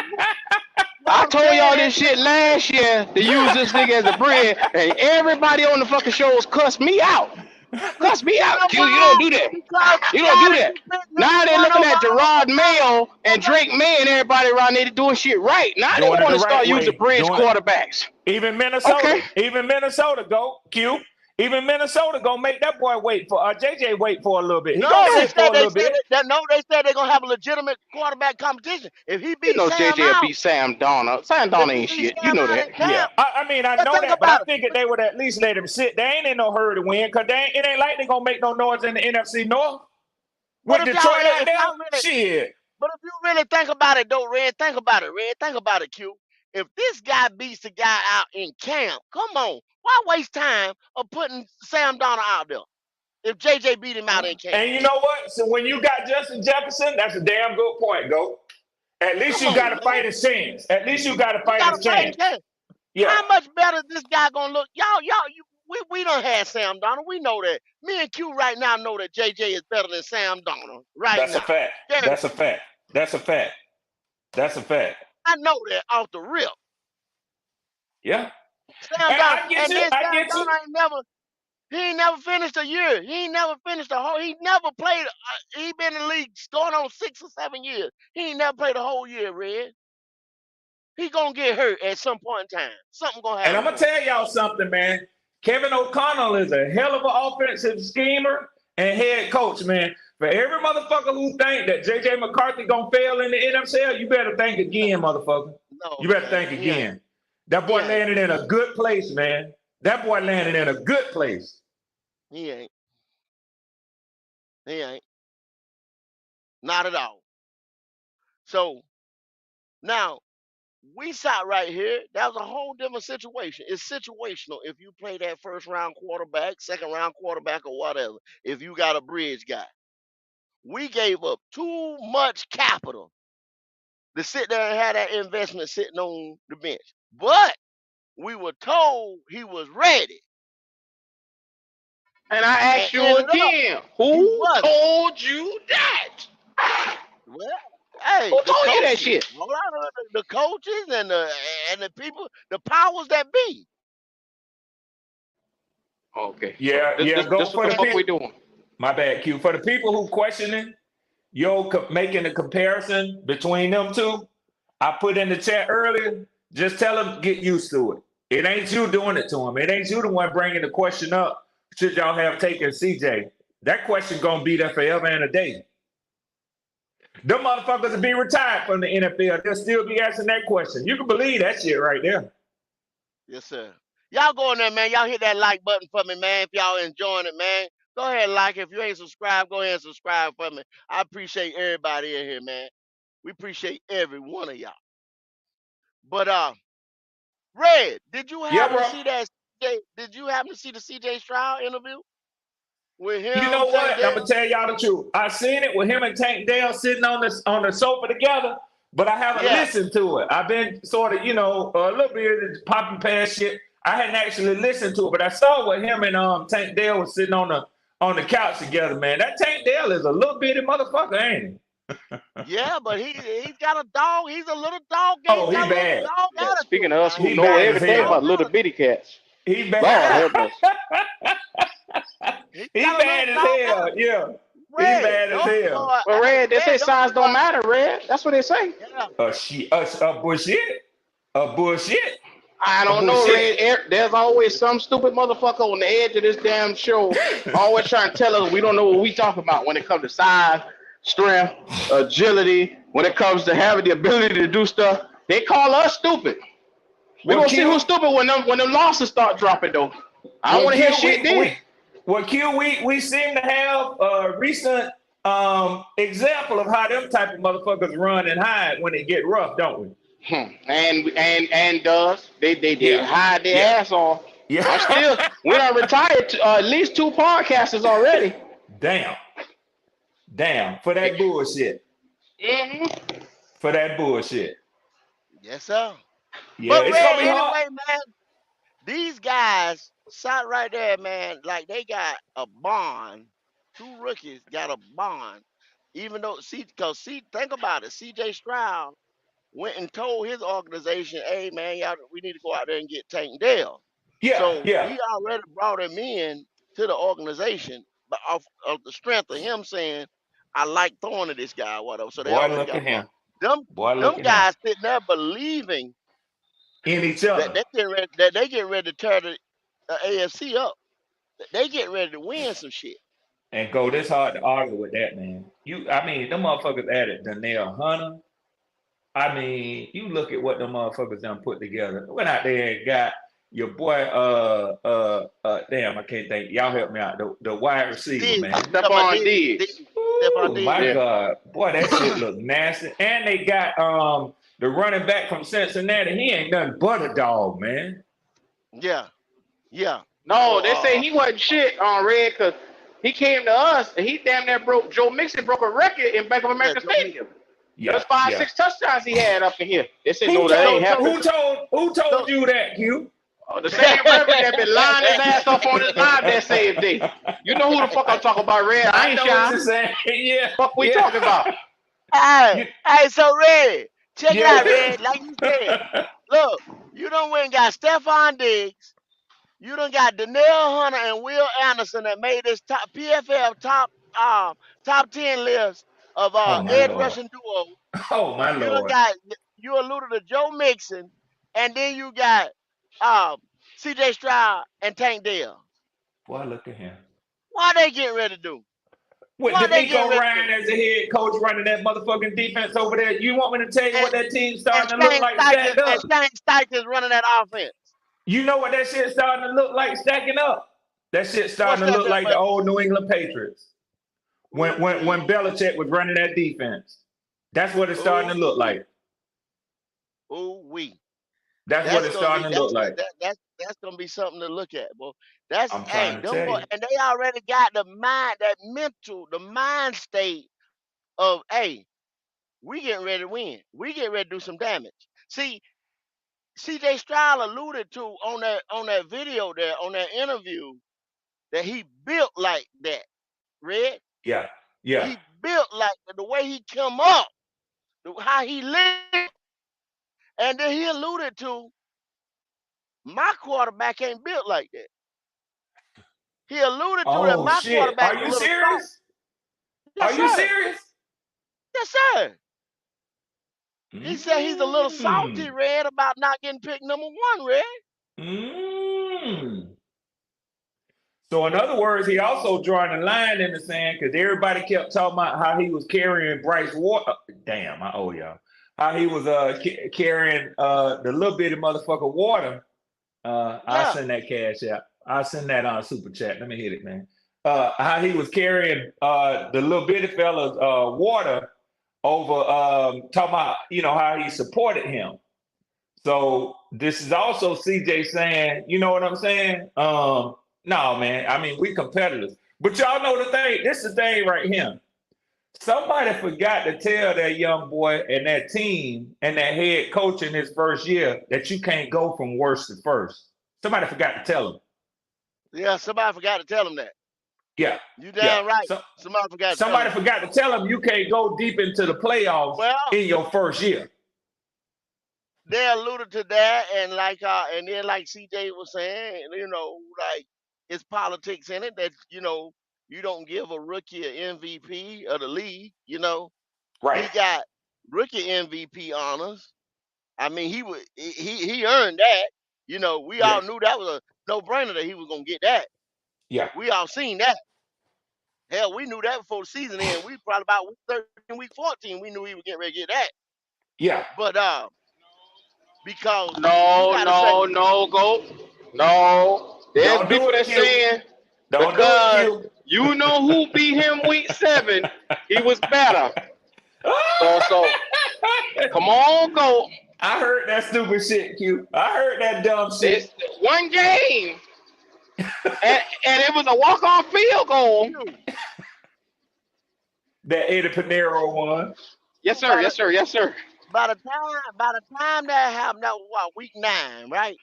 What I I'm told y'all saying this is that shit last year to use this nigga as a bridge, and everybody on the fucking shows cussed me out. Cuss me you out, know Q. You don't why? do that. Because You you don't do gotta that. defend Now number they're one looking at overall. Gerard Mayo and Drake May and everybody around there doing shit right. Now they Doing it want the to right start using way. bridge quarterbacks. Even Okay. Minnesota go Q. Even Minnesota gonna make that boy wait for JJ wait for a little bit. He No, gonna they sit for said a little bit. they said they're gonna have a legitimate quarterback competition. If he You beats know Sam JJ will out, beat Sam Darnold. Sam if Darnold he ain't beats shit. You Sam know out that. in Yeah, camp, I mean I but know think that, but I about it. figured they would at least let him sit. They ain't in no hurry to win because it ain't like they gonna make no noise in the NFC North But with Detroit out if there. y'all really Shit. but if you really think about it though, Red, think about it, Red, think about it, Q. If this guy beats the guy out in camp, come on. Why waste time of putting Sam Donald out there? If JJ beat him out in camp. And you know what? So when you got Justin Jefferson, that's a damn good point, go. At least Come you got on, to man. fight his chance. At least you got to You fight gotta his fight in chance. camp. Yeah, How much better this guy gonna look? We done had Sam Donald. We know that. Me and Q right now know that JJ is better than Sam Donald right that's a now. fact. That's a Guarantee. fact. That's a fact. That's a fact. I know that off the rip. Yeah. Sam And Donald, I get and you. then I Sam get you. Donald ain't never finished a year. He ain't never finished a whole. He never played. He been in the league going on 6 or 7 years. He ain't never played a whole year, Red. He gonna get hurt at some point in time. Something gonna And happen I'm to gonna him. tell y'all something, man. Kevin O'Connell is a hell of an offensive schemer and head coach, man. For every motherfucker who think that JJ McCarthy gonna fail in the NFL, you better think again, motherfucker. No, You better man, think he ain't. again. That He boy ain't. landed in a good place, man. That boy landed in a good place. He ain't. He ain't. Not at all. So now we sat right here. That was a whole different situation. It's situational if you play that first round quarterback, second round quarterback, or whatever. If you got a bridge guy, we gave up too much capital to sit there and have that investment sitting on the bench. But we were told he was ready, And I and ask you ended up again, he who wasn't. told you that? Well, hey, Who the told you that coaches, shit? all I heard, the coaches and the people, the powers that be. Okay, so Yeah, this yeah. this Go this what for the the fuck people. we doing? My bad, Q. For the people who questioning, making a comparison between them two. I put in the chat earlier. Just tell them get used to it. It ain't you doing it to them. It ain't you the one bringing the question up. Should y'all have taken CJ? That question gonna be there forever and a day. Them motherfuckers will be retired from the NFL. They'll still be asking that question. You can believe that shit right there. Yes, sir. Y'all go in there, man. Y'all hit that like button for me, man. If y'all enjoying it, man, go ahead and like. If you ain't subscribed, go ahead and subscribe for me. I appreciate everybody in here, man. We appreciate every one of y'all. But Red, did you Yeah, happen to bro. see that? Did you happen to see the CJ Stroud interview with You him, know Tank what? I'm Dell? gonna tell y'all the truth. I seen it with him and Tank Dell sitting on the sofa together, but I haven't Yeah, listened to it. I've been sort of, a little bit popping past shit. I hadn't actually listened to it, but I saw what him and Tank Dell was sitting on the couch together, man. That Tank Dell is a little bitty motherfucker, ain't he? yeah, but he's got a dog. He's a little dog. He's Oh, he got a little bad. dog Yeah, speaking attitude, of us man. who He know bad as everything Dog hell. about little attitude. bitty cats. He Lord bad. Yeah, help us. He got a little bad as size hell. now. Yeah. He Red, bad as those hell. boy, But hey, Red, they say Red, those size boy, don't matter, Red. That's what they say. yeah. Bullshit. Bullshit. I don't know, Bullshit. Red. There's always some stupid motherfucker on the edge of this damn show, always trying to tell us we don't know what we talk about when it comes to size, strength, agility. When it comes to having the ability to do stuff, they call us stupid. We What gonna see who's Q? stupid when them losses start dropping though. I don't What want to hear Q? shit then. We seem to have a recent example of how them type of motherfuckers run and hide when it get rough, don't we? And does they Yeah. hide their Yeah. ass off. I'm still Yeah. we done retired at least 2 podcasters already. Damn. Damn. For that bullshit. hmm For that bullshit. Yes, sir. Yeah, But it's Red, gonna be hard. anyway, man, these guys sat right there, man, like they got a bond. Two rookies got a bond. Even though, think about it, CJ Stroud went and told his organization, hey, man, y'all, we need to go out there and get Tank Dell. Yeah, So yeah. he already brought him in to the organization, but off of the strength of him saying, I like throwing to this guy, or whatever. So they Boy, already look got at a bond. him. Them, Boy, look them at him. guys sitting there believing In each that other. they get ready to tear the AFC up. They get ready to win some shit. And go this hard to argue with that, man. I mean, them motherfuckers added Danielle Hunter. I mean, you look at what them motherfuckers done put together. Went out there and got your boy, damn, I can't think. Y'all help me out. The wide receiver, Dig, man. talking about Stephon Diggs. Stephon Ooh, Diggs. my Yeah. God. Boy, that shit look nasty. And they got the running back from Cincinnati. He ain't nothing but a dog, man. Yeah, yeah. No, So they say he wasn't shit on Red because he came to us and he damn near broke Joe Mixon broke a record in Bank of yeah, America Joe Mixon. Stadium. Yeah, There's 5, yeah. 6 touchdowns he had up in here. They said no, that So ain't happened. Who so told you that, Q? Oh, the same reverend that been lying his ass off on his live that saved day. You know who the fuck I'm talking about, Red? I I ain't know what shy. you're saying. Yeah, Fuck we yeah. talking about? hey, You, hey, so Red, check it out, yeah. Red. Like you said, look, you done went and got Stephon Diggs. You done got Danielle Hunter and Will Anderson that made this top PFF top 10 list of Oh my edge lord. rushing duo. Oh my You done lord. got you alluded to Joe Mixon, and then you got um, CJ Stroud and Tank Dell. Boy, look at him. What they getting ready to do? With What they getting D'Amico ready to do? Ryan as the head coach running that motherfucking defense over there, you want me to tell you And what that team's and starting to look like stacked up? Shane Steichen running that offense. You know what that shit's starting to look like stacking up? That shit's What's starting to that? look like the old New England Patriots. When Ooh, Belichick was running that defense. That's what it's starting to look ooh, like. wee. That's what That's it's gonna be starting to look like. that's gonna be something to look at, boy. That's I'm hey, trying to them tell boy, you. and they already got the mind state of hey, we getting ready to win. We getting ready to do some damage. See, CJ Stroud alluded to on that video there, on that interview, that he built like that, Red. Yeah, yeah. He built like the way he come up, how he lived. And then he alluded to my quarterback ain't built like that. He alluded to that Oh my shit. Are quarterback's a you little soft. serious? Are Yes, you sir. serious? Yes, sir. He said he's a little salty, Mm. Red, about not getting picked number one, Red. Mm. So in other words, he also drawing a line in the sand because everybody kept talking about how he was carrying Bryce Water. Damn, I owe y'all. How he was carrying the little bitty motherfucker Water. I'll Yeah. send that cash out. I'll send that on super chat. Let me hit it, man. How he was carrying the little bitty fella's Water over talking about how he supported him. So this is also CJ saying, you know what I'm saying? No, man. I mean, we competitors. But y'all know the thing. This is the thing right here. Somebody forgot to tell that young boy and that team and that head coach in his first year that you can't go from worst to first. Somebody forgot to tell him. Yeah, somebody forgot to tell him that. Yeah, You yeah. damn right. So Somebody forgot to tell him somebody that. forgot to tell him you can't go deep into the playoffs Well, in your first year. they alluded to that, and and then like CJ was saying, like it's politics in it that you don't give a rookie an MVP of the league. Right. He got rookie MVP honors. I mean, he earned that. We Yeah. all knew that was a no brainer that he was gonna get that. Yeah. We all seen that. Hell, we knew that before the season ended. We probably about week 13, week 14, we knew he was getting ready to get that. Yeah. But because you No, got to say, no, no, go. No. There's Don't do people it, that Q. saying Don't do it, because Q. you know who beat him week 7, he was better. So come on, go. I heard that stupid shit, Q. I heard that dumb It's shit. one game. and it was a walk-off field goal. That Eddie Pinero one. Yes, sir. by the, Yes, sir. Yes, sir. by the time that happened, that was what, week 9, right?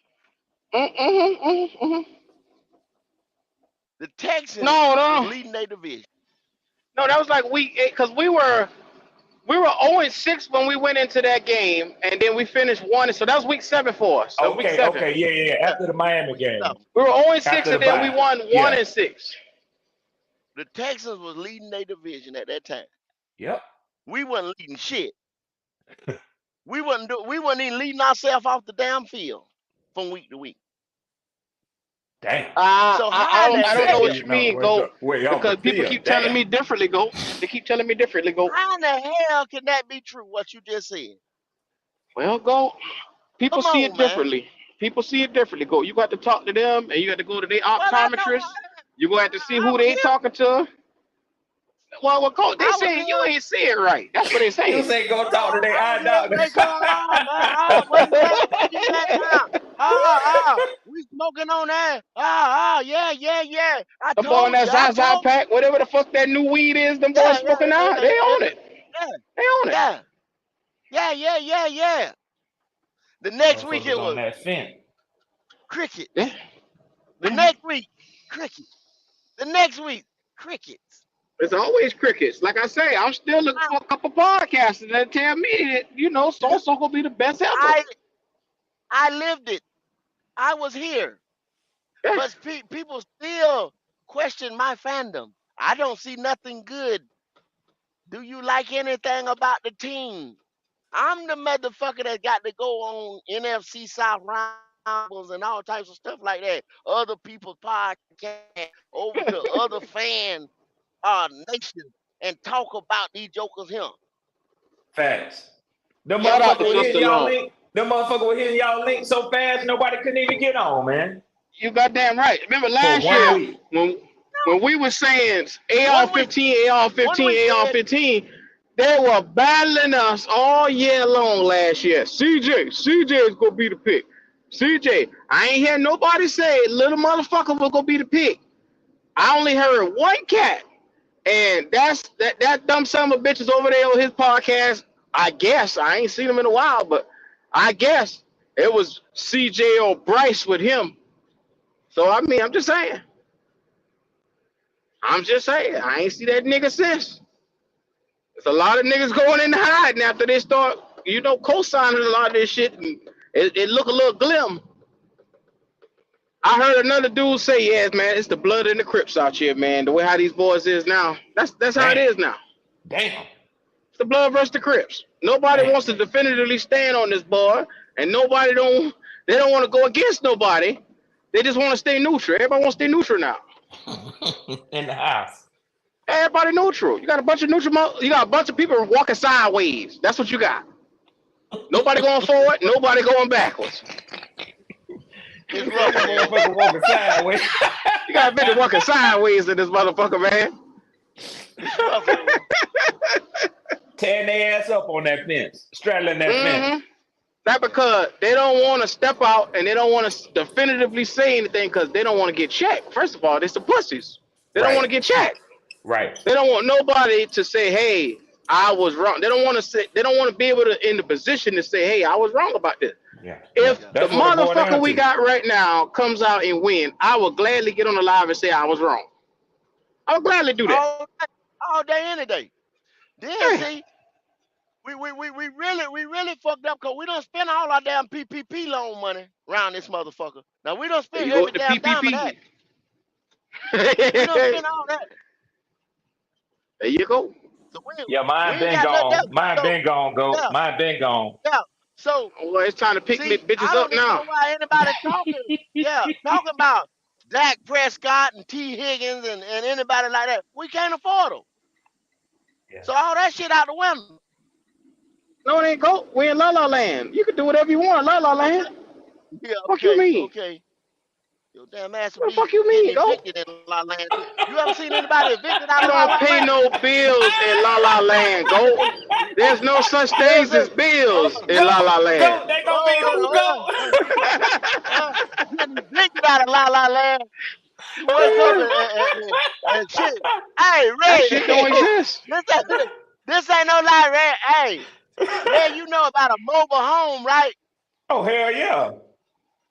Mm-hmm. The Texans No, was no. leading their division. No, that was like week 8 because we were 0-6 when we went into that game, and then we finished 1. So that was week 7 for us. That was week 7. Okay, yeah. Yeah, After the Miami week game. 7. We were 0-6, After the and then we bye. won Yeah. 1-6. The Texans was leading their division at that time. Yep. We wasn't leading shit. We wasn't even leading ourselves off the damn field from week to week. Damn. So how in the I don't know hell? what you mean, Go, Way off the because people field. keep telling Damn. me differently, Go. They keep telling me differently, Go. How in the hell can that be true? What you just said? Well, Go, people Come see it on, man. differently. People see it differently, Go. You got to talk to them, and you got to go to their Well, I know. optometrist. You going to have to see I who was they here. talking to. Well, Coach, they I was saying you here. ain't see it right. That's what they You saying. say go talk to their I eye was here. doctor. What's going on, man? Where you at? Where you at now? We smoking on that. Yeah. I The boy in told that you. I Zaza told pack, whatever the fuck that new weed is, them boys Yeah, smoking out, they own it. yeah, They own it. yeah, yeah. The next week Motherfuckers it on was that fence. Yeah. crickets. The next week, crickets. The next week, crickets. It's always crickets. Like I say, I'm still looking for a couple podcasters that tell me that, so-and-so gonna be the best ever. I lived it. I was here. Yeah. But people still question my fandom. I don't see nothing good. Do you like anything about the team? I'm the motherfucker that got to go on NFC South rounds and all types of stuff like that. Other people's podcasts over to other fan nations and talk about these jokers here. Facts. Them Shout out motherfucker to was Sister hitting y'all Long. link. Them motherfucker was hitting y'all link so fast nobody couldn't even get on, man. You goddamn right. Remember For last 1 year week. when we were saying One week, AR-15, AR-15, said, AR-15, they were battling us all year long last year. CJ is gonna be the pick. CJ, I ain't hear nobody say little motherfucker was gonna be the pick. I only heard one cat, and that's that dumb son of a bitch is over there on his podcast. I guess I ain't seen him in a while, but I guess it was CJ or Bryce with him. So I mean, I'm just saying. I ain't see that nigga since. There's a lot of niggas going into hiding after they start, co-signing a lot of this shit, and it look a little glim. I heard another dude say, "Yes, man, it's the blood and the Crips out here, man. The way how these boys is now, that's how it is now. Damn. It's the blood versus the Crips. Nobody wants to definitively stand on this boy, and they don't want to go against nobody. They just want to stay neutral. Everybody wants to stay neutral now. In the house. Everybody neutral. You got a bunch of people walking sideways. That's what you got. Nobody going forward. Nobody going backwards. it's rough. Motherfucker walking sideways. You got a bitch walking sideways in this motherfucker, man. It's rough. Tearing their ass up on that fence. Straddling that fence. That's because they don't want to step out and they don't want to definitively say anything because they don't want to get checked. First of all, they're some pussies. They don't want to get checked. Right. They don't want nobody to say, "Hey, I was wrong." They don't want to say. They don't want to be able to in the position to say, "Hey, I was wrong about this." Yeah. If That's the what it boiled motherfucker down we to. got right now comes out and win, I will gladly get on the live and say I was wrong. I'll gladly do that. All day, any day. Then Yeah. see, we really fucked up because we don't spend all our damn PPP loan money around this motherfucker. Now we don't There spend you go every with the damn dime of that. PPP. We done spent all that. There you go. So Yeah, we mine ain't been got nothing gone. else. Mine So been gone, go. yeah, Mine been gone. yeah. So Well, it's time to pick see, bitches I up don't even know now. why anybody talking. Yeah, talking about Dak Prescott and T. Higgins and anybody like that. We can't afford them. Yeah. So all that shit out the window. No, it ain't go. We in La La Land. You can do whatever you want, La La Okay. Land. Yeah. Fuck you Okay. mean? Okay. Your damn ass will What the be fuck you getting mean, go? evicted in La La Land too. You ever seen anybody evicted out You of La don't La pay Land? no bills in La La Land, go. There's no such You ever things seen? as bills in La La Go, Land. go. They gonna be who Oh, go? getting evicted out of La La Land. You wake up and shit. Hey, That shit don't Red, exist. this ain't no lie, Red. Hey, Red, you know about a mobile home, right? Oh hell yeah,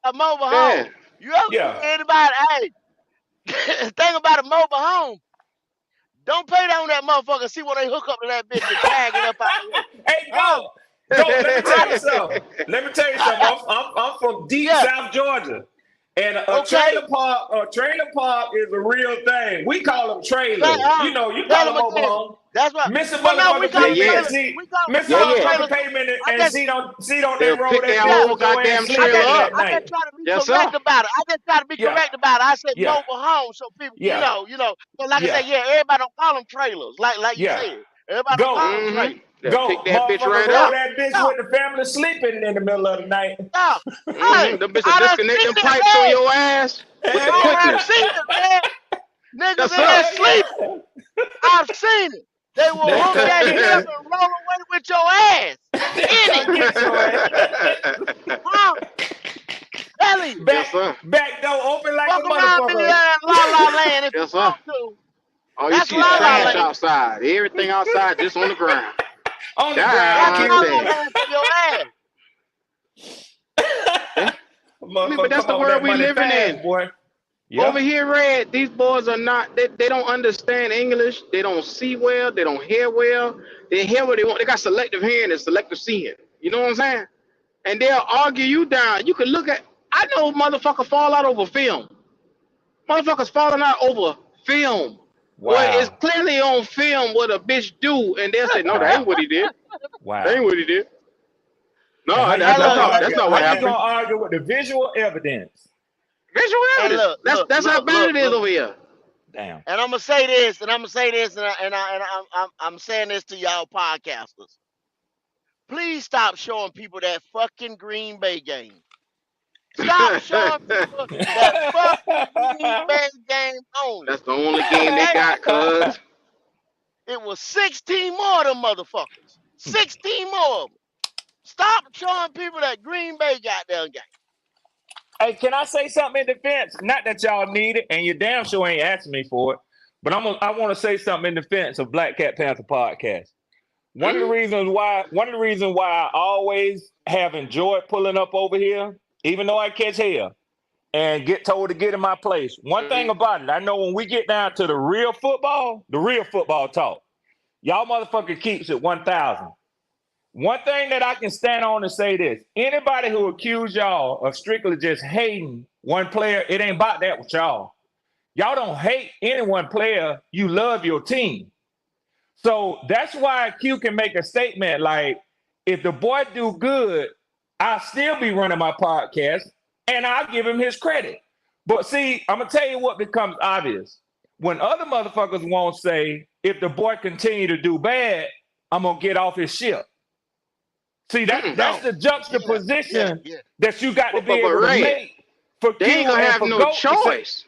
A mobile Yeah. home. You ever see yeah. anybody? Hey, thing about a mobile home. Don't pay on that motherfucker. See when they hook up to that bitch and tag it up out the way. Hey, Huh? go. Let me tell Huh? you something. Let me tell you something. I'm from deep Yeah. South Georgia, and a Okay. trailer park is a real thing. We call them Say, trailers. You know, you tell call them them mobile again. home. That's what. Missing Well, no, we motherfucking call Yeah, them pavement yeah. and trailers. see, We Yeah, call them missing yeah. trailers motherfucking too. pavement I and just, see on They'll that road pick that that dude yeah. whole put your ass goddamn I sleeping trailer just, in up. that I just night. try to be Yes, correct sir. about it. I just try to be Yeah, correct about it. I said yeah, mobile home, so people, yeah, But like I yeah, said, yeah, everybody don't call them trailers, like you yeah. said. Everybody don't call Go, them Mm-hmm. trailers. They'll pick go, that bitch motherfucker, right Yeah, roll up. that bitch yeah, with the family sleeping in the middle of the night. yeah. Mm-hmm. Hey, The bitch will I done disconnect seen them it, pipes on man. your ass with the Man, I've quickness. seen it, man. Yes, Niggas in there sir. Hell sleeping. yeah. I've seen it. They will They hook gonna that shit up get and roll away with your ass they in it. gonna get your ass. Huh? Telling you. Back Yes, sir. back door open like a Fuck around in motherfucker. there in La La Land if you Yes, sir. want to. All you That's see is La La trash Uh, Land. outside. Everything outside just on the ground. on the ground, That's La Q. La God damn. Land for your ass. Yeah. I mean, but Motherfucker, that's come the on with world that we money living fast, in. boy. Over Yeah. here, Red, these boys are not, they don't understand English. They don't see well. They don't hear well. They hear what they want. They got selective hearing and selective seeing. You know what I'm saying? And they'll argue you down. You can look at, I know motherfuckers fall out over film. Motherfuckers falling out over film. Well, it's Wow. clearly on film what a bitch do, and they'll say, no, that ain't Wow. what he did. That ain't Wow. what he did. And No, how you Hey, gonna that's argue? not How what you happened. gonna argue with the visual evidence? Visual and evidence. look, That's look, that's how look, bad look, it is look. over here. Damn. And I'm gonna say this, and I'm gonna say this, I'm saying this to y'all podcasters. Please stop showing people that fucking Green Bay game. Stop showing people that fucking Green Bay game only. That's the only game they Okay? got, cuz. It was 16 more of them motherfuckers. 16 more of them. Stop showing people that Green Bay goddamn game. Hey, can I say something in defense? Not that y'all need it, and you damn sure ain't asking me for it, but I want to say something in defense of Black Cat Panther podcast. One of the Mm? reasons why I always have enjoyed pulling up over here, even though I catch hell and get told to get in my place. One thing Mm-hmm. about it, I know when we get down to the real football talk, y'all motherfucker keeps it 1,000. One thing that I can stand on and say this: anybody who accuse y'all of strictly just hating one player, it ain't about that with y'all. Y'all don't hate any one player. You love your team. So that's why Q can make a statement like, if the boy do good, I'll still be running my podcast and I'll give him his credit. But see, I'm gonna tell you what becomes obvious. When other motherfuckers won't say, if the boy continue to do bad, I'm gonna get off his ship. See, that's No. the Yeah, yeah, juxtaposition yeah. that you got to be But able to Red, make for they ain't Q gonna and have for no Goat to say, choice.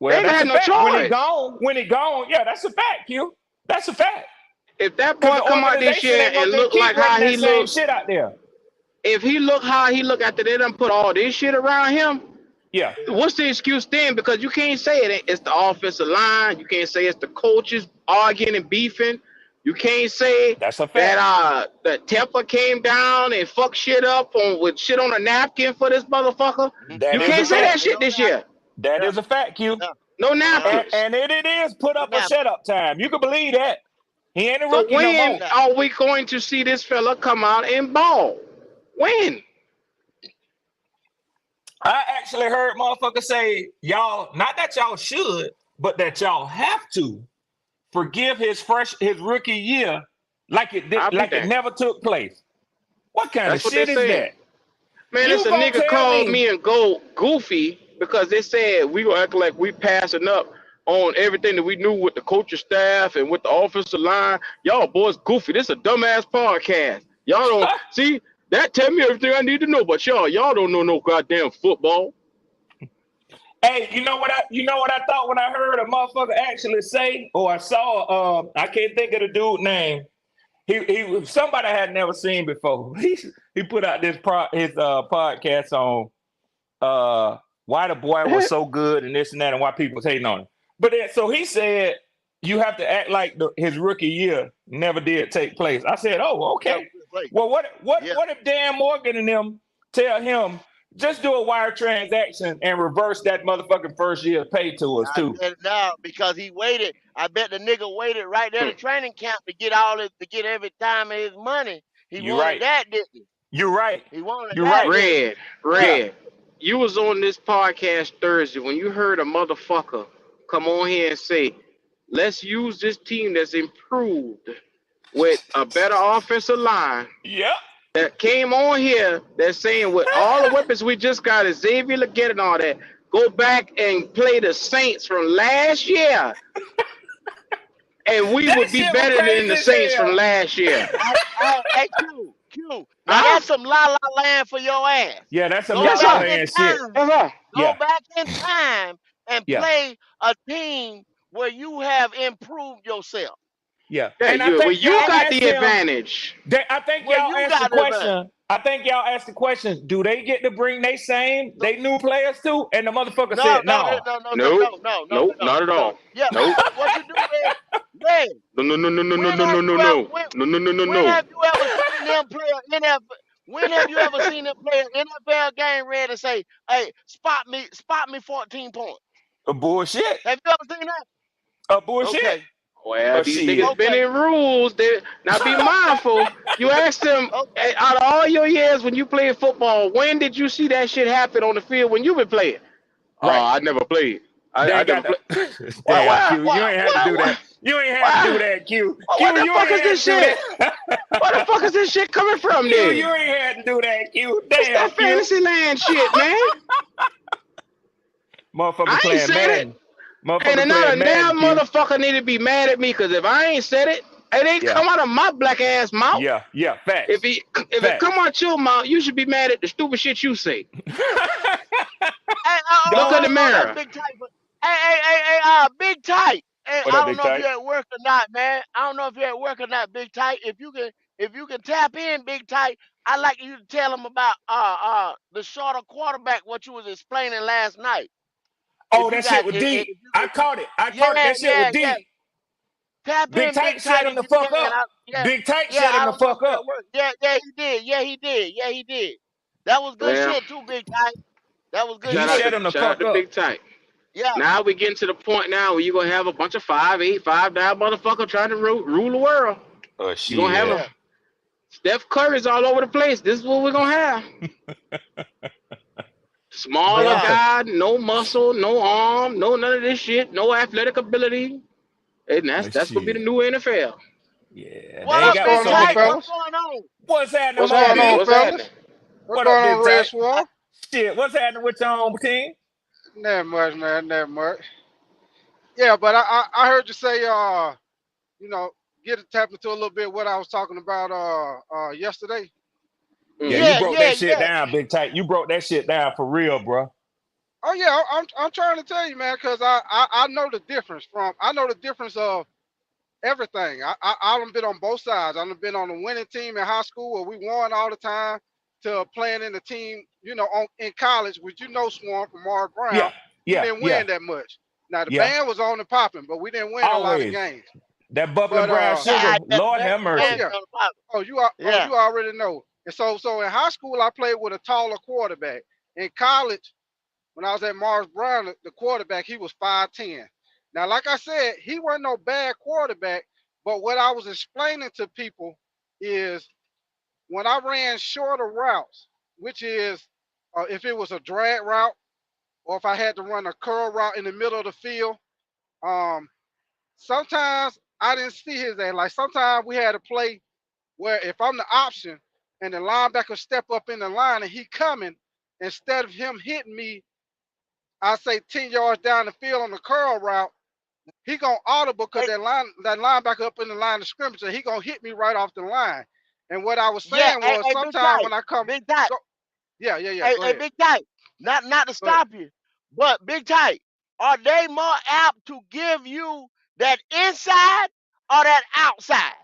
They well, ain't gonna that's have a no fact. choice. When he gone, yeah, that's a fact, Q. That's a fact. If that Because boy the come out this organization year ain't and gonna look keep like how running he that same look, shit out there. if he look how he look after they done put all this shit around him, Yeah, what's the excuse then? Because you can't say it's the offensive line. You can't say it's the coaches arguing and beefing. You can't say that's a that fact. the temper came down and fucked shit up with shit on a napkin for this motherfucker. That You is a can't say that fact. Ain't shit no this doubt. year. That Yeah, is a fact, Q. yeah. No Uh-huh. napkins. And it is put No up a doubt. shut up time. You can believe that. He ain't a So rookie no No when more. doubt. are we going to see this fella come out and ball? When? I actually heard motherfuckers say, y'all, not that y'all should, but that y'all have to forgive his rookie year I'll be like it that. never took place. What kind of That's what they're shit is saying. that? Man, it's You a gonna nigga tell called me? me and go goofy because they said we gonna act like we passing up on everything that we knew with the coaching staff and with the offensive line. Y'all boys goofy. This is a dumbass podcast. Y'all don't see that tell me everything I need to know, but y'all don't know no goddamn football. Hey, you know what I thought when I heard a motherfucker actually say, or I saw I can't think of the dude name. He somebody I had never seen before. He put out his podcast on why the boy was so good and this and that and why people was hating on him. But then, so he said you have to act like his rookie year never did take place. I said, oh, Never okay. took place. Well, Yeah. what if Dan Morgan and them tell him just do a wire transaction and reverse that motherfucking first year pay to us I too? bet it now because he waited. I bet the nigga waited right there to training camp to get to get every time of his money. He You're wanted right. that, didn't he? You're right. He wanted You're that, right. didn't he? Red, Yeah. Red, you was on this podcast Thursday when you heard a motherfucker come on here and say, let's use this team that's improved with a better offensive line Yep. that came on here that's saying with all the weapons we just got, Xavier Leggett and all that, go back and play the Saints from last year, and we That would be shit was better than crazy the as Saints from hell. last year. Hey, Q. Now Huh? that's some la la land for your ass. Yeah, that's some Go la Yes, la back sir. in land shit. time. Yes, sir. Go Yeah. back in time and Yeah. play a team where you have improved yourself. Yeah. Yeah, And I you well, think you y'all got asked the him. advantage. I think Well, y'all you asked the got the advantage. question. I think y'all asked the question. Do they get to bring So, they new players too? And the motherfucker no, said no, no. no, no, no, Nope. no, no, no, Nope. no, Not at no. all. Yeah, Nope. what you do is, Red, No. No. No. No. No. No. when No. have No. you No. ever No. No. No. No. No. when No. have you ever seen them play an NFL? When have you ever seen them play an NFL game, Red, and say, "Hey, spot me 14 points"? A bullshit. Have you ever seen that? A bullshit. Okay, Well, A these shit. niggas been okay, in rules. They now be mindful. You ask them okay. out of all your years when you played football, when did you see that shit happen on the field when you been playing? Right. I never played. They I ain't never got played. the What damn what Q. You what ain't had to what do what that. You ain't had to do what, that, Q. what Q, the you fuck ain't is had this to do shit? that. Where the fuck is this shit coming from Q, then? you ain't had to do that, Q. It's Damn, that Q. fantasy land shit, man. Motherfucker I ain't playing said it. Madden. And Motherfucker not playing a Madden, damn Q. motherfucker need to be mad at me because if I ain't said it, it ain't Yeah. come out of my black ass mouth. Yeah. Yeah. If Facts. it come Facts. out your mouth, you should be mad at the stupid shit you say. Hey, Look in the that's mirror. big tight. But hey, big tight. Hey, What I up, don't big know if tight? you're at work or not, man. I don't know if you're at work or not, big tight. If you can tap in, big tight, I'd like you to tell them about the shorter quarterback what you was explaining last night. Oh, If you that shit got was deep. I if you caught it. I caught it. yeah, That shit was yeah. deep. Tap Big in, Tight big set tight, him if the you fuck can. up. Big Tight Yeah. set him I the don't know if fuck you're up. at work. Yeah, he did. Yeah, he did. Yeah, he did. That was good Well, shit too, big tight. That was good He shout out shit. set to him the shout out fuck to up. Big Tight. Yeah, Now we getting to the point now where you're gonna have a bunch of 5'8", 5'9" motherfucker trying to rule the world. Oh You're gonna have shit. a yeah. Steph Curry's all over the place. This is what we're gonna have. Smaller Yeah. Motherfucker. guy, no muscle, no arm, no none of this shit, no athletic ability. And Oh that's gonna be the shit. new NFL. Yeah. They What ain't up, What's got but big going so on, tight? many. What's fellas? going on? What's happening, What's What's Mo going happening? on, B? What's happening? fellas? What's What up, going Big on, Tight? Red Swab? Shit, what's happening with your own team? Not much, man. Not much. Yeah, but I heard you say you know get to tap into a little bit what I was talking about yesterday. Yeah, you Mm-hmm. broke Yeah, that shit yeah. down, Big Tight. You broke that shit down for real, bro. Oh yeah, I'm trying to tell you, man, because I know the difference of everything. I done been on both sides. I done been on the winning team in high school where we won all the time to playing in the team, in college, which Swarm from Mars Yeah, Brown, we yeah, didn't yeah, win that much. Now the yeah. band was on and popping, but we didn't win a lot of Always. games. That bubbling But brown sugar. God, yeah, Lord have oh man, mercy. yeah, on the pop. Yeah. you already know. And so in high school I played with a taller quarterback. In college, when I was at Mars Brown, the quarterback, he was 5'10". Now, like I said, he wasn't no bad quarterback, but what I was explaining to people is when I ran shorter routes, which is if it was a drag route or if I had to run a curl route in the middle of the field. Um, Sometimes I didn't see his ass. Like sometimes we had a play where if I'm the option and the linebacker step up in the line and he coming, instead of him hitting me, I say 10 yards down the field on the curl route, he gonna audible because Hey, that linebacker up in the line of scrimmage, so he gonna hit me right off the line. And what I was yeah, saying was Big sometimes Tight, when I come Big Tight, go, yeah, go ahead. Big Tight. Not to Go ahead. stop you, but Big Tight, are they more apt to give you that inside or that outside?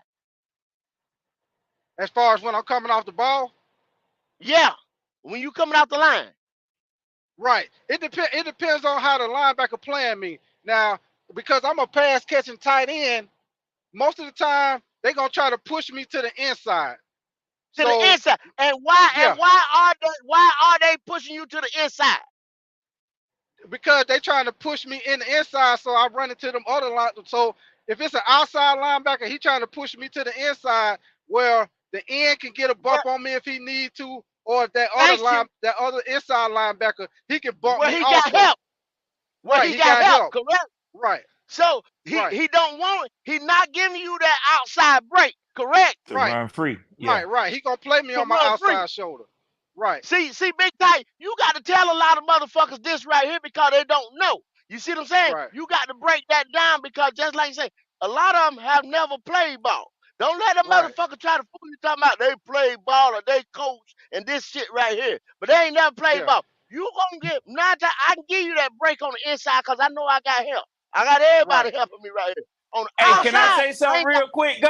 As far as when I'm coming off the ball, Yeah, when you coming out the line. right. It depends on how the linebacker playing me. Now, because I'm a pass catching tight end, most of the time they gonna try to push me to the inside. To the So inside. yeah, Why are they pushing you to the inside? because they trying to push me in the inside, so I run into them other line. So if it's an outside linebacker, he trying to push me to the inside where the end can get a Where bump on me if he need to, or if thank you. that other inside linebacker, he can bump Where me he got also. help. Where Right, he he got got help, help. correct? Right, So right, he don't want it. He not giving you that outside break, correct? To right, run free. Yeah. right. He gonna play me To on my run free. outside shoulder. Right, See, Big Tight, you got to tell a lot of motherfuckers this right here because they don't know. You see what I'm saying? right, You got to break that down because just like you say, a lot of them have never played ball. Don't let a right, motherfucker try to fool you talking about they play ball or they coach and this shit right here. But they ain't never played yeah, ball. You gonna get nine times I can give you that break on the inside because I know I got help. I got everybody right. helping me right here. On the Hey, can I outside, say I something ain't got real quick?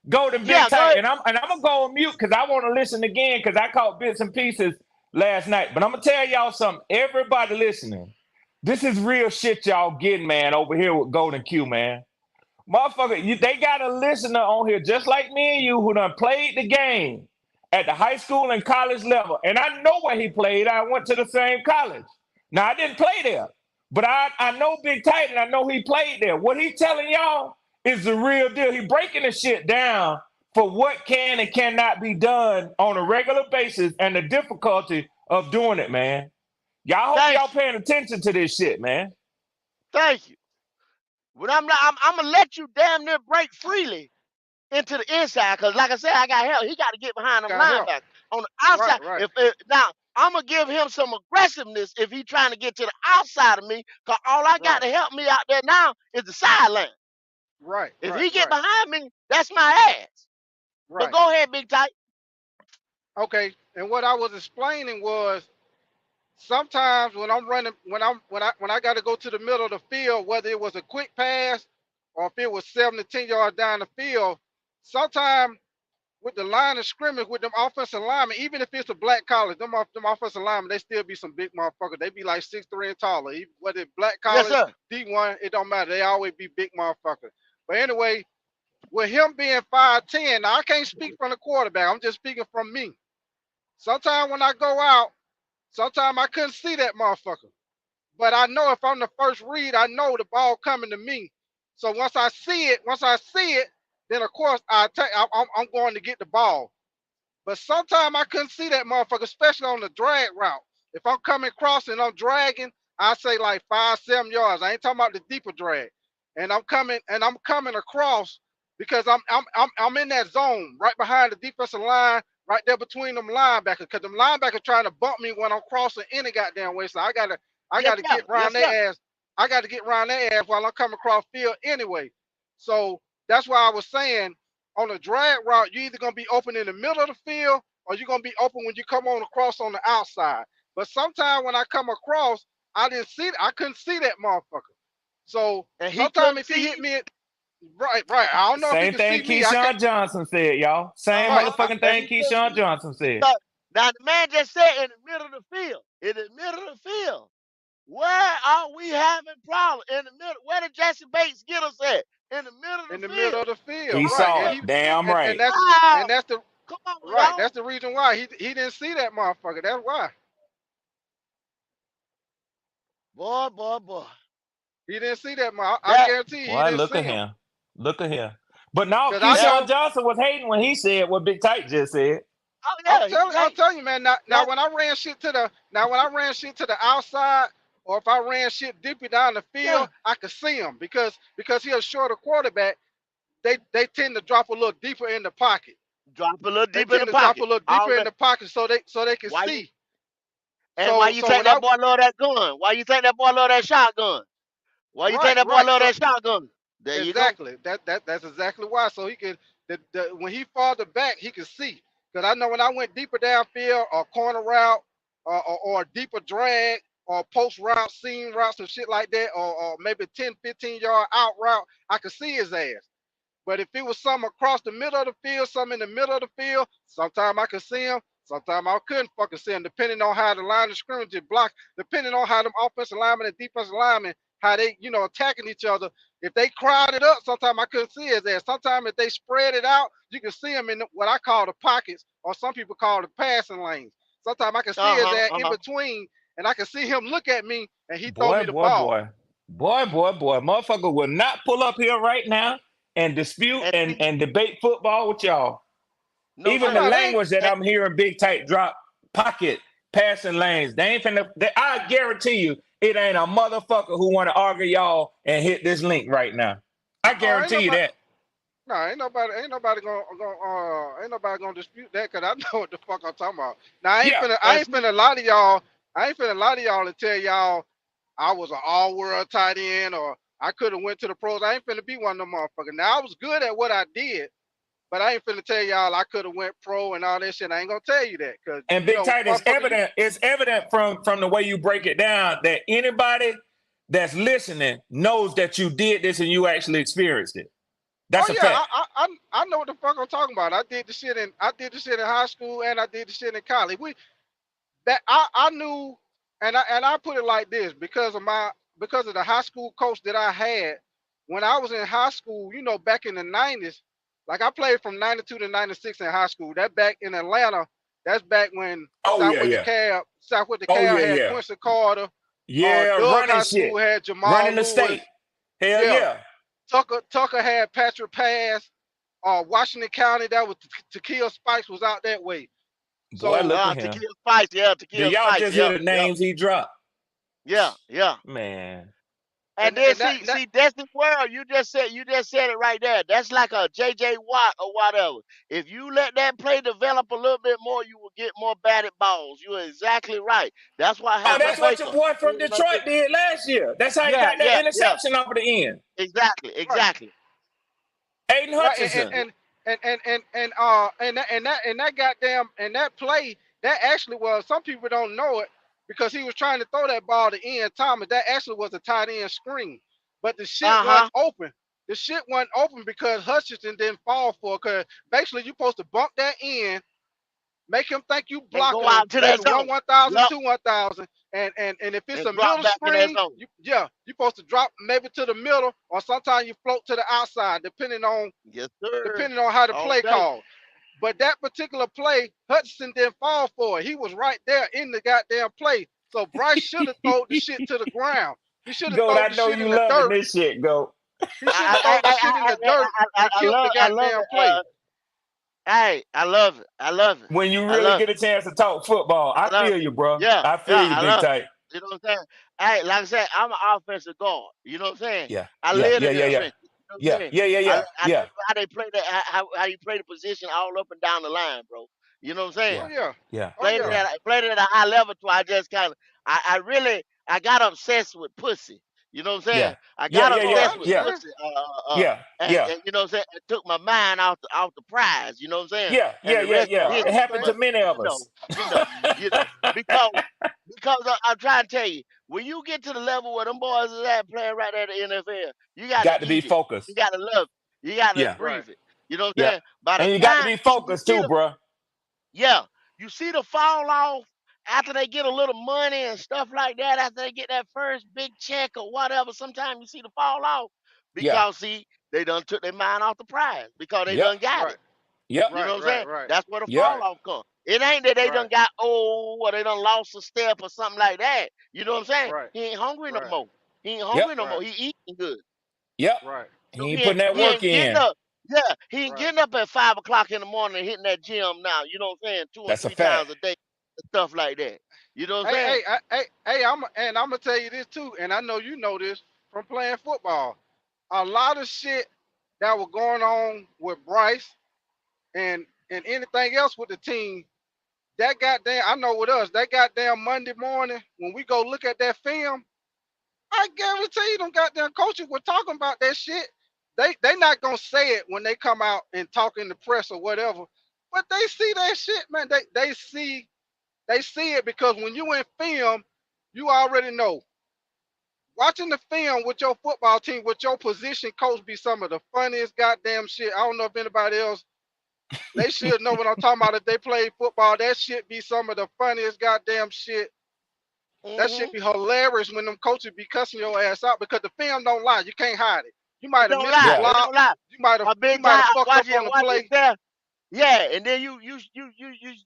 Go to Big yeah, go Tight, ahead. and I'm gonna go on mute because I want to listen again because I caught bits and pieces last night. But I'm gonna tell y'all something. Everybody listening, this is real shit y'all getting, man, over here with Golden Q, man. Motherfucker, they got a listener on here just like me and you who done played the game at the high school and college level. And I know where he played. I went to the same college. Now, I didn't play there, but I know Big Tight and I know he played there. What he telling y'all is the real deal. He breaking the shit down for what can and cannot be done on a regular basis and the difficulty of doing it, man. Y'all hope y'all Thank you. paying attention to this shit, man. Thank you. But I'm gonna let you damn near break freely into the inside because, like I said, I got help. He got to get behind them Got help. linebackers on the Right, outside. right, If now I'm gonna give him some aggressiveness if he trying to get to the outside of me, cause all I got right, to help me out there now is the sideline. right, If right, he get right, behind me, that's my ass. But right. go ahead, Big Tight. Okay. And what I was explaining was sometimes when I'm running, when I got to go to the middle of the field, whether it was a quick pass or if it was 7 to 10 yards down the field, sometimes with the line of scrimmage with them offensive linemen, even if it's a black college, them offensive linemen, they still be some big motherfuckers. They be like 6'3" and taller. Whether it's black Yes, college, sir. D1, it don't matter. They always be big motherfuckers. But anyway, with him being 5'10", now I can't speak from the quarterback. I'm just speaking from me. Sometimes when I go out, sometimes I couldn't see that motherfucker. But I know if I'm the first read, I know the ball coming to me. So once I see it, then of course I'm going to get the ball. But sometimes I couldn't see that motherfucker, especially on the drag route. If I'm coming across and I'm dragging, I say like 5, 7 yards. I ain't talking about the deeper drag. And I'm coming across because I'm in that zone right behind the defensive line, right there between them linebackers. Because them linebackers trying to bump me when I'm crossing any goddamn way. So I Yes, gotta sir. get around Yes, sir. their ass. I got to get around their ass while I'm coming across field anyway. So that's why I was saying on a drag route, you're either gonna be open in the middle of the field or you're gonna be open when you come on across on the outside. But sometimes when I come across, I couldn't see that motherfucker. So And he sometimes couldn't if he see hit you. me, right. I don't know if he Same can see thing me. I can't. Keyshawn Johnson said, y'all. Same Right, motherfucking And thing he couldn't Keyshawn see you. Johnson said. So, now the man just said in the middle of the field. In the middle of the field. Where are we having problems? In the middle. Where did Jesse Bates get us at? In the middle in of the the middle field. of the So field. He how Right, you saw and it. he Damn and right. wow. that's the Come on, right. y'all. That's the reason why he didn't see that motherfucker. That's why Boy. he didn't see that. I That guarantee he Boy, didn't look see at him. him. Look at him. But now Cause I that Keyshawn know Johnson was hating when he said what Big Tight just said. Oh yeah, he I'm hey, telling you, man. Now that when I ran shit to the outside, or if I ran shit deeper down the yeah. field, I could see him because he a shorter quarterback. They tend to drop a little deeper in the pocket. Drop a little They deep in the tend to drop a pocket. little All deeper in right. the pocket so they can Why you see. and why you So think when that I boy love that gun? Why you think that boy love that shotgun? Why you think that boy right. love So that shotgun? There you go. exactly. That's exactly why. So he could when he farther back, he could see. Because I know when I went deeper downfield or corner route or a deeper drag or post route, seam routes and shit like that, or maybe 10, 15 yard out route, I could see his ass. But if it was something across the middle of the field, something in the middle of the field, sometimes I could see him, sometimes I couldn't fucking see him, depending on how the line of scrimmage is blocked, depending on how them offensive linemen and defensive linemen, how they, attacking each other. If they crowded up, sometimes I couldn't see his ass. Sometimes if they spread it out, you can see him in what I call the pockets, or some people call the passing lanes. Sometimes I can see his Uh-huh. ass in Uh-huh. between, and I can see him look at me, and he throw Boy, me the boy, ball. boy. Boy. Motherfucker will not pull up here right now and dispute And see, and debate football with y'all. no Even Oh the sir. no, they ain't. language that And, I'm hearing big tight drop pocket passing lanes. They ain't finna I guarantee you it ain't a motherfucker who wanna argue y'all and hit this link right now. I Oh, ain't guarantee you nobody. that. No, ain't nobody gonna dispute that because I know what the fuck I'm talking about. Now Yeah. and I ain't see, finna lie to y'all. I ain't finna lie to y'all and tell y'all I was an all world tight end or I could have went to the pros. I ain't finna be one of them motherfuckers. Now I was good at what I did, but I ain't finna tell y'all I could have went pro and all that shit. I ain't gonna tell you that because And big tight is motherfucker, you evident from the way you break it down that anybody that's listening knows that you did this and you actually experienced it. oh That's a yeah, fact. I know what the fuck I'm talking about. I did the shit in high school and I did the shit in college. I knew, and I put it like this because of the high school coach that I had when I was in high school. Back in the '90s, like I played from '92 to '96 in high school. That back in Atlanta. That's back when Oh yeah, yeah. Southwest Oh DeKalb yeah, had yeah. Quincy Carter. Yeah, Doug running High shit. School had Jamal Running the state. Lewis. Hell Yeah, yeah. Tucker had Patrick Pass. Washington County, that was Tequila Spikes was out that way. Boy, So look at to him. kill spice, yeah, to Do kill y'all spice, just hear yep, the yep, names he dropped? yeah. Man. And and then and that, see, that see, that's the world. You just said it right there. That's like a JJ Watt or whatever. If you let that play develop a little bit more, you will get more batted balls. You're exactly right. That's what Oh, happened to that's what your Baker. boy You from know what I'm Detroit saying? did last year. That's how he Yeah, got that yeah. interception off the end. Exactly, right. exactly. Aiden Right, Hutchinson. and that goddamn and that play that actually was, some people don't know it because he was trying to throw that ball to Ian Thomas. That actually was a tight end screen, but the shit Uh wasn't huh. open. The shit wasn't open because Hutchinson didn't fall for it. Cause basically you supposed to bump that in, make him think you And go blocking him, out to maybe that one zone. 1,000, Yep. 2 1,000, and if it's And a drop middle back in that screen, zone. you supposed to drop maybe to the middle, or sometimes you float to the outside, Yes, sir. depending on how the All play day. called. But that particular play, Hudson didn't fall for it. He was right there in the goddamn play. So Bryce should have thrown the shit to the ground. He should have Goat, thrown I the know shit in you the loving dirt. this shit, Goat. He should have I thrown the shit in the dirt and killed the I love goddamn it. play. Hey, I love it. I love it. When you I really love get it. a chance to talk football, I I love feel it. you, bro. Yeah, I feel yeah, you, I big love tight. it. You know what I'm saying? Hey, like I said, I'm an offensive guard. You know what I'm saying? Yeah, I yeah, live yeah, in the yeah, yeah. trenches. You know what I'm Yeah, saying? yeah, yeah, yeah, I know yeah, how they play that, how you play the position all up and down the line, bro. You know what I'm saying? Oh yeah, yeah. yeah, Oh yeah. Played it at a high level, so I just kind of, I really, I got obsessed with pussy. You know what I'm saying? yeah, I yeah, got yeah, Oh, I yeah, obsessed with yeah, understand. pussy. yeah, yeah, And you know what I'm saying? It took my mind off the prize. You know what I'm saying? yeah, And yeah, the yeah, rest is yeah. Oh, I It history. happened But to understand. many you of know, us. you know, because I'm trying to tell you, when you get to the level where them boys is at playing right there in the NFL, you got to Got to be eat it. You focused. got to love it. You got to Yeah, Right. breathe it. You know what I'm yeah, saying? By the and you got to time be you focused see too, the bro. yeah, you see the fall off after they get a little money and stuff like that, after they get that first big check or whatever, sometimes you see the fall off Yeah, because see, they done took their mind off the prize because they yep, done got Right. it. yep, You know Right. what I'm Right. saying? Right. That's where the yep, fall Right. off comes. It ain't that they done Right. got old or they done lost a step or something like that. You know what I'm saying? Right. He ain't hungry no Right. more. He ain't yep, hungry no Right. more. He eating good. yep. Right. He So ain't putting that he work ain't getting in. up. Yeah, he ain't Right. getting up at 5 o'clock in the morning and hitting that gym now. You know what I'm saying? Two and That's a three fact. times a day, stuff like that. You know what I'm Hey, saying? I'm gonna tell you this too, and I know you know this from playing football. A lot of shit that was going on with Bryce and anything else with the team. That goddamn, I know with us, that goddamn Monday morning when we go look at that film, I guarantee you them goddamn coaches were talking about that shit. They not gonna say it when they come out and talk in the press or whatever, but they see that shit, man. They see it because when you in film, you already know. Watching the film with your football team, with your position coach, be some of the funniest goddamn shit. I don't know if anybody else, they should know what I'm talking about. If they play football, that shit be some of the funniest goddamn shit. That shit Mm-hmm. be hilarious when them coaches be cussing your ass out because the film don't lie. You can't hide it. You might It have don't missed the lie. Yeah. It block. don't lie. A You big might time. have fucked up on the Watch play. yourself. Yeah, and then you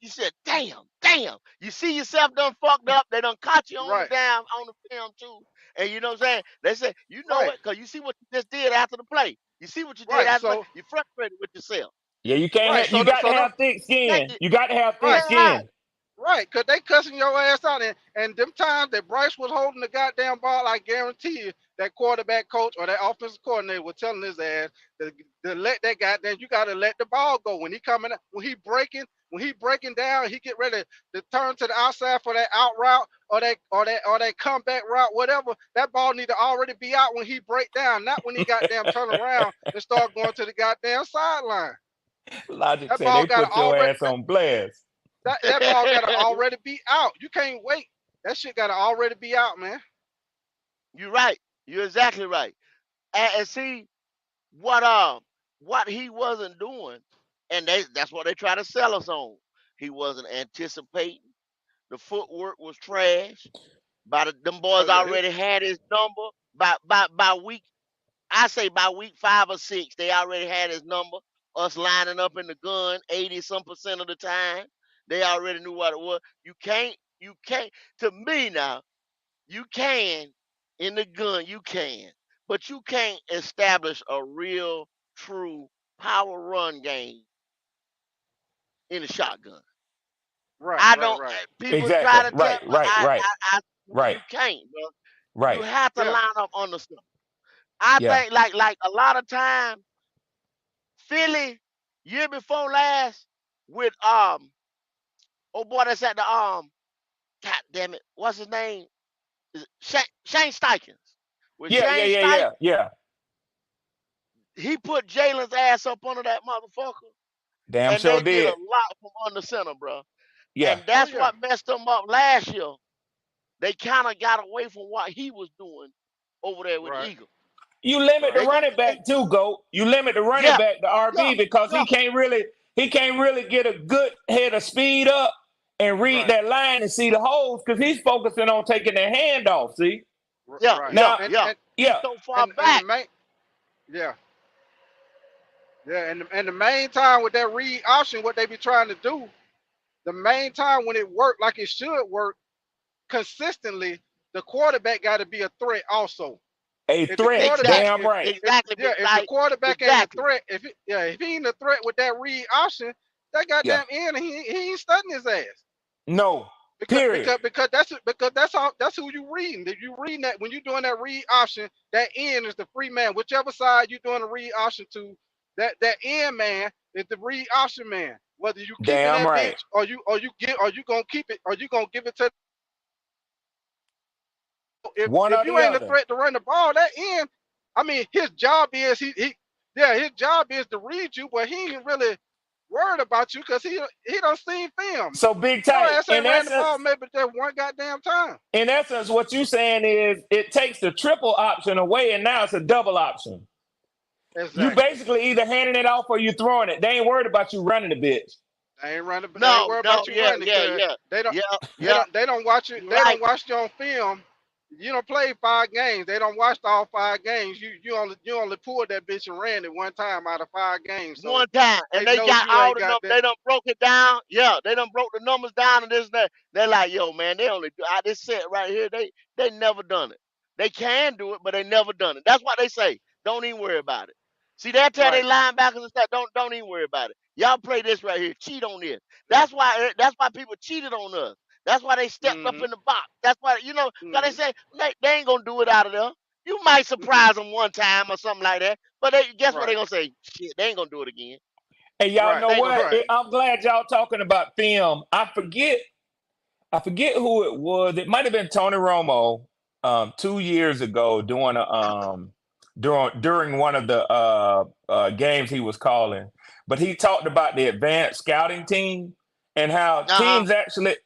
said, damn. You see yourself done fucked up. They done caught you Right, on the film too. And you know what I'm saying? They say, you know right, it, because you see what you just did after the play. You see what you did right. after the play. So You're frustrated with yourself. Yeah, you can't right, have, you so got to so them have thick That skin. you, You got to have you thick right. can't hide skin. it. Right, cause they cussing your ass out, and them times that Bryce was holding the goddamn ball, I guarantee you that quarterback coach or that offensive coordinator was telling his ass to let that goddamn, you gotta let the ball go when he coming up, when he breaking down, he get ready to turn to the outside for that out route or that comeback route, whatever. That ball need to already be out when he break down, not when he goddamn turn around and start going to the goddamn sideline. Logic That said ball they got to put your already ass on blast. that ball gotta already be out. You can't wait. That shit gotta already be out, man. You're right. You're exactly right. And see what what he wasn't doing, and that's what they try to sell us on. He wasn't anticipating. The footwork was trash. Them Oh boys yeah, already had his number by week. I say by week 5 or 6, they already had his number. Us lining up in the gun 80% of the time. They already knew what it was. You can't. To me now, you can in the gun. You can, but you can't establish a real, true power run game in a shotgun. right, I right, don't. right. People Exactly. try to tell Right, me right, right, right, you can't, bro. You right. have to Yeah, line up on the stuff. I Yeah. think like a lot of time, Philly year before last with oh boy that's at the god damn it, what's his name? Is it Shane Steichens. With Yeah, yeah, Shane yeah, Steichen, yeah, yeah. he put Jalen's ass up under that motherfucker, Damn and sure they did a did. lot from under center, bro. Yeah. And oh that's yeah, what messed them up last year. They kind of got away from what he was doing over there with the right, Eagles. You limit the right, They gonna, running they, back too, Goat. You limit the running yeah, back to yeah, RB because yeah, he can't really get a good head of speed up and read right, that line and see the holes because he's focusing on taking their hand off. See? yeah, right. yeah, Now, And yeah. and He's yeah, so far and the back. main, yeah, yeah, and the main time with that read option, what they be trying to do, the main time when it worked like it should work consistently, the quarterback got to be a threat also. a If the threat. quarterback, Damn Exactly, right. exactly, Big if the Light. quarterback ain't a Exactly. threat, if he ain't a threat with that read option, that Yeah. goddamn end, he ain't studying his ass. No. Because Period. because because that's all that's who you reading. If you reading that when you're doing that read option, that end is the free man. Whichever side you're doing the read option to, that end man is the read option man. Whether you keeping Damn that right. bitch or you gonna keep it or you gonna give it to One if or you the ain't a other. threat to run the ball, that end, I mean his job is his job is to read you, but he ain't really worried about you because he don't see film. So big Your tight. ass ain't ran the ball maybe just one goddamn time. In essence, what you saying is it takes the triple option away and now it's a double option. You Exactly. basically either handing it off or you throwing it. They ain't worried about you running the bitch. They ain't running, but they ain't No, worried no, about you yeah, running yeah, because yeah, they don't yeah, they yeah. don't they don't watch you You're they right. don't watch you on film. You don't play 5 games. They don't watch all 5 games. You only pulled that bitch and ran it one time out of 5 games. So One time, and they they know got you all ain't the got numbers. that. They done broke it down. Yeah, they done broke the numbers down and this and that. They're like, yo, man, they only do this set right here. They never done it. They can do it, but they never done it. That's what they say. Don't even worry about it. See, they tell their Right. linebackers and stuff, don't even worry about it. Y'all play this right here. Cheat on this. Yeah. That's why people cheated on us. That's why they stepped up Mhm. in the box. That's why, cause they Mhm. say they ain't gonna do it out of there. You might Mhm. surprise them one time or something like that, but guess what they Right. gonna say? Shit, they ain't gonna do it again. And y'all Right. know They ain't gonna what? do it. Right. I'm glad y'all talking about film. I forget who it was. It might have been Tony Romo 2 years ago during one of the games he was calling. But he talked about the advanced scouting team and how Uh-huh.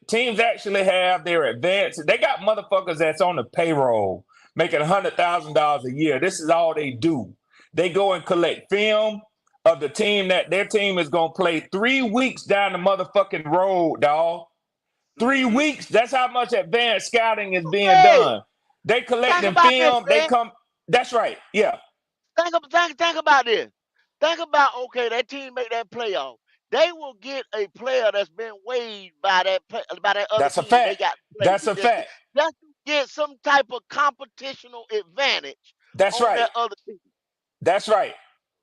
teams actually have their advanced. They got motherfuckers that's on the payroll making $100,000 a year. This is all they do. They go and collect film of the team that their team is gonna play 3 weeks down the motherfucking road, dog. Three Mhm. weeks. That's how much advanced scouting is being Hey, done. They think collecting about this, film. They man. come. That's right. Yeah. Think about this. Think about, okay, that team make that playoff. They will get a player that's been waived by by that other That's a team. They fact. got to play That's with a fact. just to get some type of competitional advantage That's on right. that other team. That's right.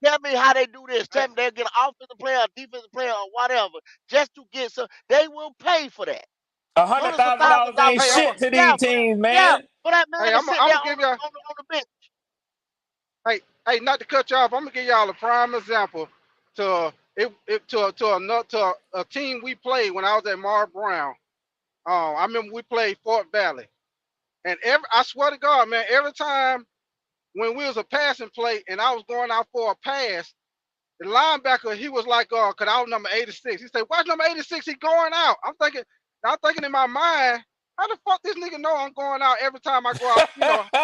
Tell me how they do this. Hey, Tell me they'll get an offensive player, a defensive player, or whatever, just to get some. They will pay for that. A hundred Hundreds of thousand thousands of dollars ain't dollars. hey, shit to Yeah, these teams, yeah, man. for that man hey, to I'm sit there gonna on give y'all. the bench. Hey, not to cut you off. I'm gonna give y'all a prime example to a team we played when I was at Mar Brown. I remember we played Fort Valley, and I swear to God, man, every time when we was a passing play and I was going out for a pass, the linebacker, he was like, cause I was number 86. He said, "Watch number 86, he going out." I'm thinking in my mind, how the fuck this nigga know I'm going out every time I go out?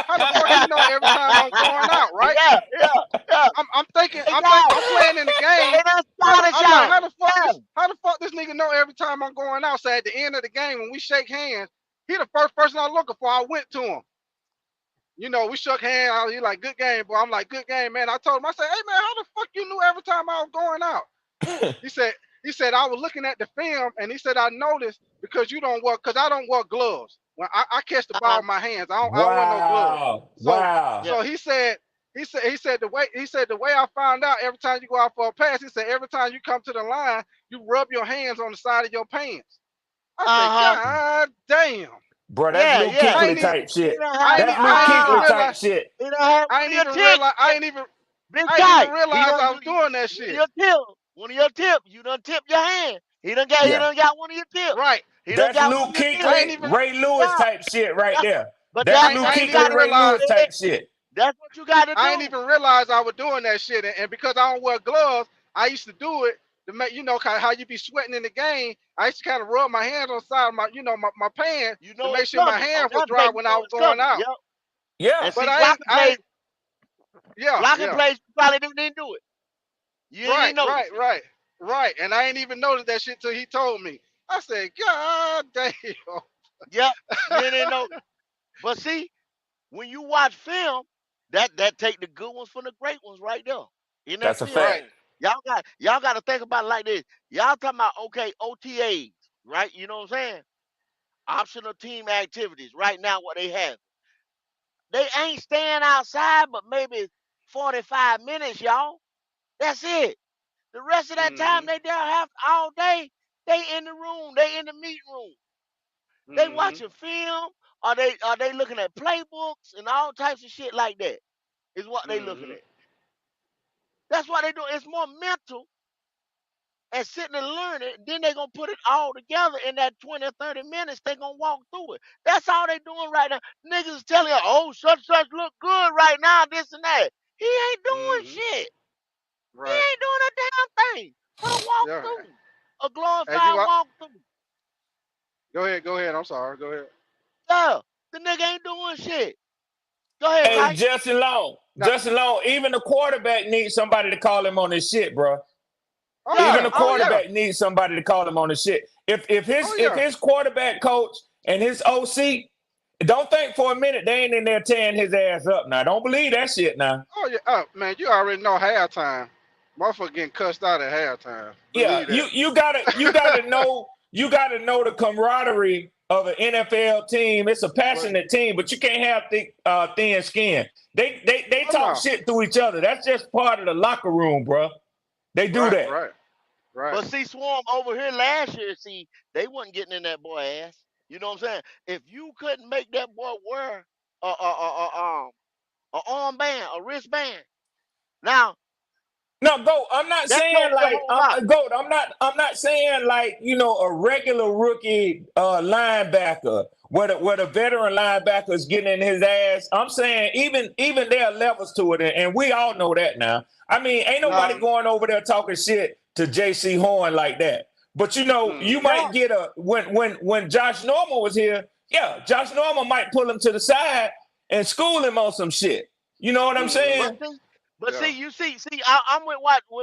How the fuck he know every time I'm going out, right? Yeah, yeah, yeah. I'm thinking, Hey, I'm guys, playing in the game. they done scouted I'm like, y'all. Yeah. how the fuck this nigga know every time I'm going out? So at the end of the game, when we shake hands, he the first person I'm looking for. I went to him. We shook hands. He like, "Good game, boy." I'm like, "Good game, man." I told him, I said, "Hey, man, how the fuck you knew every time I was going out?" He said, I was looking at the film, and he said, "I noticed because you don't work, because I don't wear gloves. When I catch the ball Uh-huh. with my hands, I don't wear no gloves." Wow. So Wow. Yeah. so he said the way I found out every time you go out for a pass, he said every time you come to the line, you rub your hands on the side of your pants. I said, Uh-huh. "God damn." Bro, that's Yeah, Luke yeah. I Kuechly ain't even type He shit. done had That's Luke I ain't even Kuechly type realize shit. he done had I one of ain't your even tips. realize I ain't even Big I ain't even tight. He realize done I was doing that one of shit. your tips. One of your tips. You done tip your hand. He Yeah. done got one of your tips. Right. He done That's got one Luke of your I tips. ain't Kuechly, even Ray Lewis Yeah, type shit right yeah. there. But That's that's Luke what I you ain't got even Kuechly, to Ray do, realize Lewis Big. type shit. That's what you got to I ain't do. even realize I was doing that shit. And because I don't wear gloves, I used to do it to make kind of how you be sweating in the game. I used to kind of rub my hands on the side of my pants You to know make it's sure my coming. On hands were that dry play, you when I know was it's going coming. out. Yep. Yeah. And But see, I ain't yeah, blocking yeah. plays, you probably didn't even do it. You ain't Right, even right, notice it. right, right. And I ain't even noticed that shit till he told me. I said, "God damn." Yep. You ain't even know. But see, when you watch film, that take the good ones from the great ones right there in that That's a film fact. Right. room. Y'all got to think about it like this. Y'all talking about, okay, OTAs, right? You know what I'm saying? Optional team activities. Right now, what they have, they ain't staying outside, but maybe 45 minutes, y'all. That's it. The rest of that time Mhm. they there have all day. They in the room. They in the meeting room. They Mhm. watching film. Are they looking at playbooks and all types of shit like that? Is what they looking Mhm. at. That's why they do. It's more mental and sitting and learning. Then they gonna put it all together in that 20 or 30 minutes. They gonna walk through it. That's all they doing right now. Niggas is telling you, oh, such look good right now, this and that. He ain't doing Mhm. shit. He Right. ain't doing a damn thing but a Yeah. walkthrough, a Hey, glorified walkthrough. go ahead. Go ahead. I'm sorry. Go ahead. Yeah, the nigga ain't doing shit. Go ahead, Hey, Mike. Justin Long. Now, Justin Long, even the quarterback needs somebody to call him on his shit, bro. oh Even Yeah. the yeah. Oh Oh yeah. quarterback needs somebody to call him on his shit. If his Oh if yeah. his quarterback coach and his OC, don't think for a minute they ain't in there tearing his ass up now. Don't believe that shit now. Oh yeah. Oh man, you already know halftime. Motherfucker getting cussed out at halftime. Yeah, Believe you that. you gotta know the camaraderie of an NFL team. It's a But passionate team, but you can't have thin skin. They oh talk no. shit to each other. That's just part of the locker room, bro. They do Right, that. right, right. But see, Swarm over here last year, see, they wasn't getting in that boy ass. You know what I'm saying? If you couldn't make that boy wear a armband, a wristband, now No, go. I'm not that told saying me a like whole lot. go. I'm not saying like a regular rookie linebacker where the veteran linebacker is getting in his ass. I'm saying even there are levels to it, and we all know that now. I mean, ain't nobody Now, going over there talking shit to J.C. Horn like that. But you mm, might Yeah, get a when Josh Norman was here. Yeah, Josh Norman might pull him to the side and school him on some shit. You know what I'm mm, but saying? see, yeah. I'm with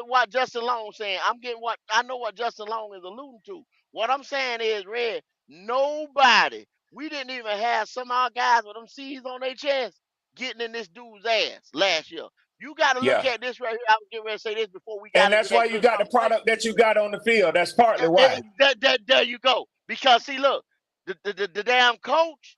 what Justin Long saying. I'm getting what I know what Justin Long is alluding to. What I'm saying is, Red, nobody. We didn't even have some of our guys with them C's on their chest getting in this dude's ass last year. You got to look Yeah. at this right here. I was getting ready to say this before we And got into that's why that you good got the conversation. product that you got on the field. That's partly why. There you go. Because see, look, the damn coach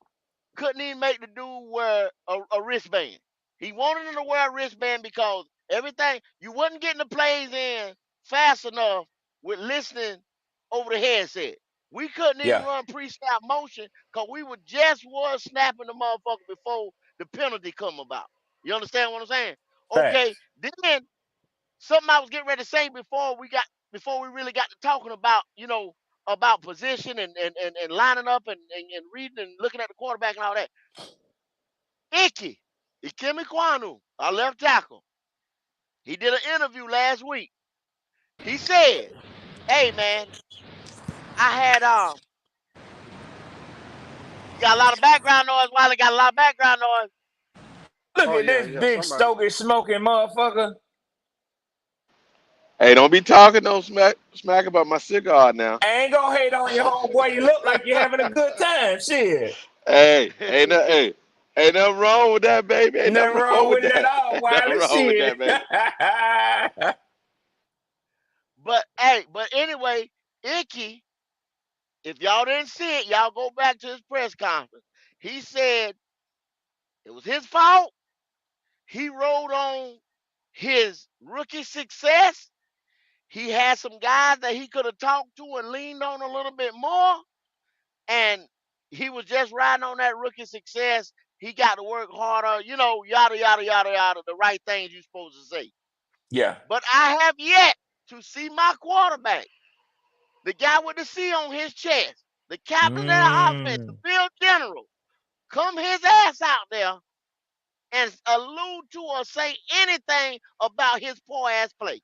couldn't even make the dude wear a wristband. He wanted him to wear a wristband because everything you wasn't getting the plays in fast enough with listening over the headset. We couldn't even Yeah. run pre-snap motion because we were just was snapping the motherfucker before the penalty come about. You understand what I'm saying? Okay, Facts. then something I was getting ready to say before we really got to talking about, about position and lining up and reading and looking at the quarterback and all that. Icky, Ikemi Kwanu, our left tackle, he did an interview last week. He said, "Hey man, I had you got a lot of background noise. Wiley got a lot of background noise. Look Oh at yeah, this yeah. big Somebody. stogie smoking motherfucker. Hey, don't be talking no smack about my cigar now. I ain't gonna hate on your homeboy. You look like you're having a good time. Shit. Hey, ain't nothing wrong with that, baby. Ain't Nothing nothing wrong wrong with with it at that. all, Ain't nothing Wiley. wrong with Shit. that, baby. But hey, but anyway, Icky, if y'all didn't see it, y'all go back to his press conference. He said it was his fault. He rode on his rookie success. He had some guys that he could have talked to and leaned on a little bit more. And he was just riding on that rookie success. He got to work harder, yada, yada, yada, yada, the right things you're supposed to say. Yeah. But I have yet to see my quarterback, the guy with the C on his chest, the captain of the offense, the Mm. field general, come his ass out there and allude to or say anything about his poor ass play.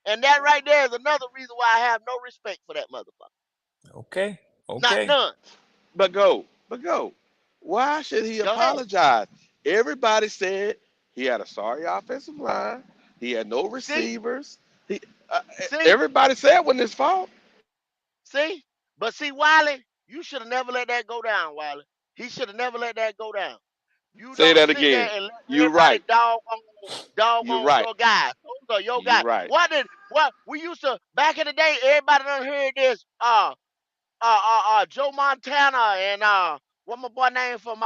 And that right there is another reason why I have no respect for that motherfucker. Okay. Not Okay. none. But go. Why should he Go ahead. apologize? Everybody said he had a sorry offensive line. He had no See, receivers. He, uh, see, everybody said it wasn't his fault. see. But see, Wiley, you should have never let that go down, Wiley. He should have never let that go down. You Say don't that sit there again. and let You're everybody right. dog You're on right. your guys. Those are your You're guys. right. What we used to back in the day, everybody done heard this Joe Montana and what my boy name from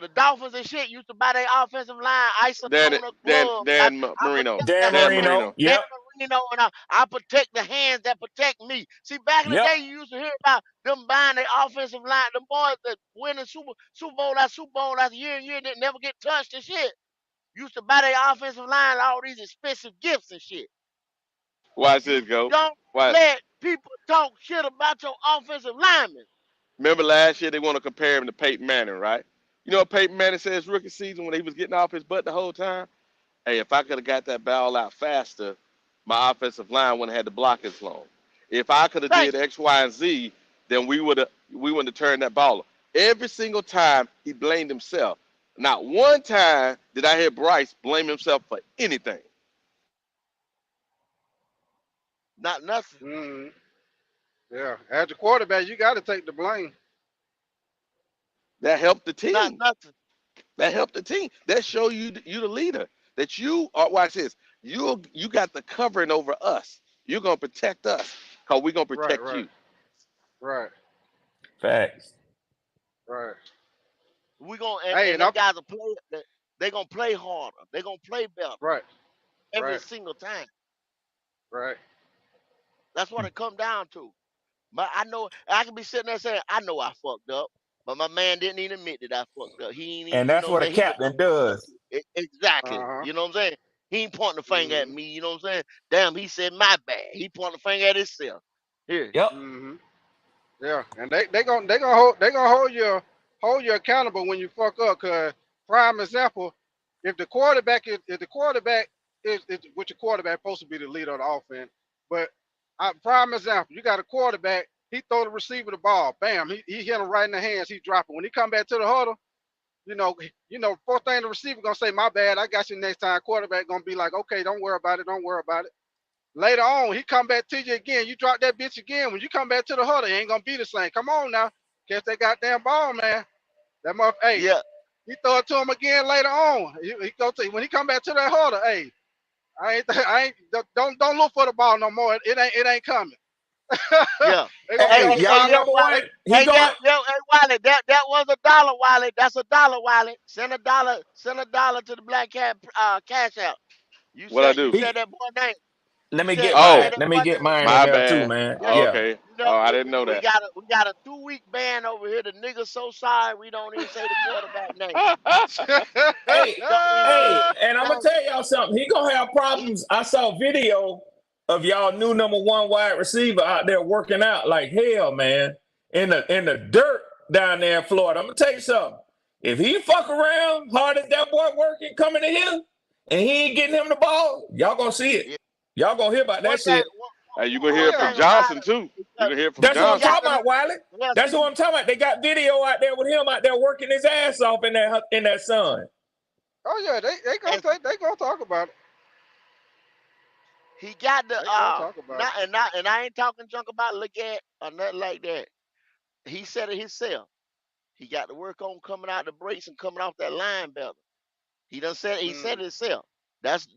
the Dolphins and shit used to buy their offensive line Dan isotona Dan gloves. Dan I Marino. protect the Dan Dan hands. Marino. Marino. Dan Yep. Marino and I protect the hands that protect me. See, back in the Yep. day, you used to hear about them buying their offensive line. Them boys that winning Super Bowl after year and year that never get touched and shit. Used to buy their offensive line all these expensive gifts and shit. Watch You this go. don't Why? let people talk shit about your offensive linemen. Remember last year they want to compare him to Peyton Manning, right? You know what Peyton Manning said his rookie season when he was getting off his butt the whole time? Hey, if I could have got that ball out faster, my offensive line wouldn't have had to block as long. If I could have Thank did X, Y, and Z, then we wouldn't have turned that ball. Every single time he blamed himself. Not one time did I hear Bryce blame himself for anything. you. Not nothing. Mm, yeah. As a quarterback, you got to take the blame. That helped the Not team. nothing. That helped the team. That show you the leader. That you are. Watch this. You got the covering over us. You're gonna protect us, cause we're gonna Right, protect right, you. right. Facts. Right. We gonna Hey, and and them I'm guys will play. They gonna play harder. They gonna play better right, every right, single time. right. That's what it come down to. But I know I can be sitting there saying, I know I fucked up. But my man didn't even admit that I fucked up. He ain't even, And you that's know what what I'm a saying? He know I captain fucked up does. too. Exactly. Uh-huh. You know what I'm saying? He ain't pointing the finger at Mm-hmm. me, you know what I'm saying? Damn, he said my bad. He pointing the finger at himself. Here. Yep. Mm-hmm. Yeah, and they gonna hold you accountable when you fuck up. Cause prime example, if the quarterback is which your quarterback supposed to be the leader of the offense, but prime example, you got a quarterback, he throw the receiver the ball, bam, he hit him right in the hands, he drop it. When he come back to the huddle, first thing the receiver gonna say, my bad, I got you next time. Quarterback gonna be like, okay, don't worry about it, don't worry about it. Later on, he come back to you again. You drop that bitch again. When you come back to the huddle, it ain't gonna be the same. Come on now, catch that goddamn ball, man. That mother, hey, Yeah. he throw it to him again later on. He go to when he come back to that huddle. Hey, I ain't don't look for the ball no more. It ain't coming. Yeah. They gonna be Hey, on Hey, y'all hey, yo, remember Wally. when they, he Hey, going? hey, Wally, that was $1, Wally. That's $1, Wally. Send $1 to the Black Cat cash out. You What I said do? you said He that boy name. let You me said get you Oh, said mine. that Let me boy get name. mine in my there too, bad. man. Yeah. Oh, Yeah. okay. You know, Oh, I didn't know we that. got a 2-week ban over here. The nigga so sorry we don't even say the quarterback name. Hey, Don't even say hey, it. and I'm gonna Now, tell y'all something. He gonna have problems. I saw video of y'all new number one wide receiver out there working out like hell, man, in the dirt down there in Florida. I'm gonna tell you something. If he fuck around hard as that boy working coming to him, and he ain't getting him the ball, y'all gonna see it. yeah. Y'all gonna hear about One that thing, shit. Hey, you gonna oh hear one it from yeah. thing about Johnson it, too. You because gonna hear it from That's what I'm he Johnson. got talking the about, Wiley. well. That's what See, I'm talking about. They got video out there with him out there working his ass off in that sun. Oh yeah. and They gonna talk about it. he got the They gonna talk about not and I ain't talking junk about Leggett or nothing like that. He said it himself. He got to work on coming out the breaks and coming off that line better. it. He said Mm, it himself.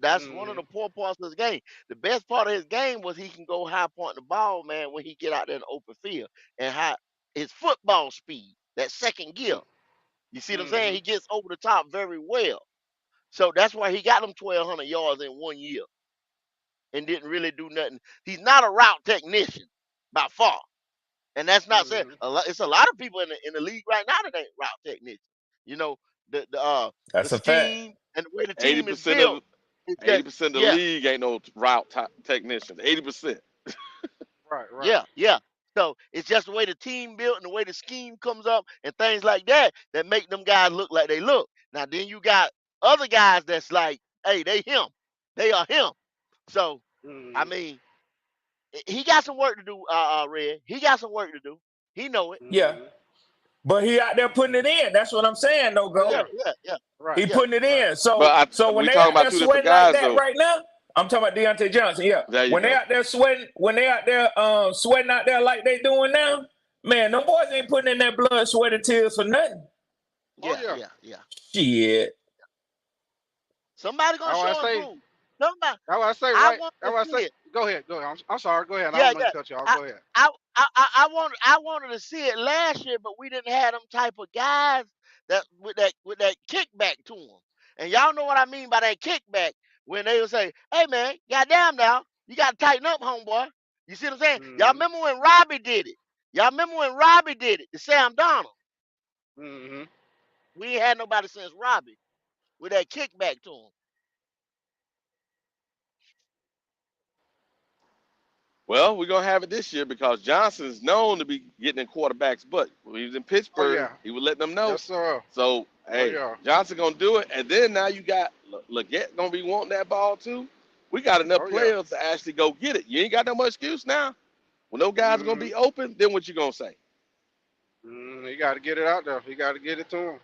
That's one of mm-hmm. the poor parts of his game. The best part of his game was he can go high point the ball, man, when he get out there in the open field and how his football speed, that second gear. You see what I'm saying? Mm-hmm. He gets over the top very well. So that's why he got them 1,200 yards in 1 year and didn't really do nothing. He's not a route technician by far. And that's not saying Mm-hmm. it's a lot of people in the league right now that ain't route technicians. You know, the That's a fact. scheme and the way the Eighty team is percent of built. It's eighty just percent of the yeah, league ain't no route technicians. 80%. Right. Right. yeah. So it's just the way the team built and the way the scheme comes up and things like that that make them guys look like they look. Now then you got other guys that's like, hey, they him. They are him. So I Mm-hmm. mean, he got some work to do, Red. He got some work to do. He know it. Yeah. Mm-hmm. But he out there putting it in. That's what I'm saying, though, Oh go. Yeah, yeah. yeah. Right. He Yeah. putting it Right. in. So But so when we they talking out about there two different sweating like guys that though. right now, I'm talking about Deontay Johnson. Yeah. There you When they go. out there sweating, when they out there sweating out there like they doing now, man, them boys ain't putting in that blood, sweat, and tears for nothing. Oh Yeah, yeah. yeah. Shit. Somebody gonna That's why I show say. improve. Somebody. That's why I say. I Right. want That's to why I see say. it. Go ahead. Go ahead. I'm sorry. Go ahead. I Yeah, don't mean to yeah. cut you off. I Go ahead. I wanted to see it last year, but we didn't have them type of guys that with that kickback to them. And y'all know what I mean by that kickback when they would say, "Hey man, goddamn now, you got to tighten up, homeboy." You see what I'm saying? Y'all Mm-hmm. remember when Robbie did it? Y'all remember when Robbie did it to Sam Donald? Mm-hmm. We ain't had nobody since Robbie with that kickback to him. Well, we're gonna have it this year because Johnson's known to be getting in quarterbacks' butt. When he was in Oh Pittsburgh, yeah. he would let them know. Yes sir. So Oh hey, yeah. Johnson gonna do it, and then now you got Leggett gonna be wanting that ball too. We got enough Oh yeah. players to actually go get it. You ain't got no more excuse now. When those guys are gonna Mm-hmm. be open, then what you gonna say? You got to get it out there. You got to get it to him.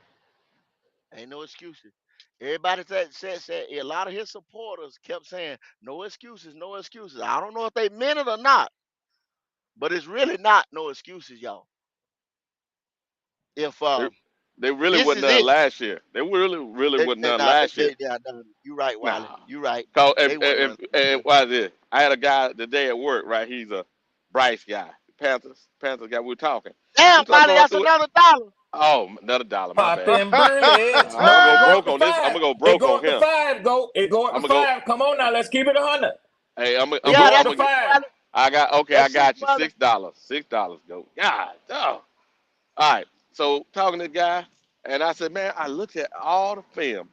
Ain't no excuses. Everybody said a lot of his supporters kept saying no excuses, no excuses. I don't know if they meant it or not, but it's really not no excuses, y'all. If They, they really this wasn't is none it, last year. They really wasn't none nah, last year. they are done. You right, Wiley. Nah. You right. Cause They wasn't none. and why is it? I had a guy today at work, right? He's a Bryce guy. Panthers guy. We were talking. We Damn, started Wiley, going that's through it. another dollar. Oh, another dollar. My bad. Popping bullets. I'm gonna No, go it go up broke to on this. I'm five. gonna go It broke go on up to him. five. It go up I'm to gonna go. five. Come on now, let's keep it 100. Hey, It Yeah, go up that's to I'm gonna. six, five. Wiley. I got. Okay, I That's six, got you. Wiley. $6. $6. Go. God. Oh. All right. So talking to the guy, and I said, man, I looked at all the film.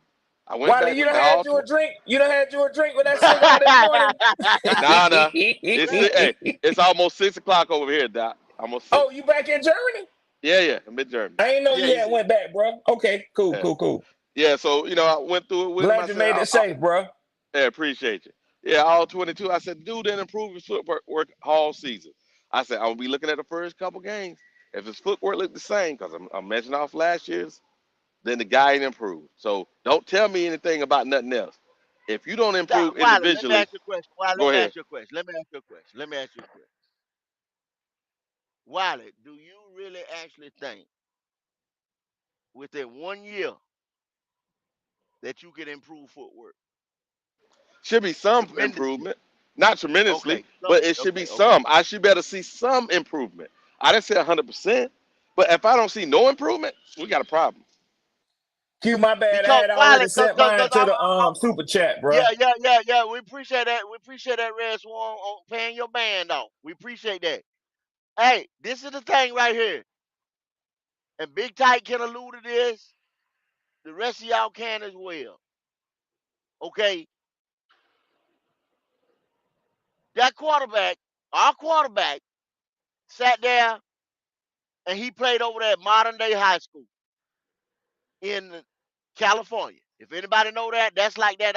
I went Wiley, back, you looked done at had all. you a drink. You done had you a drink with that cigar this morning. Nah, nah. Hey, it's almost 6 o'clock over here, Doc. Almost six. Oh, you back in Germany? Yeah, yeah. I'm in Germany. I ain't know Yeah, you he's had went back, bro. Okay, cool, Yeah. cool, cool. Yeah. So I went through it with him. I Glad you said, made it safe, bro. yeah, appreciate you. Yeah, all 22. I said, dude, didn't improve his footwork all season. I said, I'm gonna be looking at the first couple games. If his footwork looked the same, because I'm mentioning off last year's, then the guy ain't improved. So don't tell me anything about nothing else. If you don't Stop, improve Wiley. Let me individually, ask you a question. Wiley, let go me ahead. ask you a question. Let me ask you a question. Let me ask you a question. Wiley, do you really actually think within 1 year that you can improve footwork Should be some tremendously? improvement, not tremendously, Okay, but it should be okay. some. I should better see some improvement. I didn't say 100%, but if I don't see no improvement, we got a problem. Q, my bad. I Because had Wiley, already sent mine to the super chat, yeah, bro. yeah. We appreciate that. We appreciate that, Red Swarm, on paying your band off. We appreciate that. Hey, this is the thing right here, and Big Tight can allude to this. The rest of y'all can as well. Okay, that quarterback, our quarterback, sat there and he played over there at Modern Day High School in California. If anybody know that, that's like that.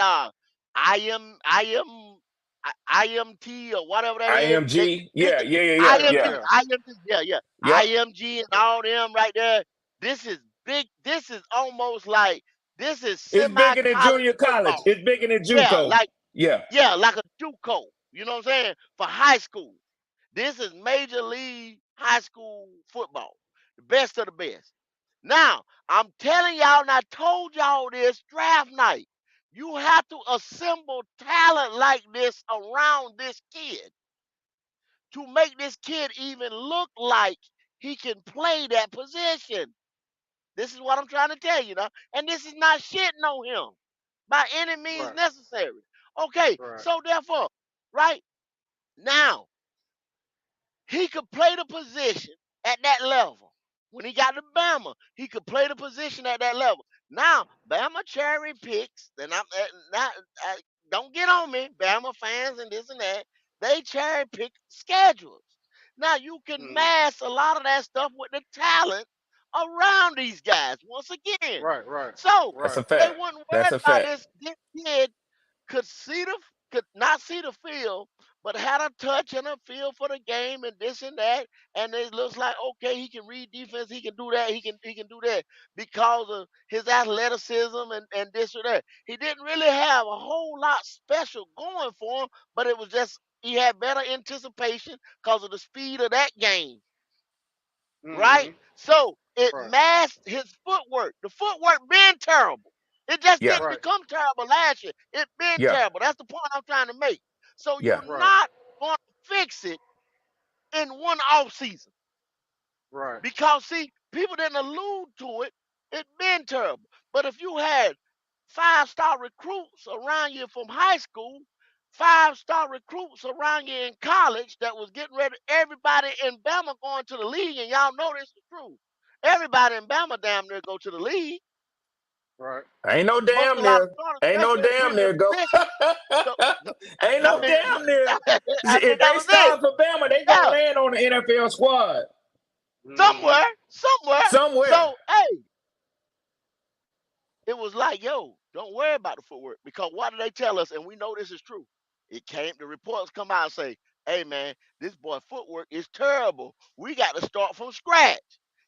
IMT or whatever that is. IMG. This Yeah, is yeah, yeah, yeah, Yeah, IMG, yeah. yeah. IMG, yeah, yeah. Yep. IMG and all them right there. This is big. This is almost like this is It's semi bigger than college junior college. football. It's bigger than Yeah, JUCO. like Yeah. yeah, like a JUCO. You know what I'm saying? For high school. This is major league high school football. The best of the best. Now, I'm telling y'all, and I told y'all this draft night. You have to assemble talent like this around this kid to make this kid even look like he can play that position. This is what I'm trying to tell you now. And this is not shitting on him by any means Right, necessary. Okay, right. so therefore, right now, he could play the position at that level. When he got to Bama, he could play the position at that level. Now, Bama cherry picks, and not, don't get on me, Bama fans and this and that. They cherry pick schedules. Now, you can Mm, mask a lot of that stuff with the talent around these guys once again. right, right, So, That's a right. they fact. wouldn't That's worry a about fact. this kid could not see the field, but had a touch and a feel for the game and this and that. And it looks like okay, he can read defense, he can do that, he can do that because of his athleticism and this or that. He didn't really have a whole lot special going for him, but it was just he had better anticipation because of the speed of that game, right? Mm-hmm. So it Right, masked his footwork. The footwork been terrible. It just Yeah. didn't right, become terrible last year. It been Yeah. terrible. That's the point I'm trying to make. So Yeah. you're right, not going to fix it in one off season. right, Because see, people didn't allude to it. It been terrible. But if you had 5-star recruits around you from high school, 5-star recruits around you in college that was getting ready, everybody in Bama going to the league, and y'all know this is true. Everybody in Bama damn near go to the league. right. Ain't no Most damn a lot of near. starters, Ain't no especially at the damn premier near go. position. So Ain't I no mean, damn near. I mean If that they was it. start for Bama, they gonna Yeah, land on the NFL squad Mm-hmm. somewhere. somewhere. So hey, it was like, yo, don't worry about the footwork because what do they tell us? And we know this is true. It came, the reports come out and say, hey man, this boy footwork is terrible. We got to start from scratch.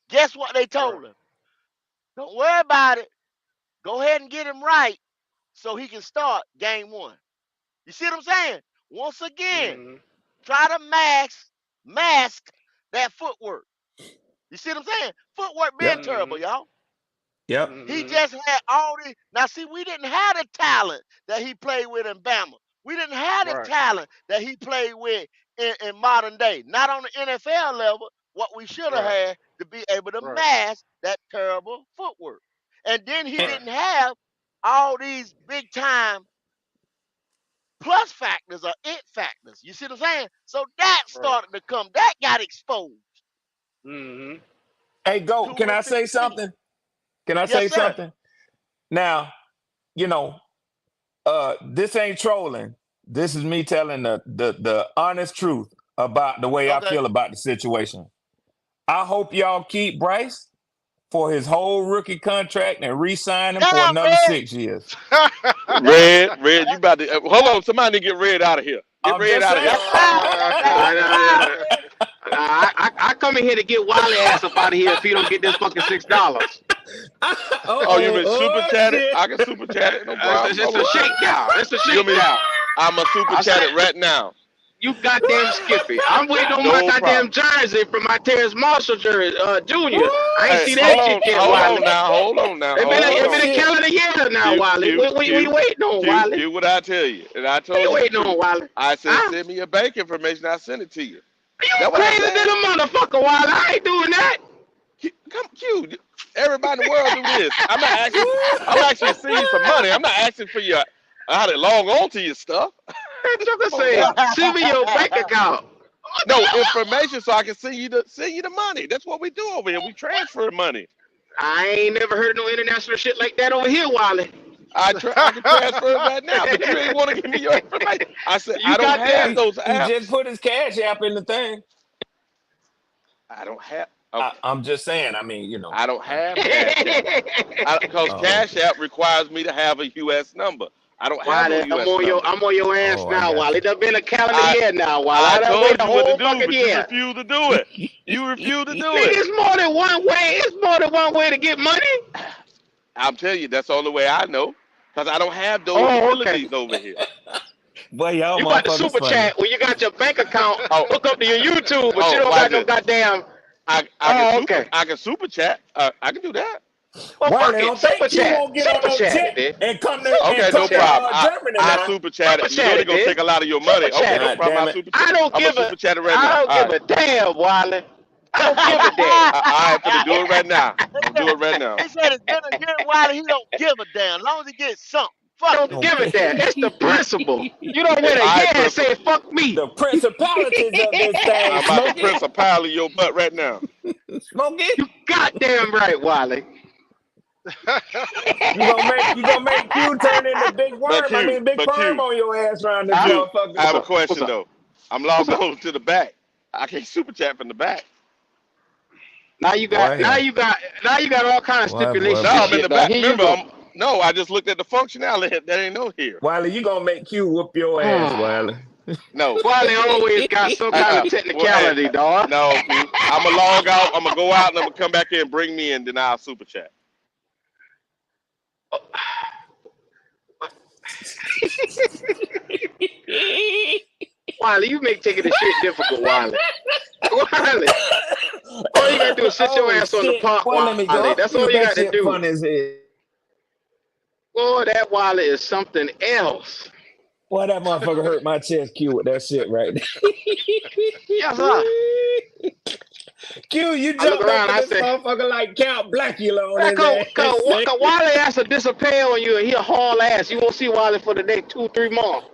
Guess what they Right. told him? Don't worry about it. Go ahead and get him right so he can start game one. You see what I'm saying? Once again, Mm-hmm. try to mask that footwork. You see what I'm saying? Footwork Yep. been Mm-hmm. terrible, y'all. Yep. He Mm-hmm. just had all the now. See, we didn't have the talent that he played with in Bama. We didn't have the Right, talent that he played with in modern day. Not on the NFL level, what we should have Right. had to be able to Right. mask that terrible footwork. And then he And, Right. didn't have all these big time plus factors or it factors. You see what I'm saying? So that Right. started to come. That got exposed. Mm-hmm. hey, Go, 2 can and I say 15. something? Can I Yes, say sir. something? Now, you know, this ain't trolling. This is me telling the honest truth about the way I Okay. feel about the situation. I hope y'all keep Bryce for his whole rookie contract and re-sign him for Damn, another Red. 6 years. That's Red, you about to hold on. Somebody need to get Red out of here. Get I'm Red just out of here. saying. that's foul. That is foul, Red. I come in here to get Wiley ass up out of here if he don't get this fucking $6. Oh, you been super Oh chatted? shit. I can super chat it, no problem. It's Hold a on. shakedown. It's a You mean shakedown. I'm a super I chat said, it right now. you goddamn Skippy. I'm waiting on my No goddamn problem. jersey from my Terrence Marshall jersey, Junior. I ain't Hey, see that shit yet, hold Wiley. on now, hold on now, It hold Oh been on. a shit. calendar year now, Wiley. We Q, waiting on Wiley. Q, what I tell you, and I We told you the waiting on truth. Wiley. I said, Huh? send me your bank information. I send it to you. You That's what I crazy than said. a motherfucker, Wiley. I ain't doing that. Q, everybody in the world do this. I'm not asking. I'm actually seeing some money. I'm not asking for your how to log on to your stuff. That joker Come on say, now. send me your bank account. No information, so I can send you the money. That's what we do over here. We transfer money. I ain't never heard of no international shit like that over here, Wiley. I can transfer it right now, but you ain't want to give me your information. I said You I don't got have them. those He just apps. put his cash app in the thing. I don't have. Okay, I'm just saying. I mean, you know. I don't have Cash App because Oh, Cash okay. App requires me to have a U.S. number. I don't have no Wiley, U.S. number. I'm on your ass Oh, I now, got Wiley. you. It done been a calendar I year now, Wiley. I I done wait told a you what to whole do, fucking but you year. refuse to do it. You refuse to do Nigga, it. it's more than one way. It's more than one way to get money. I'm telling you, that's the only way I know because I don't have those Oh, okay. abilities over here. Boy, y'all You got the motherfuckers super funny. chat when you got your bank account Oh, hook up to your YouTube, but you oh, don't why got is no it? goddamn. I Oh, okay. can super chat. I can do that. Well, Wiley, fuck it. don't think Super Q chat. won't get on Super no chat it, jet dude. Okay, and no Super come to chat. problem. Germany I now. super chat Super it. You know chat they're it, gonna dude. take a lot of your money. Super Okay, chat no it. God problem. damn it. I don't I'm a give a. super chat it right I now. don't All give right. a damn, Wiley. I don't give a damn. All right, finna do it right now. I'm gonna do it right now. He said it's been a year while he don't give a damn. As long as he gets something. Fuck Don't it. give a Okay. damn. It's the principle. You don't win a All year right, and Principal. say fuck me. The principalities of this thing, I'm about to Smokey. principal your butt right now. Smokey. You goddamn right, Wiley. You gonna make Q turn into big But worm. I Q, mean big but perm Q, on your ass around this Huh? Q. I motherfucker. What's have a up? What's question up? though. I'm What's logged up? on to the back. I can't super chat from the back. Now you got Boy, now yeah. you got now you got all kind of Boy, stipulations No, and I'm boy. in shit. the Now back. here you Remember, go. I just looked at the functionality. That ain't no here. Wiley, you gonna make Q whoop your ass, Wiley. No. Wiley always got some kind of Well, hey, technicality, dog. no, Q. I'm gonna log out. I'm gonna go out and I'm gonna come back in, bring me in, then I'll super chat. Wiley, you make taking the shit difficult, Wiley. Wiley, all you gotta do is sit your Oh ass on the shit. pot, Boy, let me Wiley. go. That's See all if you that got to shit do. fun as hell. Boy, that Wiley is something else. Boy, that motherfucker hurt my chest, Q, with that shit right Yes, sir. there. Q, you I look jumped up around, in I this say, motherfucker like Count Blackula on yeah, his ass. cause Wiley has to disappear on you and he'll haul ass. You won't see Wiley for the next 2-3 months.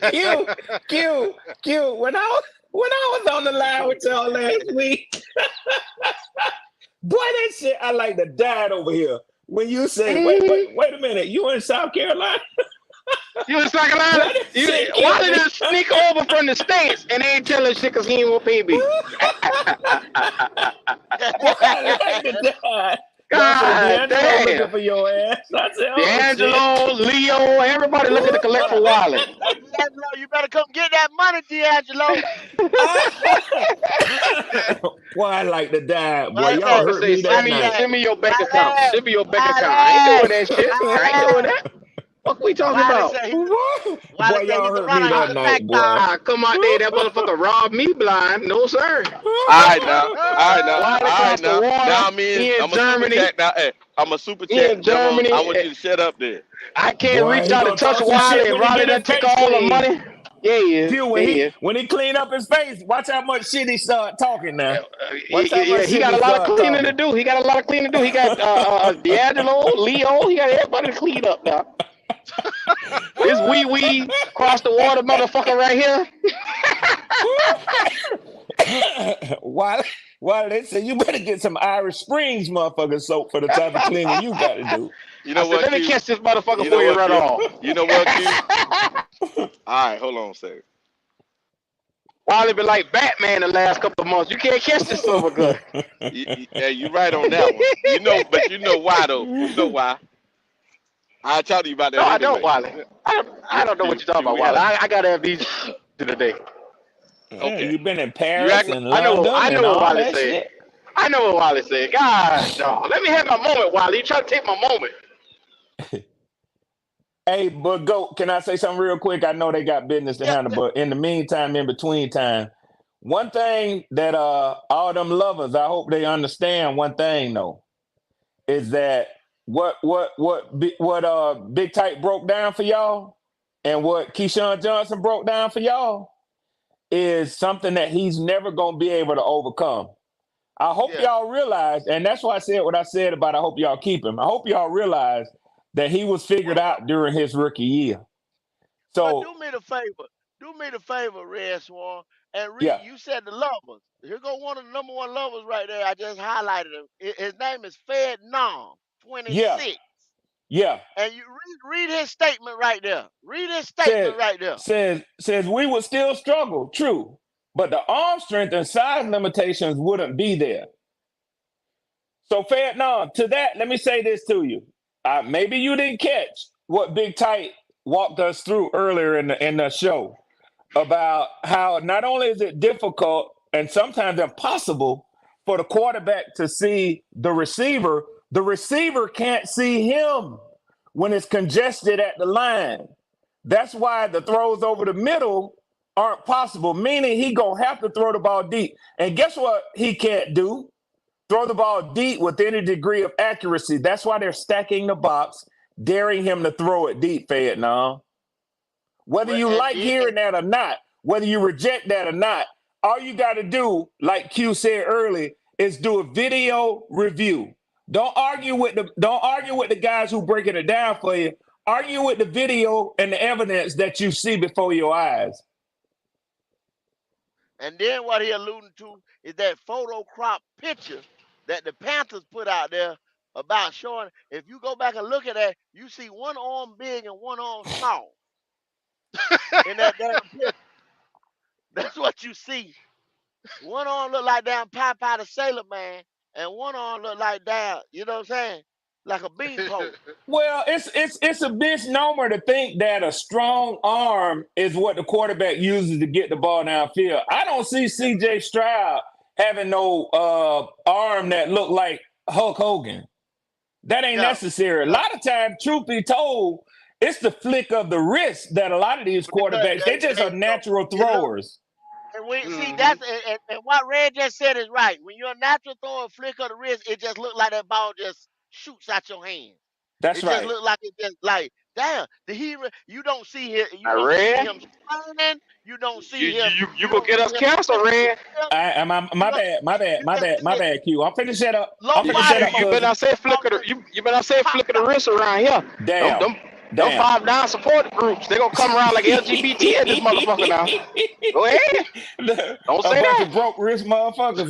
Q, Q, Q. When I was on the line with y'all last week, boy, that shit I like to die over here. When you say, wait a minute, you in South Carolina? You in South Boy, Carolina? that shit killed Wiley me. just sneak over from the States and ain't telling shit cause he ain't want to pay me. Boy, I like to die. God say God D'Angelo looking damn. for your ass. I said, oh shit. D'Angelo, Leo, everybody looking to collect for Wiley. Hey, D'Angelo, you better come get that money, D'Angelo. Boy, I like to die. Boy, Why y'all that? Joker hurt say, me Why that night. that? send me your bank Why account. that? Send me your bank Why account. I ain't that? doing that shit. Why I ain't doing that? that. What we talking Wiley about? said he Boy, Wiley said y'all he's a hurt me runner. He's that a night, boy. tactile. I come out there, that motherfucker robbed me blind. No, sir. All right now. All right now. Wiley All right across the now. Now water. I'm in. He in I'm a super Germany. chat now. Hey, I'm a super He chat. in Devil, I Germany. want you to shut up there. I can't Boy, reach he out to gonna touch talk some Wiley. shit And when he Wiley get his done take face all the clean. money. Yeah, he is. Q, Yeah, he is. when he clean up his face, watch how much shit he start talking now. Watch how Yeah, much he shit got he a lot of start cleaning to talking. do. He got a lot of cleaning to do. He got D'Angelo, Leo. He got everybody to clean up now. This wee across the water motherfucker right here. Why they say you better get some Irish Springs motherfucking soap for the type of cleaning you got to do. You I know said, what, let me Q? catch this motherfucker You know before you what, run Q? off. You know what, Q? All right, hold on a second. Wally been like Batman the last couple of months. You can't catch this son of a gun. Yeah, you right on that one. You know, but you know why though? You know why? I'll talk to you about No, that I don't, anyway. Wally. I don't know what you're talking about, We Wally. had I got amnesia today. Yeah, okay. you been in You Paris act and I know London and what all Wally that said. shit. I know what Wally said. God, dog. Let me have my moment, Wally. You trying to take my moment. Hey, but can I say something real quick? I know they got business to Yeah, handle, but in the meantime, in between time, one thing that all them lovers, I hope they understand one thing though, is that what Big Tight broke down for y'all and what Keyshawn Johnson broke down for y'all is something that he's never gonna be able to overcome. I hope yeah. y'all realize, and that's why I said what I said about I hope y'all keep him. I hope y'all realize that he was figured Well, out during his rookie year. well, So do me the favor. Do me the favor, Red Swan, and read. yeah, You said the lovers. Here go one of the number one lovers right there. I just highlighted him. His name is Fed Nom yeah, 26. yeah. And you read his statement right there. Read his Says statement right there. says we would still struggle, true, but the arm strength and size limitations wouldn't be there. So fair no, to that, let me say this to you. Maybe you didn't catch what Big Tight walked us through earlier in the show about how not only is it difficult and sometimes impossible for the quarterback to see the receiver can't see him when it's congested at the line. That's why the throws over the middle aren't possible, meaning he gonna have to throw the ball deep. And guess what he can't do? Throw the ball deep with any degree of accuracy. That's why they're stacking the box, daring him to throw it deep, Fed now. Whether Well, you and like then hearing that or not, whether you reject that or not, all you got to do, like Q said earlier, is do a video review. Don't argue with the guys who breaking it down for you. Argue with the video and the evidence that you see before your eyes. what he alluding to is that photo crop picture that the Panthers put out there about showing. If you go back and look at that, you see one arm big and one arm small in that damn picture. That's what you see. One arm look like damn Popeye the Sailor Man, and one arm look like damn, you know what I'm saying? Like a beanpole. Well, it's a misnomer to think that a strong arm is what the quarterback uses to get the ball downfield. I don't see CJ Stroud having no arm that look like Hulk Hogan. That ain't No. necessary. A lot of times, truth be told, it's the flick of the wrist that a lot of these Because quarterbacks, they just they are natural it look throwers. and we see Mm-hmm. that's and what Red just said is right. When you're a natural thrower, flick of the wrist, it just look like that ball just shoots out your hand. That's It just right. look like it just like damn. You don't see him. You I don't see read. him spraying. You don't You see you him. you you You gonna don't get see us him canceled, twisting his Red? My hip. bad, You my know, bad, my bad, it my just bad, it my just bad, Q. I'm finna shut up. low I'm You finna you shut body up, you better motion. not cousin. say Ball flick of the just you better not say pop flick of the out. wrist around here. Them Damn, them them damn. 5 down support groups. They gonna come around like LGBT at this motherfucker now. Go ahead. Don't A say bunch that. of broke wrist motherfuckers,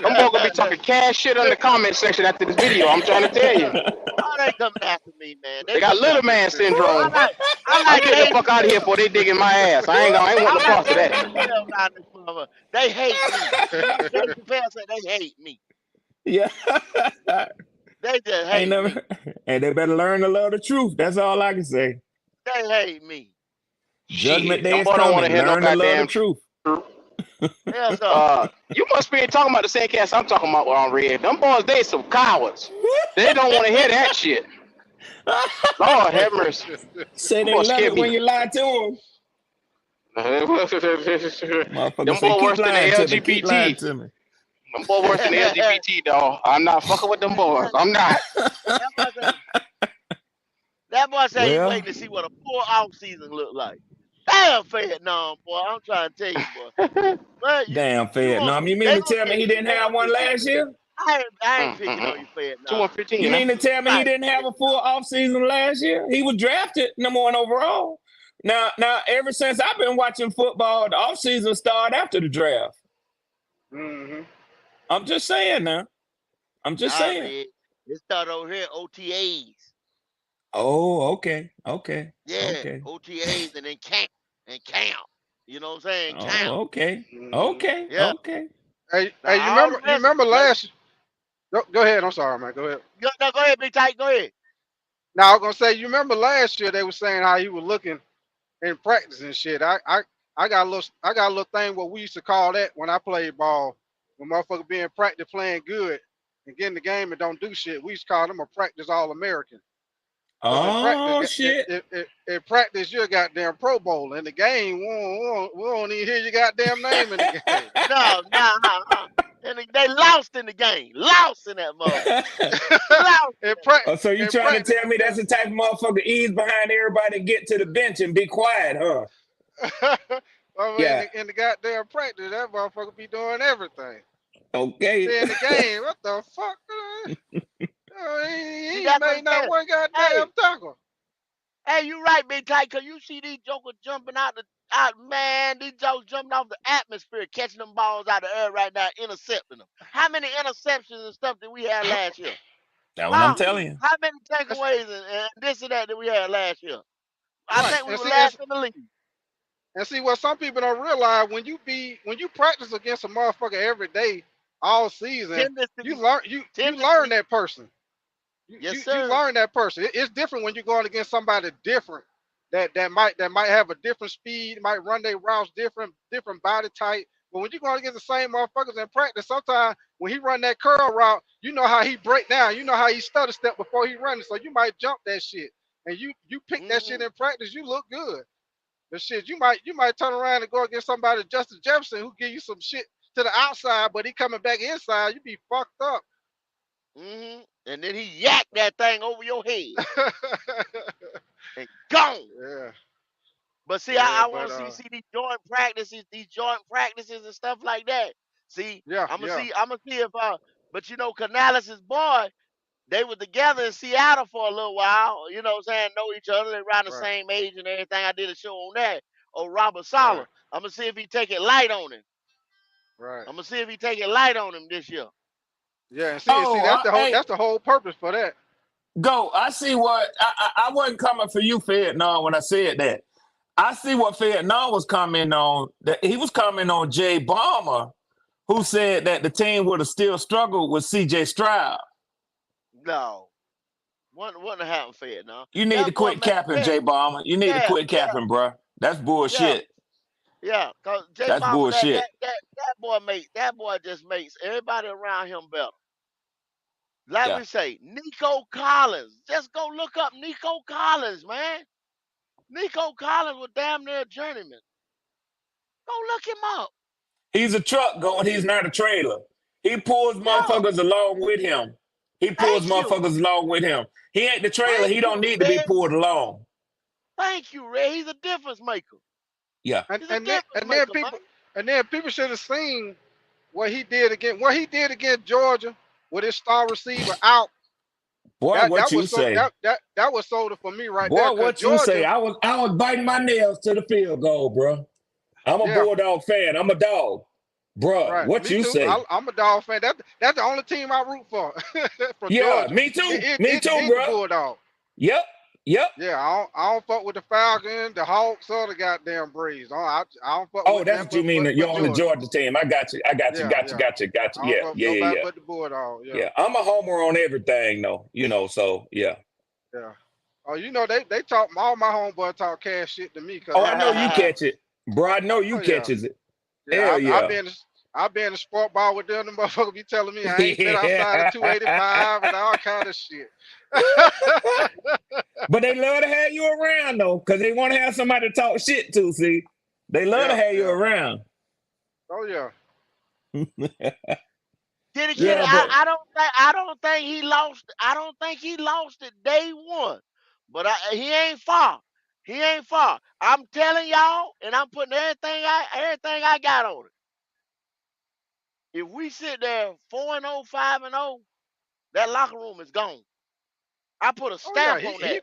Them boy gonna be talking cash shit on the comment section after this video. I'm trying to tell you. Oh, they coming after me, man. They They got coming little after me. man I syndrome. like I I'm like getting the Dave fuck out of here Chappelle. before they dig in my ass. I ain't want I no like parts of Dave that. Chappelle around this mother. They hate me. You know Dave Chappelle said they hate me. huh? Yeah. They just Ain't hate me. never, and they better learn to love the truth. That's all I can say. They hate me. Judgment Shit, day them is boy don't want to coming. hear no Learn to love the goddamn truth. truth. Yes, sir. You must be talking about the same cast I'm talking about on Red. Them boys, they some cowards. They don't want to hear that shit. Lord have mercy. Say Them they boys love scare it me. when you lie to them. Them Motherfucker say, boy keep worse than the lying to me. Keep lying LGBT. to me. Them boy worse than the LGBT, dog. I'm not fucking with them boys. I'm not. that boy say, that boy say he waiting Well, to see what a full off season look like. Damn Vietnam, boy. I'm trying to tell you, boy. Well, Damn you fed. gonna No, get you mean they to gonna tell me get he you. didn't They have gonna one get you. last year? I ain't picking on you, Fed. Two You one fifteen. mean Yeah. to tell me he Right, didn't have a full offseason last year? He was drafted #1 overall. Now, ever since I've been watching football, the offseason started after the draft. Mm-hmm. I'm just saying now. I'm just nah, saying. Red. It started over here, OTAs. Oh, okay. Okay. Yeah, Okay. OTAs and then camp. You know what I'm saying? Camp. Oh, okay. Mm-hmm. Okay. Yeah. Okay. Now Hey, you all the remember? You rest of remember like last? Go ahead. I'm sorry, man. Go ahead. no, go ahead, Big Tight, go ahead. Now I was gonna say, you remember last year they were saying how he was looking in practice and shit. I got a little thing what we used to call that when I played ball. When motherfucker be in practice playing good and get in the game and don't do shit, we used to call them a practice all American. Cause in practice, Oh shit. in practice you're a goddamn Pro Bowl. In the game, we don't even hear your goddamn name in the game. No, nah, and they lost in the game. Lost in that motherfucker. Lost in, in pra- Oh, so you in trying to practice, tell me that's the type of motherfucker ease behind everybody to get to the bench and be quiet, huh? I mean, Yeah. in the goddamn practice, that motherfucker be doing everything. Okay. Then the game, what the fuck? See, He ain't that's what I'm made not saying. one Hey, goddamn tackle. hey, you right, Big Tight, cause you see these jokers jumping out, man, these jokers jumping off the atmosphere, catching them balls out of the air right now, intercepting them. How many interceptions and stuff did we have last year? That's what I'm Huh? telling you. How many That's takeaways and this and that we had last year? I right. think we were last in the league. And see what some people don't realize when you practice against a motherfucker every day, all season, you Tendency, learn you learn tendency. that person. You, Yes, you you sir. learn that person. It's different when you're going against somebody different that might have a different speed, might run their routes different body type. But when you're going against the same motherfuckers in practice, sometimes when he run that curl route, you know how he break down, you know how he stutter step before he runs. So you might jump that shit, and you pick that shit Hmm. in practice. You look good. The shit you might turn around and go against somebody Justin Jefferson who give you some shit to the outside, but he coming back inside. You be fucked up. And then he yacked that thing over your head and gone. Yeah, But see, yeah, I want but to see these joint practices and stuff like that. See, yeah, I'm gonna yeah, see, I'm gonna see if but Canales' boy, they were together in Seattle for a little while. You know what I'm saying? Know each other. They around the right, same age and everything. I did a show on that. Oh, Robert right, Sala. I'm gonna see if he take it light on him. right. I'm gonna see if he take it light on him this year. Yeah, and see, Oh, hey, that's the whole purpose for that. go. I see what I wasn't coming for you, Fed. No, when I said that, I see what Fed No was commenting on. That he was commenting on Jay Balmer, who said that the team would have still struggled with CJ Stroud. No, what happened for it now? You need to That boy quit made capping, that. Jay Balmer. You need to Yeah, quit yeah, capping, bro. That's yeah. bullshit. Yeah, cause Jay That's Palmer, bullshit. that boy just makes everybody around him better. Like Yeah. we say, Nico Collins. Just go look up Nico Collins, man. Nico Collins was damn near a journeyman. Go look him up. He's a truck going. He's not a trailer. He pulls Yeah, motherfuckers along with him. He pulls thank you, motherfuckers along with him. He ain't the trailer. thank He don't you, need to be Red. pulled along. Thank you, Red. He's a difference maker. Yeah. And He's a and then difference and then maker, man. people and then people should have seen what he did against Georgia with his star receiver out. Boy, That what that you was so say? that was sold it for me right there. Boy, Cause what you say? Georgia, I was biting my nails to the field goal, bro. I'm a yeah, Bulldog fan. I'm a dog. Bro, right. what Me you too. say? I'm a dog fan. That's the only team I root for. For Yeah, Georgia. me It too. it, Me it, too, it the bro. Bulldog. Yep. Yep. Yeah, I don't fuck with the Falcons, the Hawks, or the goddamn Braves. I don't fuck Oh, with that's nothing what you mean. That you're but on the Georgia. Georgia team. I got you. I got you. Yeah, Got you. yeah. Got you. Got you. I don't Yeah. fuck with Yeah. Yeah. nobody Yeah. but the Bulldog. Yeah, Yeah. I'm a homer on everything, though. So yeah. yeah. Oh, they talk all my homeboy talk cash shit to me because Oh, I I know know you how. catch it, bro. I know you Oh yeah, catches it. yeah. Hell I yeah. been in the sport bar with them. The motherfucker be telling me I ain't been outside of Yeah. 285 and all kind of shit. But they love to have you around though, because they want to have somebody to talk shit to. See, they love to Yeah, have you yeah. around. Oh yeah. Did he get it? Yeah, but I don't think he lost. I don't think he lost it day one. But he ain't far. He ain't far. I'm telling y'all, and I'm putting everything I got on it. If we sit there 4-0, 5-0, that locker room is gone. I put a Oh yeah, stamp on that.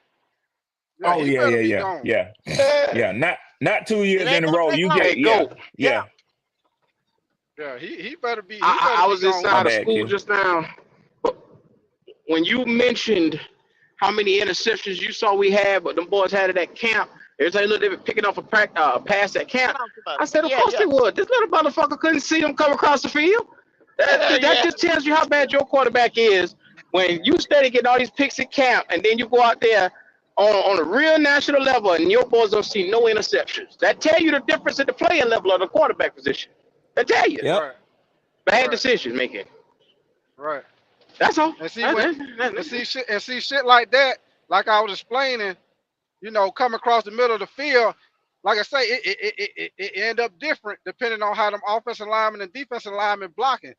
Oh he yeah, better yeah, be yeah, gone. yeah, Yeah. yeah. Not 2 It years ain't in a gonna row. take You long. Hey, get go. Yeah. Yeah, he better be I was gone. My inside of bad, school Q. just now. But when you mentioned how many interceptions you saw we had, but them boys had it at camp, every time they were picking off a pass at That's camp, what I'm talking about. I said, of Yeah, course they yeah. would. This little motherfucker couldn't see them come across the field. That Yeah. just tells you how bad your quarterback is when you steady getting all these picks at camp, and then you go out there on a real national level, and your boys don't see no interceptions. That tell you the difference in the playing level of the quarterback position. That tell you. Yep. Right, Bad right, decision making. right. That's all. And see shit like that, like I was explaining, coming across the middle of the field, like I say, it end up different depending on how them offensive linemen and defensive linemen blocking.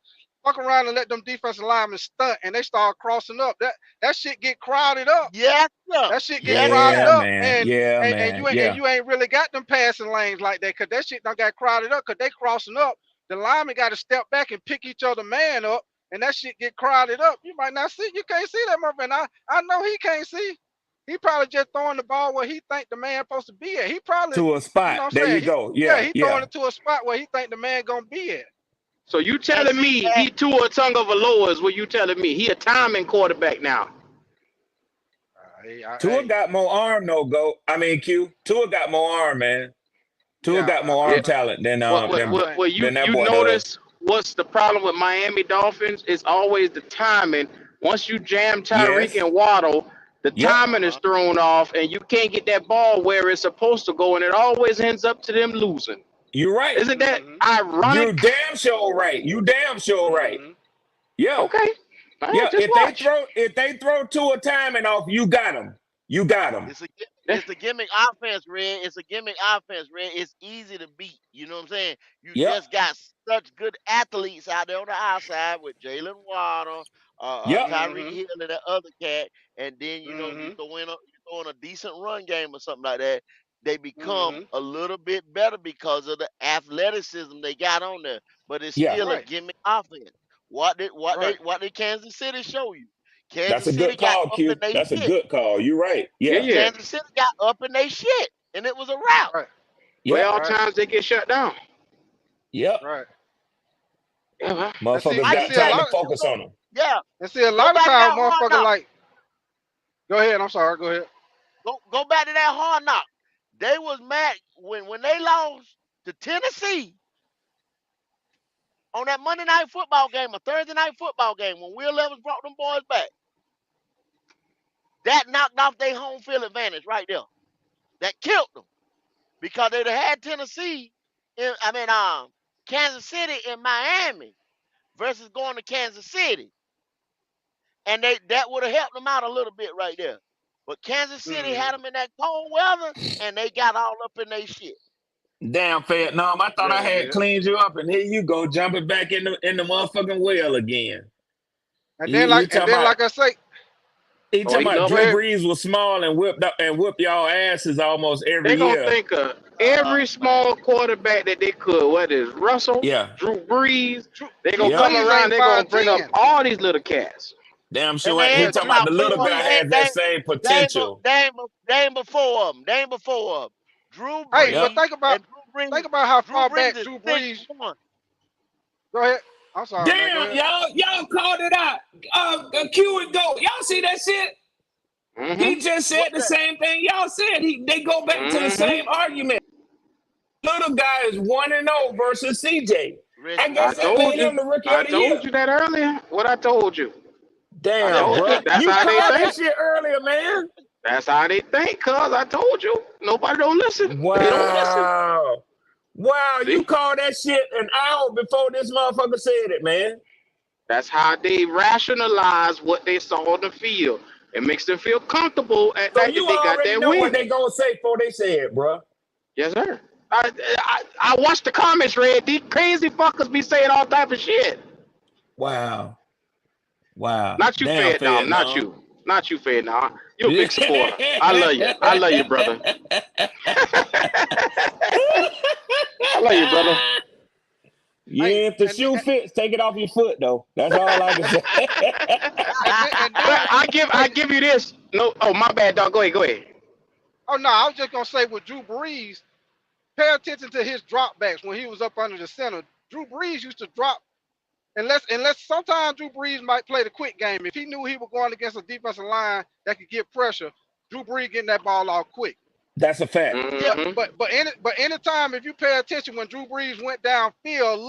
Fuck around and let them defensive linemen stunt and they start crossing up. That shit get crowded up. Yes, sir. That shit get Yes, crowded Yeah, sir. up, man. and Yeah, and, and man. you ain't and Yeah. you ain't really got them passing lanes like that, cause that shit done got crowded up, cause they crossing up. The linemen got to step back and pick each other man up, and that shit get crowded up. You might not see, you can't see that motherfucker. And I know he can't see. He probably just throwing the ball where he think the man supposed to be at. He probably, To a you know spot. what There I'm you saying? go. Yeah, He throwing yeah. it to a spot where he think the man gonna be at. So you And telling see, me he Tua Tagovailoa is what you telling me? He a timing quarterback now. Tua got more arm, no go. I mean, Q. Tua got more arm, man. Tua Yeah, got more Yeah. arm talent than I think. You that you boy does. notice what's the problem with Miami Dolphins? It's always the timing. Once you jam Tyreek Yes. and Waddle, the Yep. timing is thrown off, and you can't get that ball where it's supposed to go, and it always ends up to them losing. You're right. Isn't that Mm-hmm. You ironic? damn sure right. You damn sure right. Mm-hmm. Yeah. Okay, all right, Yeah. just watch. If they throw Tua timing off, you got him. You got him. Yeah. It's a gimmick offense, Red. It's a gimmick offense, Red. It's easy to beat. You know what I'm saying? You Yep. just got such good athletes out there on the outside with Jalen Waddle, Yep. Tyreek Mm-hmm. Hill, and that other cat, and then Mm-hmm. you throw in a decent run game or something like that. They become Mm-hmm. a little bit better because of the athleticism they got on there. But it's Yeah. still a Right. gimmick offense. Right. What did Kansas City show you? That's Kansas a City good got call, up in Q. their That's a shit. good call. You're right. Yeah, Yeah. yeah. Kansas City got up in their shit, and it was a wrap. Right. Yep. Well, Right. times they get shut down. Yep. Right. Yeah, well, And see, Motherfuckers and got see a time Mikey, to lot of focus on them. yeah, a go lot of back to times that hard motherfucker knock. like go ahead, I'm sorry, go ahead. Go back to that hard knock. They was mad when they lost to Tennessee on that Monday night football game, a Thursday night football game, when Will Levis brought them boys back. That knocked off their home field advantage right there. That killed them because they'd have had Tennessee, Kansas City in Miami versus going to Kansas City. And that would have helped them out a little bit right there. But Kansas City Mm-hmm. had them in that cold weather, and they got all up in their shit. Damn, Vietnam. I thought Yeah, I they had did. cleaned you up, and here you go jumping back in the motherfucking well again. And then He talking about like I say, oh, he love go Drew it. ahead. Brees was small and whipped y'all asses almost They every gonna year. think of Oh every man. small quarterback that they could, whether it's Russell, Yeah. Drew Brees. They Drew gonna Yep. come Brees around. ain't They gonna bring up 5'10". all these little cats. Damn And sure. they He Yeah, ain't talking talking Drew about about the Drew little Drew guy Brees. has that same potential. They ain't before them. They ain't before them. Drew hey, but Yep. Brees and think about how Drew far Brees back is Drew Brees. 6'1". Go ahead. I'm sorry, man. Go Damn, ahead. y'all called it out. Q and go. Y'all see that shit? Mm-hmm. He just said What the the same thing y'all said. They go back to the Mm-hmm. same argument. Little guy is 1-0 versus CJ. I listen, I guess that listen. told made you. him the rookie I of the year. told you that earlier. What I told you. I Damn, told you. bro. That's You how they called that think. shit earlier, man. That's how they think. Cause I told you. Nobody don't listen. They don't listen. Wow. Wow, you See. called that shit an hour before this motherfucker said it, man. That's how they rationalize what they saw on the field. It makes them feel comfortable at So night that you they got already that know what win. they gonna say before they say it, bro. Yes, sir. I watched the comments, Red. These crazy fuckers be saying all type of shit. Wow. Wow. Not you, Damn, Fed. No, Fed, not no. you. Not you, Fed. No. You're a big supporter. I love you. I love you, brother. I love you, brother. Yeah, Hey, if the shoe fits, take it off your foot, though. That's all I can say. and But then I hey, give you this. No, oh my bad, dog. Go ahead, go ahead. oh no, I was just gonna say with Drew Brees, pay attention to his dropbacks when he was up under the center. Drew Brees used to drop unless sometimes Drew Brees might play the quick game. If he knew he was going against a defensive line that could get pressure, Drew Brees getting that ball out quick. That's a fact. Yeah, Mm-hmm. But anytime if you pay attention when Drew Brees went downfield,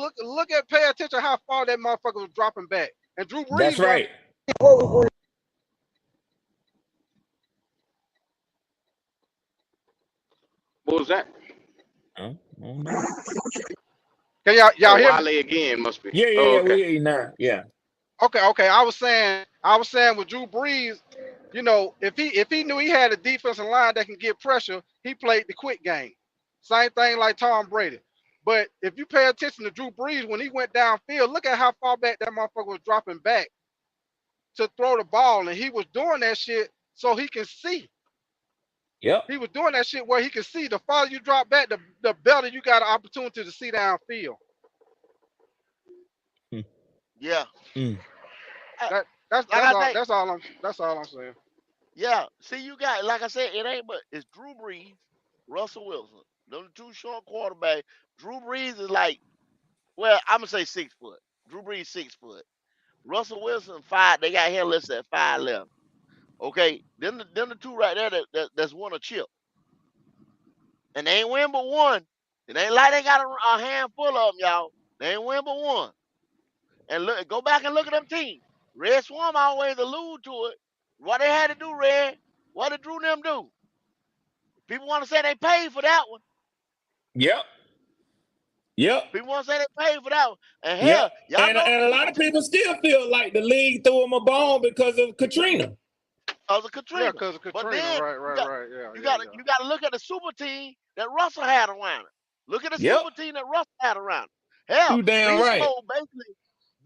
pay attention how far that motherfucker was dropping back. And Drew That's Brees run. right. What was that? Oh, no. Can y'all Oh, hear me? Wale again must be. Oh, Yeah, we okay. hear you now. Yeah. Okay. I was saying with Drew Brees, if he knew he had a defensive line that can get pressure, he played the quick game. Same thing like Tom Brady. But if you pay attention to Drew Brees when he went downfield, look at how far back that motherfucker was dropping back to throw the ball, and he was doing that shit so he can see. Yep. He was doing that shit where he could see. The farther you drop back, the better you got an opportunity to see downfield. Mm. yeah. Mm. I, That that's like that's I all say, that's all I'm saying. yeah. See, you got like I said, it ain't but it's Drew Brees, Russell Wilson. Those two short quarterbacks. Drew Brees is like, well, I'm gonna say 6 foot. Drew Brees 6 foot. Russell Wilson 5. They got him listed at 5'11". Okay, then the two right there that's won a chip, and they ain't win but one. It ain't like they got a handful of them, y'all. They ain't win but one. And look, go back and look at them teams. Red Swarm always allude to it. What they had to do, Red? What did Drew them do? People want to say they paid for that one. Yep. Yep. People want to say they paid for that one. And Yep. hell, y'all And know a lot of people still feel like the league threw him a bone because of Katrina. because of Yeah, Katrina. because of But Katrina. then Right. Yeah, you yeah, got yeah. you got to look at the super team that Russell had around him. Look at the Yep. super team that Russell had around him. Hell, You damn right.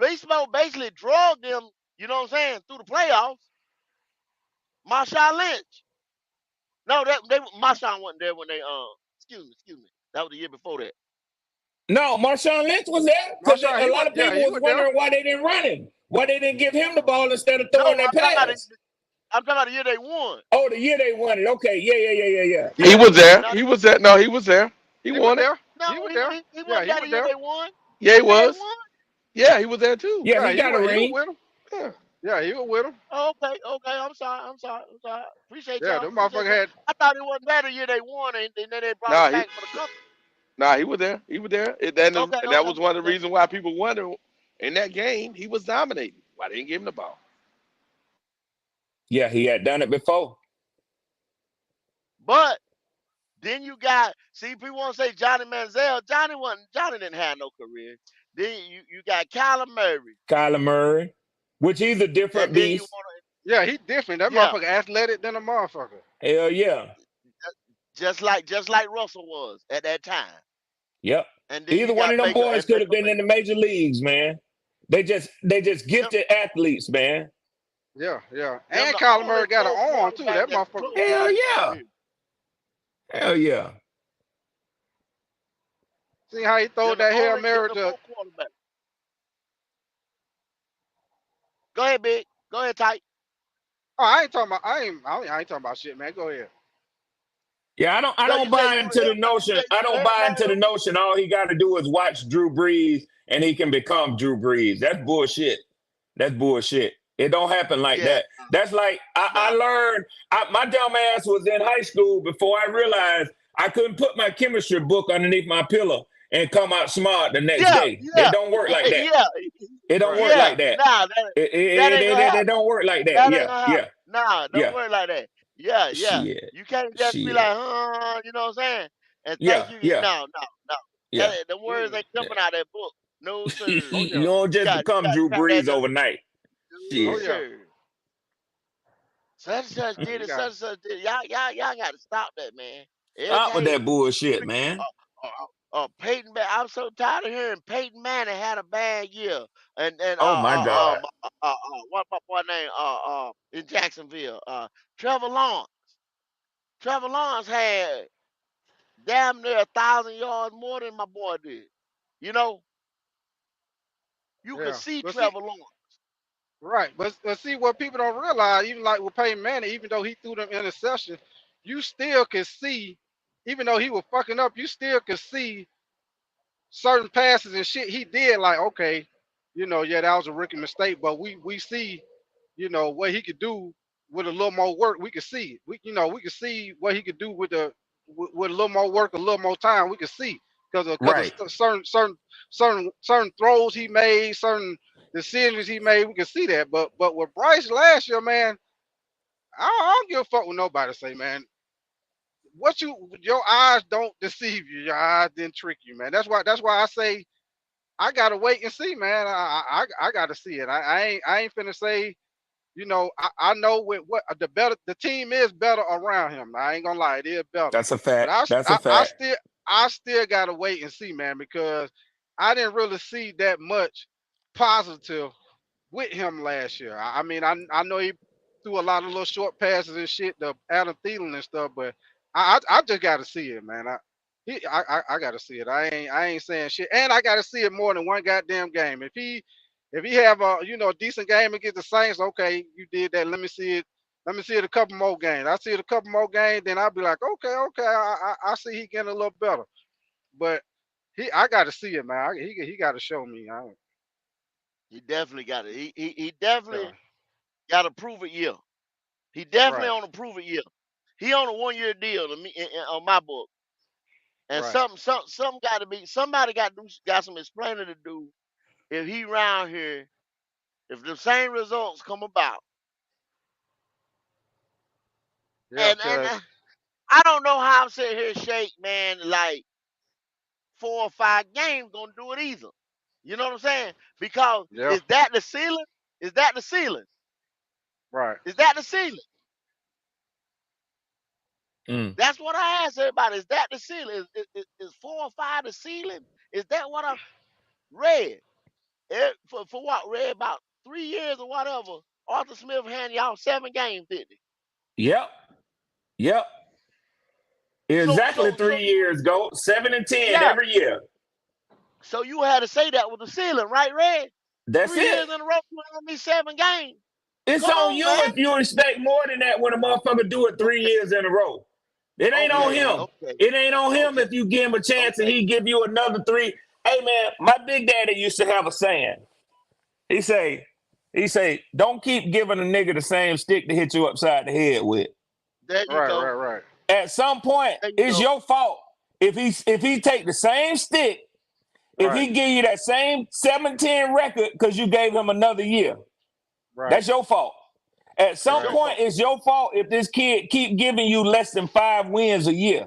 Beast Mode basically drugged them. You know what I'm saying through the playoffs. Marshawn Lynch. No, Marshawn wasn't there when they excuse me. That was the year before that. No, Marshawn Lynch was there because Marshawn, a lot of people he was was there. wondering why they didn't run him. Why they didn't give him the ball instead of No, throwing that pass. I'm talking about the year they won. Oh, the year they won it. Okay. He Yeah. was there. No, He was there. No, he was there. He He was won it. there. no, He was there. he Yeah, wasn't he there was the year there. they won. Yeah, he The year they was. won. Yeah, he was there too. Yeah, Yeah, he got a he was ring. with him. Yeah. Yeah, he was with him. Oh, okay. I'm sorry. Appreciate Yeah, y'all. them motherfucker had. I thought it wasn't that the year they won, and then they brought Nah, him he back for the cup. nah, he was there. He was there. And that was one of the reasons why people wonder in that game he was dominating. Why they didn't give him the ball? Yeah, he had done it before. But then you got people want to say Johnny Manziel. Johnny didn't have no career. Then you got Kyler Murray, Kyler Murray, which he's a and different then you beast. want Yeah, he different. That to motherfucker athletic than a motherfucker. Hell yeah. just like Russell was at that time. Yep. And then you Either one got of them Baker boys and could Baker have been in the Mayfield. major leagues, man. They just Them, gifted athletes, man. Yeah. them And the Kyler only Murray got an four arm too. quarterbacks That that motherfucker. took Hell one yeah. period. Hell yeah. See how he throw that Hail Them Mary the to. four quarterbacks. Go ahead, Big. Go ahead, Tight. Oh, I ain't talking about. I ain't talking about shit, man. Go ahead. Yeah, I No, don't you say buy you into the notion. you I say don't Hail buy Mary into the who? notion all he got to do is watch Drew Brees and he can become Drew Brees. That's bullshit. That's bullshit. It don't happen like Yeah, that. That's like I nah. learned. My dumb ass was in high school before I realized I couldn't put my chemistry book underneath my pillow and come out smart the next Yeah, day. It yeah, don't work like that. yeah, It don't Right. work yeah. like that. Nah, that ain't gonna It happen. don't work like that. That ain't Yeah, gonna happen. yeah, Nah, don't yeah. worry like that. Yeah. Shit, You can't just be shit. like, you know what I'm saying? And Yeah, think you can yeah, no. yeah. The words Mm. ain't coming out of that book. No, sir. Oh You yeah. don't just You become got Drew to count that Brees down. overnight. No, Oh Shit. yeah. sir. Such and such Yeah, did you it, got. such and such did it. Y'all got to stop that, man. Every Stop with day, that bullshit, even man. Peyton. I'm so tired of hearing Peyton Manning had a bad year, and Oh my God. what my boy name in Jacksonville. Trevor Lawrence. Trevor Lawrence had damn near 1,000 yards more than my boy did. You know, you could Yeah. see But see, Trevor Lawrence. right. But see what people don't realize, even like with Peyton Manning, even though he threw them interceptions, you still could see, even though he was fucking up, you still could see certain passes and shit he did. Like, okay, yeah, that was a rookie mistake, but we see, what he could do with a little more work. We could see it. We could see what he could do with a little more work, a little more time. We could see because of Right. certain throws he made, certain decisions he made. We could see that. But with Bryce last year, man, I don't give a fuck what nobody say, man. Your eyes don't deceive you. Your eyes didn't trick you, man. That's why I say I gotta wait and see, man. I gotta see it. I ain't finna say, I know what the team is better around him. I ain't gonna lie, it is better. That's a But fact. That's a fact. I still gotta wait and see, man, because I didn't really see that much positive with him last year. I mean, I know he threw a lot of little short passes and shit, the Adam Thielen and stuff, but I just got to see it, man. I got to see it. I ain't saying shit, and I got to see it more than one goddamn game. If he have a decent game against the Saints, okay, you did that. Let me see it. Let me see it a couple more games. I see it a couple more games, then I'll be like, okay, I see he getting a little better. But I got to see it, man. He got to show me. He definitely got it. He Yeah, definitely got a prove it year. He definitely right, on a prove it year. He on a 1 year deal to me on my book. And right. some got to be somebody got some explaining to do if he round here. If the same results come about, Yeah, and because I don't know how I'm sitting here shake, man. Like 4 or 5 games gonna do it either. You know what I'm saying? Because yeah, is that the ceiling? Is that the ceiling? right. Is that the ceiling? Mm. That's what I ask everybody. Is that the ceiling? Is 4 or 5 the ceiling? Is that what I read? For what? Read about 3 years or whatever. Arthur Smith handed y'all 7 games, didn't he? Yep. Yep. So Exactly so so 3 years ago. 7 and 10 yeah. every year. So you had to say that was the ceiling, right, Red? That's 3 years it. in a row, you won me 7 games. It's Come on on, you man. if you expect more than that when a motherfucker do it three Okay, years in a row. It ain't on okay, him. okay, It ain't on him okay, if you give him a chance and okay. he give you another three. Hey man, my big daddy used to have a saying. He say, don't keep giving a nigga the same stick to hit you upside the head with. There you Right, right, go. right, At some point, There you it's go. your fault. If he take the same stick, if right, he give you that same 7-10 record because you gave him another year, right, that's your fault. At That's some right, your point, fault. it's your fault if this kid keep giving you less than 5 wins a year.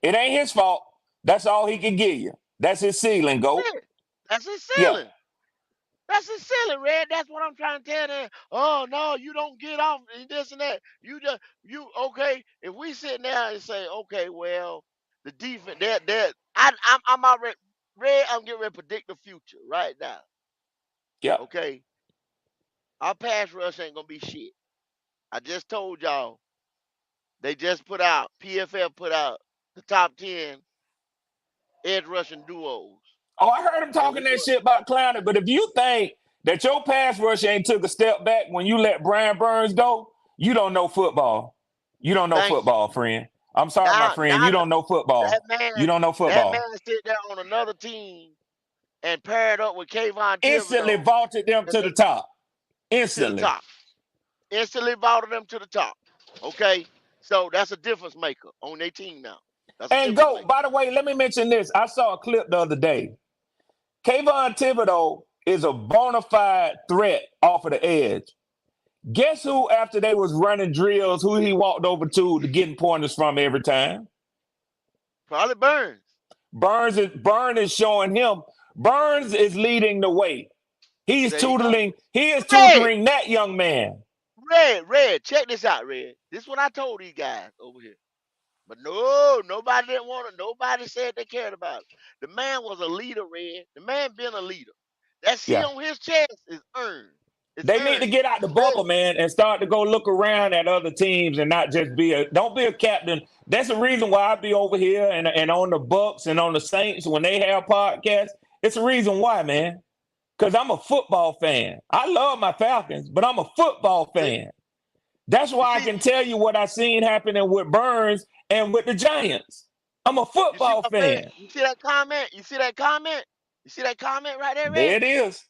It ain't his fault. That's all he can give you. That's his ceiling, That's go. it. That's his Yeah. ceiling. That's his ceiling, Red. That's what I'm trying to tell them. Oh no, you don't get off and this and that. You okay? If we sit there and say, okay, well, the defense, that I'm already Red. I'm getting ready to predict the future right now. Yeah. Okay, our pass rush ain't gonna be shit. I just told y'all they just put out PFF put out the top 10 edge rushing duos, Oh, I heard him and talking we that were shit about Clowney, but if you think that your pass rush ain't took a step back when you let Brian Burns go, you don't know football. You don't know thank you. football, friend. I'm sorry, my friend. Now You don't know that football. You man don't know that man football. sit there on another team and paired up with Kayvon Instantly Thibodeau vaulted them and to the top. to the Instantly. top. Instantly vaulted them to the top. Okay, so that's a difference maker on their team now. That's a And difference go, maker. by the way, let me mention this. I saw a clip the other day. Kayvon Thibodeau is a bona fide threat off of the edge. Guess who, after they was running drills, who he walked over to getting pointers from every time? Probably Burns. Burns is showing him. Burns is leading the way. There you go. He is Red, tutoring that young man. Red. Check this out, Red. This is what I told these guys over here. But no, nobody didn't want it. Nobody said they cared about it. The man was a leader, Red. The man been a leader. That C Yeah. on his chest is earned. They need to Experience. get out the bubble, man, and start to go look around at other teams and not just don't be a captain. That's the reason why I be over here and on the Bucks and on the Saints when they have podcasts. It's the reason why, man. Because I'm a football fan. I love my Falcons, but I'm a football See, fan. That's you why I see, can tell you what I seen happening with Burns and with the Giants. I'm a you see football what I'm saying? fan. You see that comment? You see that comment? You see that comment right there, There Red? it is.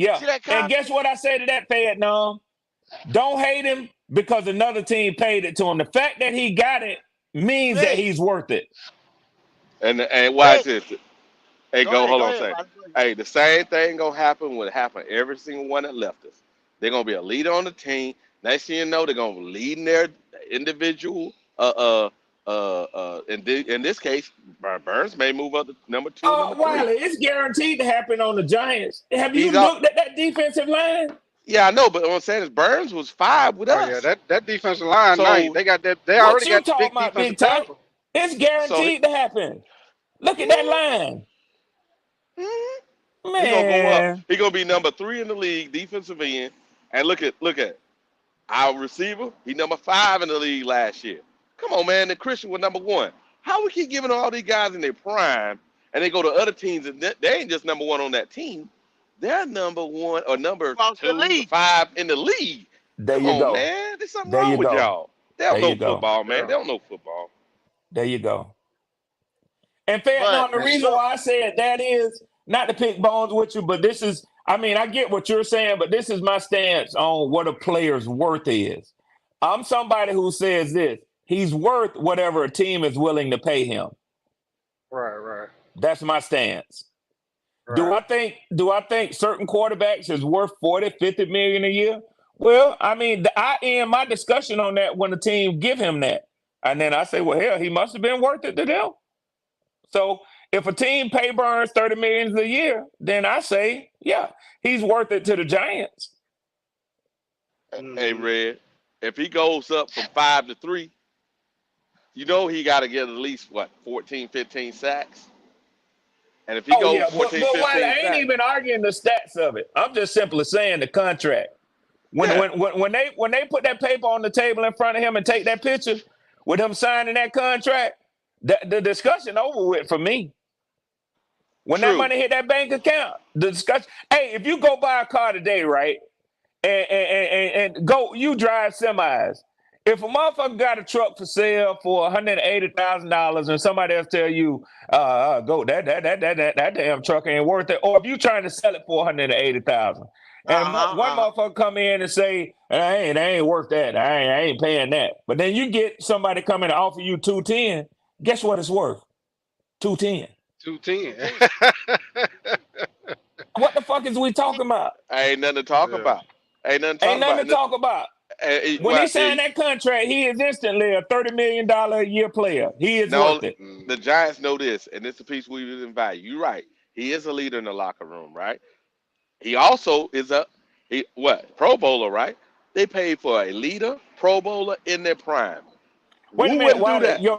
You Yeah. see that And comment? guess what I say to that, Fayette? Don't hate him because another team paid it to him. The fact that he got it means that Red, he's worth it. And watch Red. this. Hey, Go ahead, hold go on a ahead, second. Watson. Go ahead. Hey, the same thing gonna happen would happen every single one that left us. They're gonna be a leader on the team. Next thing you know, they're gonna lead in their individual. In this case, Burns may move up to number two, number three. Wiley, it's guaranteed to happen on the Giants. Have you He's out. looked at that defensive line? Yeah, I know, but what I'm saying is Burns was 5 with Oh yeah, us. that defensive line nice. So, They got that. They What already you got the talking big about, defensive Big Tank? tackle. It's so guaranteed to happen. Look at that line. he gonna go up. Man. He gonna be number 3 in the league, defensive end. And look at our receiver. He number 5 in the league last year. Come on, man. The Christian was number 1. How we keep giving all these guys in their prime, and they go to other teams, and they ain't just number 1 on that team. They're number 1 or number Across the 2 to league. 5 in the league. There Come you on, go. man. There's something There wrong you with go. y'all. They There don't know you go. football, man. Yeah. They don't know football. There you go. And fair, But no, the And reason why I said that is not to pick bones with you, but this is, I get what you're saying, but this is my stance on what a player's worth is. I'm somebody who says this: he's worth whatever a team is willing to pay him. right. That's my stance. Do I think certain quarterbacks is worth 40, 50 million a year? Well, I end my discussion on that when the team give him that. And then I say, well, hell, he must have been worth it to them. So if a team pay Burns 30 million a year, then I say, yeah, he's worth it to the Giants. Hey, Red, if he goes up from 5 to 3, you know he got to get at least, 14, 15 sacks? And if he Oh, goes yeah. But 14, Wiley, 15 I ain't sacks, even arguing the stats of it. I'm just simply saying the contract. When yeah, they put that paper on the table in front of him and take that picture with him signing that contract, the discussion over with for me. When that true. money hit that bank account, the discussion. Hey, if you go buy a car today, right, and go, you drive semis. If a motherfucker got a truck for sale for $180,000 and somebody else tell you, go that damn truck ain't worth it, or if you trying to sell it for $180,000, and one motherfucker come in and say, I ain't worth that, I ain't paying that, but then you get somebody come in and offer you 210, guess what it's worth? 210. 210. What the fuck is we talking about? Ain't nothing to talk Yeah. about. Ain't nothing to Ain't talk nothing to about. talk about. When Well, he signed that contract, he is instantly a $30 million a year player. He is no, worth it. the Giants know this, and it's a piece we didn't value. You're right. He is a leader in the locker room, right? He also is Pro Bowler, right? They paid for a leader, Pro Bowler in their prime. Wait a Who minute, wouldn't do Wiley. that? Your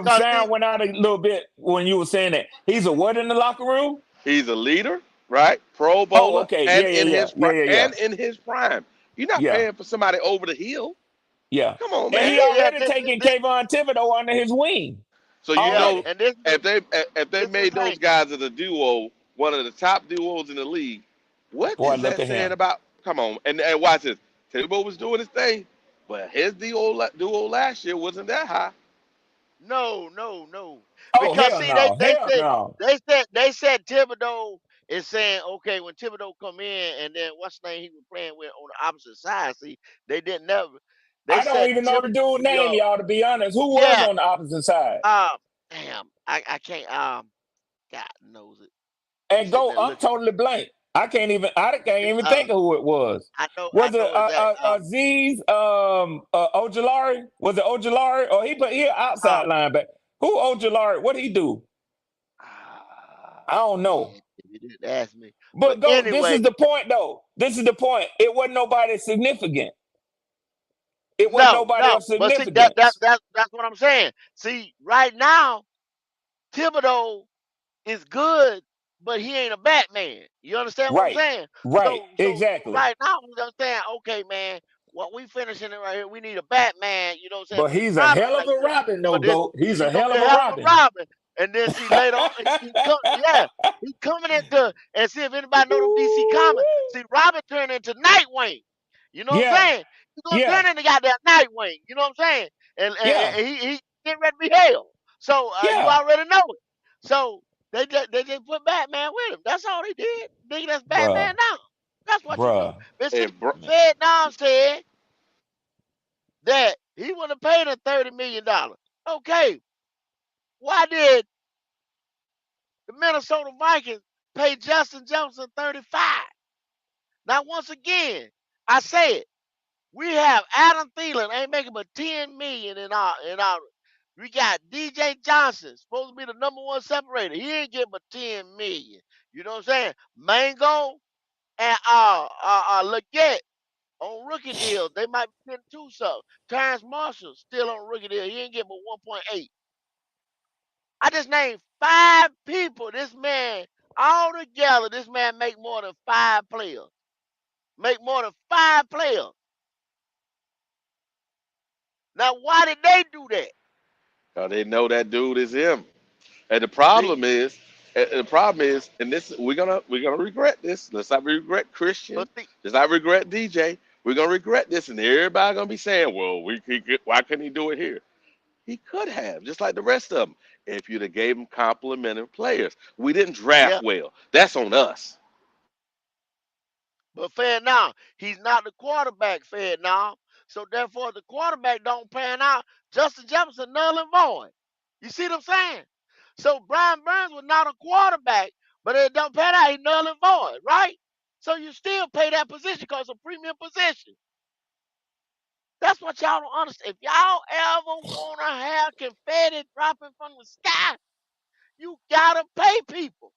cause see, sound went out a little bit when you were saying that. He's a what in the locker room? He's a leader, right? Pro Oh, Bowler, okay. and Yeah. in his prime. You're not Yeah. paying for somebody over the hill. Yeah. Come on, And man. he yeah, already taking Kayvon Thibodeau under his wing. So you yeah, know Already. and this if they this is the made those thing. guys as a duo, one of the top duos in the league, what Boy, is look that at saying him. about? Come on, and watch this. Thibodeau was doing his thing, but his duo last year wasn't that high. No. Oh, Because hell see, no. Hell no. they said Thibodeau is saying, okay, when Thibodeau come in and then what's the name he was playing with on the opposite side. See, they didn't never. They I don't said even know the Thibodeau dude's be name, y'all, to be honest. Who was yeah. on the opposite side? Damn, I can't God knows it. I'm And sitting go, there I'm looking. totally blank. I can't even think of who it was. I Was it know is that Aziz Ojulari? Was it Ojulari? Or he an um outside linebacker. Who Ojulari? What he do? I don't know. man, you didn't ask me. But But go, this anyway, is the point though. This is the point. It wasn't nobody significant. It wasn't nobody no. of But see that significance. that's what I'm saying. See, right now, Thibodeau is good but he ain't a Batman. You understand what I'm Right. saying? Right. So Exactly. right now we understand. Okay, man, what we finishing it right here. We need a Batman. You know what I'm saying? But For this he's a Robin hell of right a here. Robin, For though, this, GOAT. He's a he's gonna hell be of a a hell of a Robin. Robin. And then see later on, yeah, he coming into and see if anybody know them DC comics. Ooh-wee. See, Robin turned into Nightwing. You know what I'm Yeah. saying? He's gonna Yeah. turn into goddamn Nightwing. You know what I'm saying? Yeah. And he getting ready to be hell. So you Yeah. already know it. So they just put Batman with him. That's all they did. Nigga, that's Batman Bruh. now. That's what you do. Bruh. Mr. And bro, Man. Fed Nam said that he would have paid him $30 million. Okay, why did the Minnesota Vikings pay Justin Jefferson 35? Now, once again, I said we have Adam Thielen ain't making but 10 million in our. We got DJ Johnson supposed to be the number one separator. He ain't getting but 10 million. You know what I'm saying? Mango and Leggett on rookie deals. They might be getting two something. Terrence Marshall still on rookie deal. He ain't getting but 1.8. I just named five people. This man, all together, this man make more than five players. Make more than five players. Now, why did they do that? they know that dude is him. And See, the problem is, and this we're gonna regret this. Let's not regret Christian. but see, Let's not regret DJ. We're gonna regret this, and everybody gonna be saying, "Well, why couldn't he do it here?" He could have, just like the rest of them, if you'd have gave him complimentary players. We didn't draft yeah. well. That's on us. But fair now, he's not the quarterback. Fair now, so therefore, if the quarterback don't pan out, Justin Jefferson null and void. You see what I'm saying? So Brian Burns was not a quarterback, but it don't pan out, he null and void, right? So you still pay that position because it's a premium position. That's what y'all don't understand. If y'all ever wanna have confetti dropping from the sky, you gotta pay people.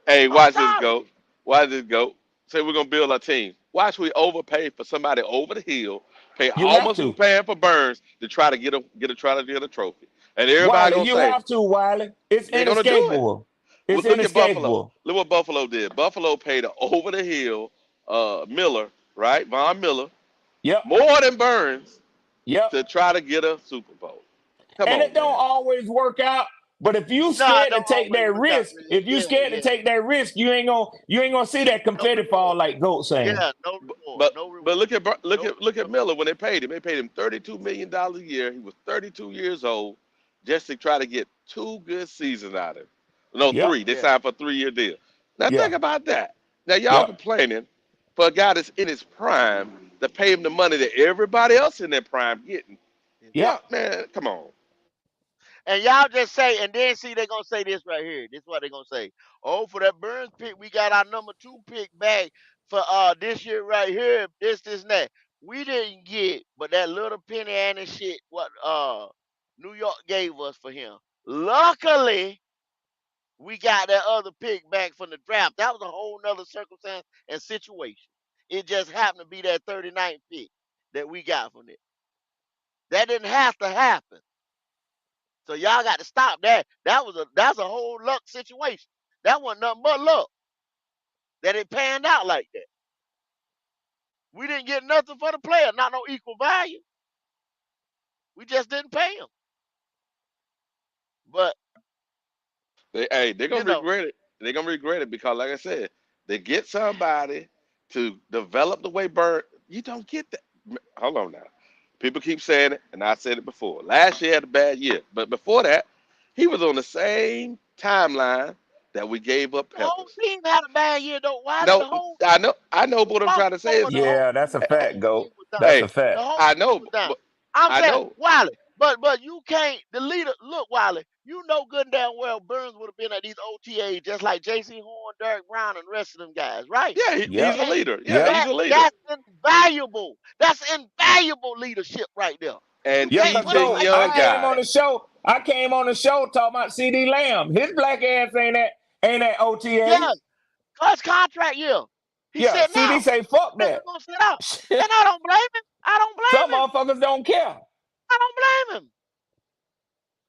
Hey, I'm watch this sorry. go. Watch this go. Say we're gonna build a team. Watch we overpay for somebody over the hill, pay You have almost we to. paying for Burns to try to get a trophy. And everybody Wiley, gonna you say have to, Wiley. It's they're gonna do it. inescapable. Well, It's look at Buffalo. inescapable. Look what Buffalo did. Buffalo paid a over the hill Miller, right? Von Miller, Yep. more than Burns Yep. to try to get a Super Bowl. Come And it on, don't man. always work out. But if you No, it scared to don't take always that work out, risk, man. if you Yeah, scared to yeah. take that risk, you ain't gonna see that No confetti fall reward. like Goat saying. Yeah, no But reward. but, No but reward. look at No look at reward. Miller when they paid him. They paid him $32 million a year. He was 32 years old, just to try to get two good seasons out of him. No, Yep. three. They Yeah. signed for a 3 year deal. Now think Yeah. about that. Now y'all Yep. complaining for a guy that's in his prime to pay him the money that everybody else in their prime getting. Yep. Yeah, man, come on. And y'all just say, and then see, they're gonna say this right here. This is what they're gonna say. Oh, for that Burns pick, we got our number two pick back for this year right here. This, and that. We didn't get, but that little penny and shit, what New York gave us for him. Luckily, we got that other pick back from the draft. That was a whole nother circumstance and situation. It just happened to be that 39th pick that we got from it. That didn't have to happen. So y'all got to stop that. That's a whole luck situation. That wasn't nothing but luck that it panned out like that. We didn't get nothing for the player, not no equal value. We just didn't pay him. But They're you gonna know, regret it. They're gonna regret it because, like I said, they get somebody to develop the way Bird. You don't get that. Hold on now. People keep saying it, and I said it before. Last year had a bad year, but before that, he was on the same timeline that we gave up the whole Peppers. team had a bad year though. Wiley, No, the whole I know. But what I'm across trying the to say board, is, the whole Yeah, that's a team, the fact, whole team Goat. was down. That's a hey, The fact. whole I team know, was down. but I'm I saying, know. Wiley, but you can't the leader look, Wiley, you know good and damn well Burns would have been at these OTAs just like JC Horn, Derek Brown, and the rest of them guys, right? Yeah, You he's Yep. a can't leader. Yeah, Yep. he's a leader. that's invaluable. That's invaluable leadership right there. You And Yeah, can't cause put him teaching Goat, like I young that. came on guys. the show. I came on the show talking about CD Lamb. His black ass ain't at Yeah, OTAs. first contract year. He's Yeah, sitting CD out. say fuck Nigga that. gonna sit out. And I don't blame him. I don't Some blame him. motherfuckers don't care. I don't blame him.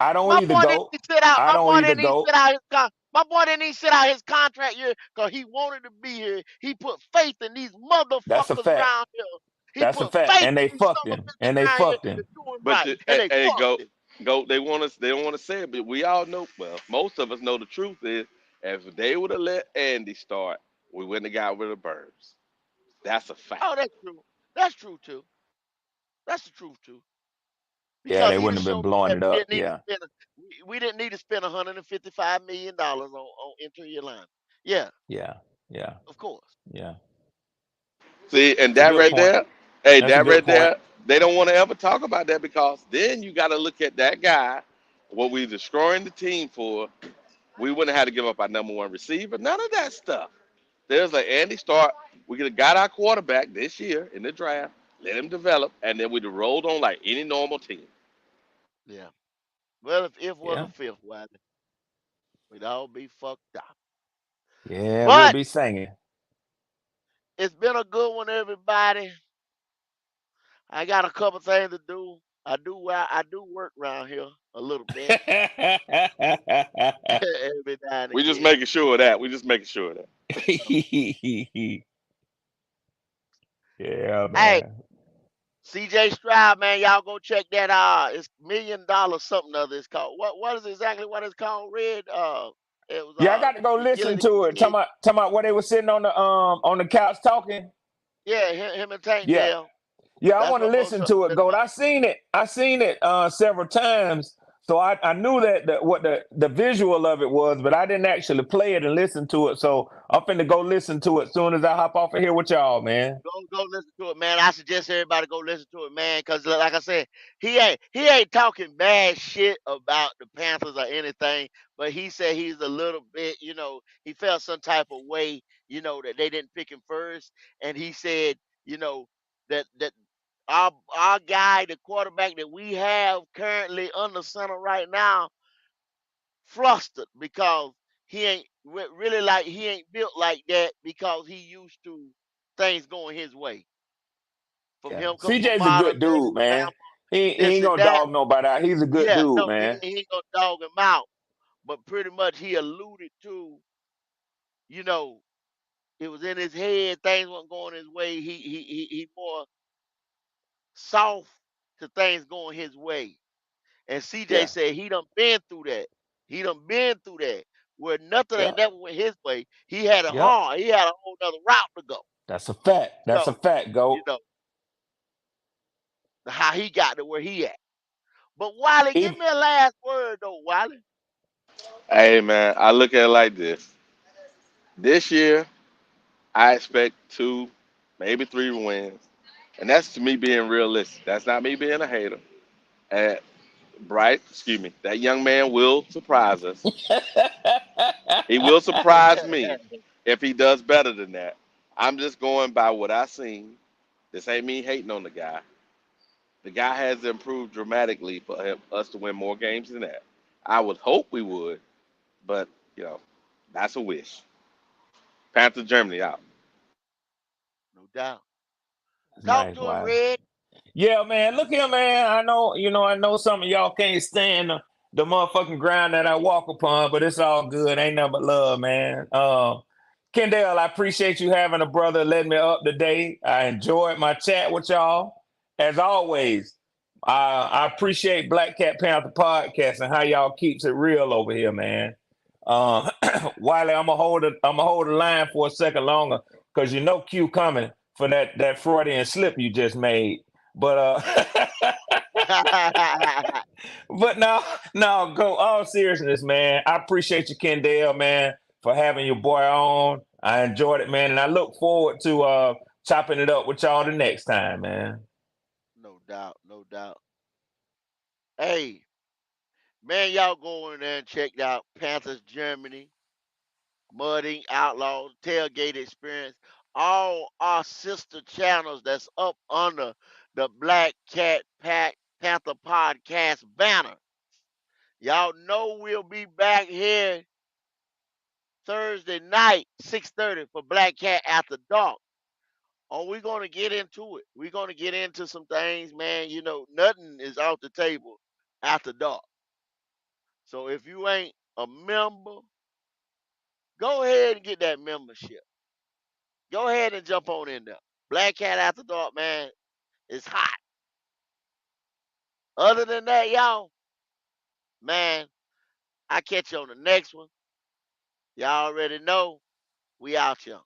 I don't My either, boy didn't Goat. need to sit out. I My don't boy either, didn't need to Goat. sit out My boy didn't even sit out his contract year because he wanted to be here. He put faith in these That's a motherfuckers fact. around here. He That's a put fact. faith And in they these fucked son of him. And bitches they around here fucked him. to do him But right, and they hey, fucked go him. go. They want us. They don't want to say it, but we all know. Well, most of us know the truth is, if they would have let Andy start, we wouldn't have got rid of Burns. That's a fact. Oh, that's true. That's true too. That's the truth too. Yeah, Because they he'd wouldn't have have been showed me blowing that it we up. didn't need to Yeah. spend. We didn't need to spend $155 million on interior line. Yeah, Yeah. Yeah. of course. Yeah. See, and It's a that good right point. there, hey, That's a that good right point. there, they don't want to ever talk about that because then you got to look at that guy, what we destroying the team for. We wouldn't have had to give up our number one receiver. None of that stuff. There's like Andy Start. We could have got our quarterback this year in the draft, let him develop, and then we'd have rolled on like any normal team. Yeah. Well, if was a Yeah. fifth, Wiley, we'd all be fucked up. Yeah, we'll But be singing. it's been a good one, everybody. I got a couple things to do. I do work around here a little bit every now and We just again. making sure of that. We just making sure of that. Yeah, Hey, man. CJ Stroud, man, y'all go check that out. It's $1 million something or other. It's called what is exactly what it's called? Red. It was Yeah, I got to go listen Gilly the to it. Kid. Talking about where they were sitting on the couch talking. Yeah, him and Tank Yeah. Dell. Yeah, I That's want to what most listen of to it, it's Goat. about. I seen it several times, so I knew that what the visual of it was, but I didn't actually play it and listen to it. So I'm finna go listen to it soon as I hop off of here with y'all, man. Go listen to it, man. I suggest everybody go listen to it, man. Cause like I said, he ain't talking bad shit about the Panthers or anything. But he said he's a little bit, he felt some type of way, that they didn't pick him first. And he said, that our guy, the quarterback that we have currently under center right now, flustered because really like he ain't built like that because he used to things going his way from Yeah, him coming from CJ's a modern good day dude, man. Alabama, He this ain't and gonna that. dog nobody out. He's a good Yeah, dude, no, he, man. he ain't gonna dog him out, but pretty much he alluded to, you know, it was in his head, things weren't going his way. He more soft to things going his way. And CJ Yeah, said he done been through that. He done been through that. Where nothing ain't yep, never went his way. He had it yep. hard. He had a whole other route to go. That's a fact. That's a So, fact, you Goat. know, how he got to where he at. But Wiley, give Even, me a last word though, Wiley. Hey man, I look at it like this. This year, I expect two, maybe three wins, and that's to me being realistic. That's not me being a hater. And that young man will surprise us. He will surprise me if he does better than that. I'm just going by what I seen. This ain't me hating on the guy. The guy has improved dramatically for us to win more games than that. I would hope we would, but you know, that's a wish. Panther Germany out. No doubt. Talk nice, to him, Wiley. Red. Yeah, man. Look here, man. I know some of y'all can't stand the motherfucking ground that I walk upon, but it's all good. Ain't nothing but love, man. Kendall, I appreciate you having a brother letting me up today. I enjoyed my chat with y'all. As always, I appreciate Black Cat Panther Podcast and how y'all keeps it real over here, man. Uh, Wiley, I'm gonna hold the line for a second longer because you know Q coming for that Freudian slip you just made. But but no, go all seriousness, man. I appreciate you, Kendall, man, for having your boy on. I enjoyed it, man, and I look forward to chopping it up with y'all the next time, man. No doubt, no doubt. Hey, man, y'all go in there and check out Panthers Germany, Mudding Outlaws, Tailgate Experience, all our sister channels that's up under the Black Cat Panther Podcast banner. Y'all know we'll be back here Thursday night, 6:30 for Black Cat After Dark. Oh, we're gonna get into it. We're gonna get into some things, man. Nothing is off the table after dark. So if you ain't a member, Go ahead and get that membership. Go ahead and jump on in there. Black Cat After Dark, man, is hot. Other than that, y'all, man, I catch you on the next one. Y'all already know we out here.